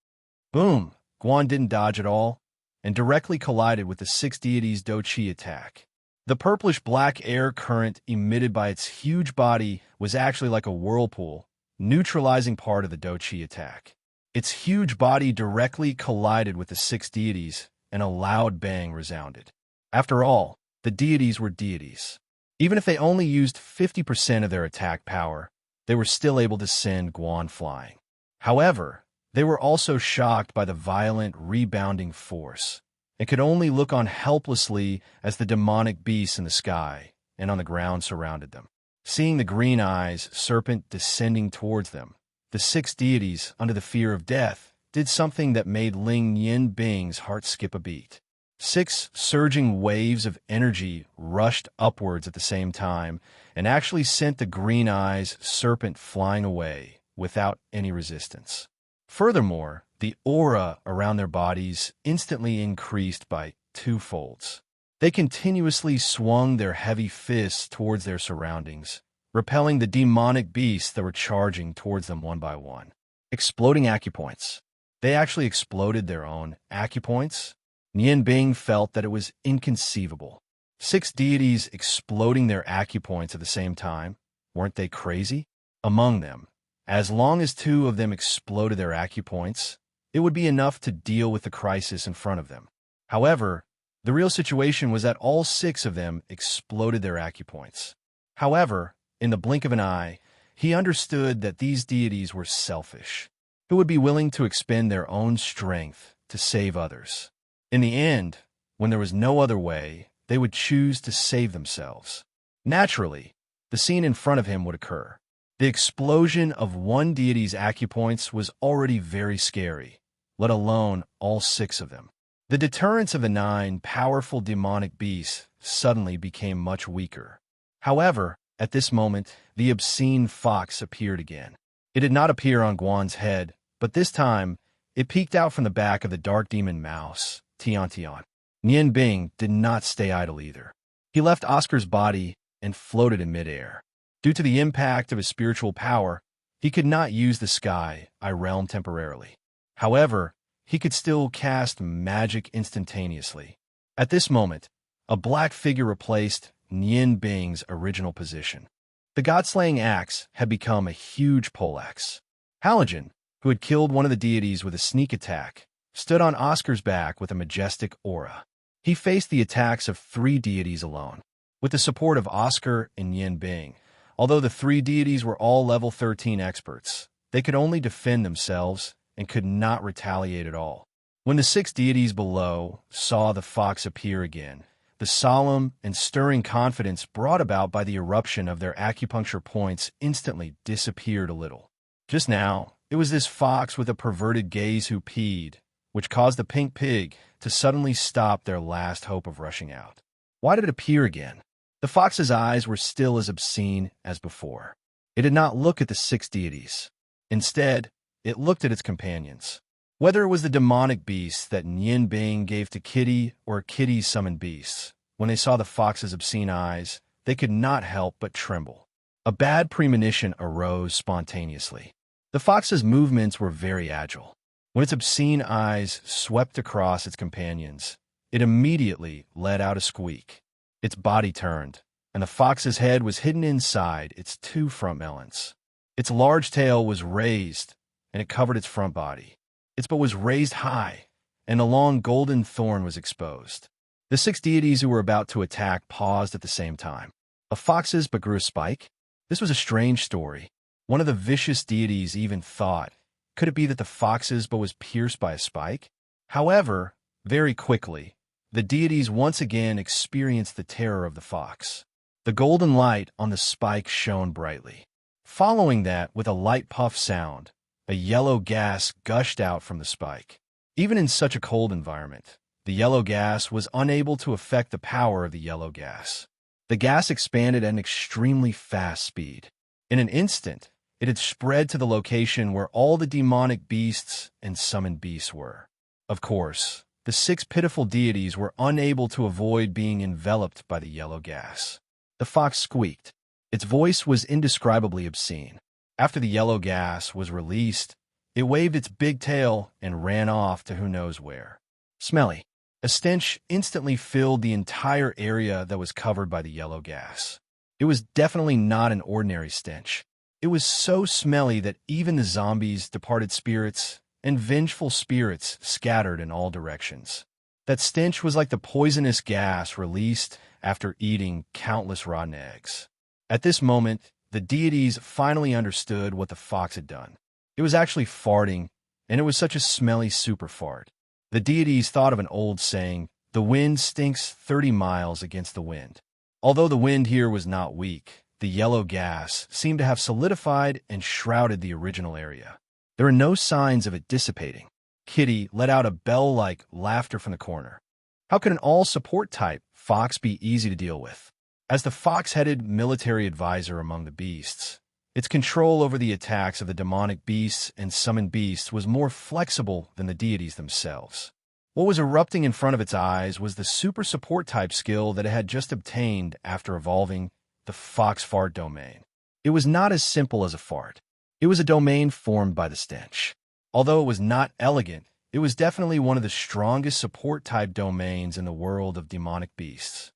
Boom! Guan didn't dodge at all, and directly collided with the 6 deities' Do Chi attack. The purplish-black air current emitted by its huge body was actually like a whirlpool, neutralizing part of the Do Chi attack. Its huge body directly collided with the 6 deities, and a loud bang resounded. After all, the deities were deities. Even if they only used 50% of their attack power, they were still able to send Guan flying. However, they were also shocked by the violent, rebounding force, and could only look on helplessly as the demonic beasts in the sky and on the ground surrounded them. Seeing the green eyes serpent descending towards them, the 6 deities, under the fear of death, did something that made Ling Yin Bing's heart skip a beat. 6 surging waves of energy rushed upwards at the same time and actually sent the green eyes serpent flying away without any resistance. Furthermore, the aura around their bodies instantly increased by 2 folds. They continuously swung their heavy fists towards their surroundings, repelling the demonic beasts that were charging towards them one by one. Exploding acupoints. They actually exploded their own acupoints. Nian Bing felt that it was inconceivable. 6 deities exploding their acupoints at the same time. Weren't they crazy? Among them, as long as 2 of them exploded their acupoints, it would be enough to deal with the crisis in front of them. However, the real situation was that all 6 of them exploded their acupoints. However, in the blink of an eye, he understood that these deities were selfish, who would be willing to expend their own strength to save others. In the end, when there was no other way, they would choose to save themselves. Naturally, the scene in front of him would occur. The explosion of one deity's acupoints was already very scary, let alone all 6 of them. The deterrence of the 9 powerful demonic beasts suddenly became much weaker. However, at this moment, the obscene fox appeared again. It did not appear on Guan's head, but this time, it peeked out from the back of the dark demon mouse, Tian Tian. Nian Bing did not stay idle either. He left Oscar's body and floated in midair. Due to the impact of his spiritual power, he could not use the sky, realm temporarily. However, he could still cast magic instantaneously. At this moment, a black figure replaced Nian Bing's original position. The god-slaying axe had become a huge poleaxe. Halogen, who had killed one of the deities with a sneak attack, stood on Oscar's back with a majestic aura. He faced the attacks of 3 deities alone. With the support of Oscar and Nian Bing, although the 3 deities were all level 13 experts, they could only defend themselves and could not retaliate at all. When the 6 deities below saw the fox appear again, the solemn and stirring confidence brought about by the eruption of their acupuncture points instantly disappeared a little. Just now, it was this fox with a perverted gaze who peed, which caused the pink pig to suddenly stop their last hope of rushing out. Why did it appear again? The fox's eyes were still as obscene as before. It did not look at the 6 deities. Instead, it looked at its companions. Whether it was the demonic beasts that Nian Bing gave to Kitty or Kitty's summoned beasts, when they saw the fox's obscene eyes, they could not help but tremble. A bad premonition arose spontaneously. The fox's movements were very agile. When its obscene eyes swept across its companions, it immediately let out a squeak. Its body turned, and the fox's head was hidden inside its 2 front melons. Its large tail was raised, and it covered its front body. Its butt was raised high, and a long golden thorn was exposed. The 6 deities who were about to attack paused at the same time. A fox's but grew a spike? This was a strange story. One of the vicious deities even thought, could it be that the fox's bow was pierced by a spike? However, very quickly, the deities once again experienced the terror of the fox. The golden light on the spike shone brightly. Following that, with a light puff sound, a yellow gas gushed out from the spike. Even in such a cold environment, the yellow gas was unable to affect the power of the yellow gas. The gas expanded at an extremely fast speed. In an instant, it had spread to the location where all the demonic beasts and summoned beasts were. Of course, the 6 pitiful deities were unable to avoid being enveloped by the yellow gas. The fox squeaked. Its voice was indescribably obscene. After the yellow gas was released, it waved its big tail and ran off to who knows where. Smelly. A stench instantly filled the entire area that was covered by the yellow gas. It was definitely not an ordinary stench. It was so smelly that even the zombies, departed spirits, and vengeful spirits scattered in all directions. That stench was like the poisonous gas released after eating countless rotten eggs. At this moment, the deities finally understood what the fox had done. It was actually farting, and it was such a smelly super fart. The deities thought of an old saying, "The wind stinks 30 miles against the wind." Although the wind here was not weak, the yellow gas seemed to have solidified and shrouded the original area. There were no signs of it dissipating. Kitty let out a bell-like laughter from the corner. How could an all-support type fox be easy to deal with? As the fox-headed military advisor among the beasts, its control over the attacks of the demonic beasts and summoned beasts was more flexible than the deities themselves. What was erupting in front of its eyes was the super support type skill that it had just obtained after evolving the fox fart domain. It was not as simple as a fart. It was a domain formed by the stench. Although it was not elegant, it was definitely one of the strongest support type domains in the world of demonic beasts.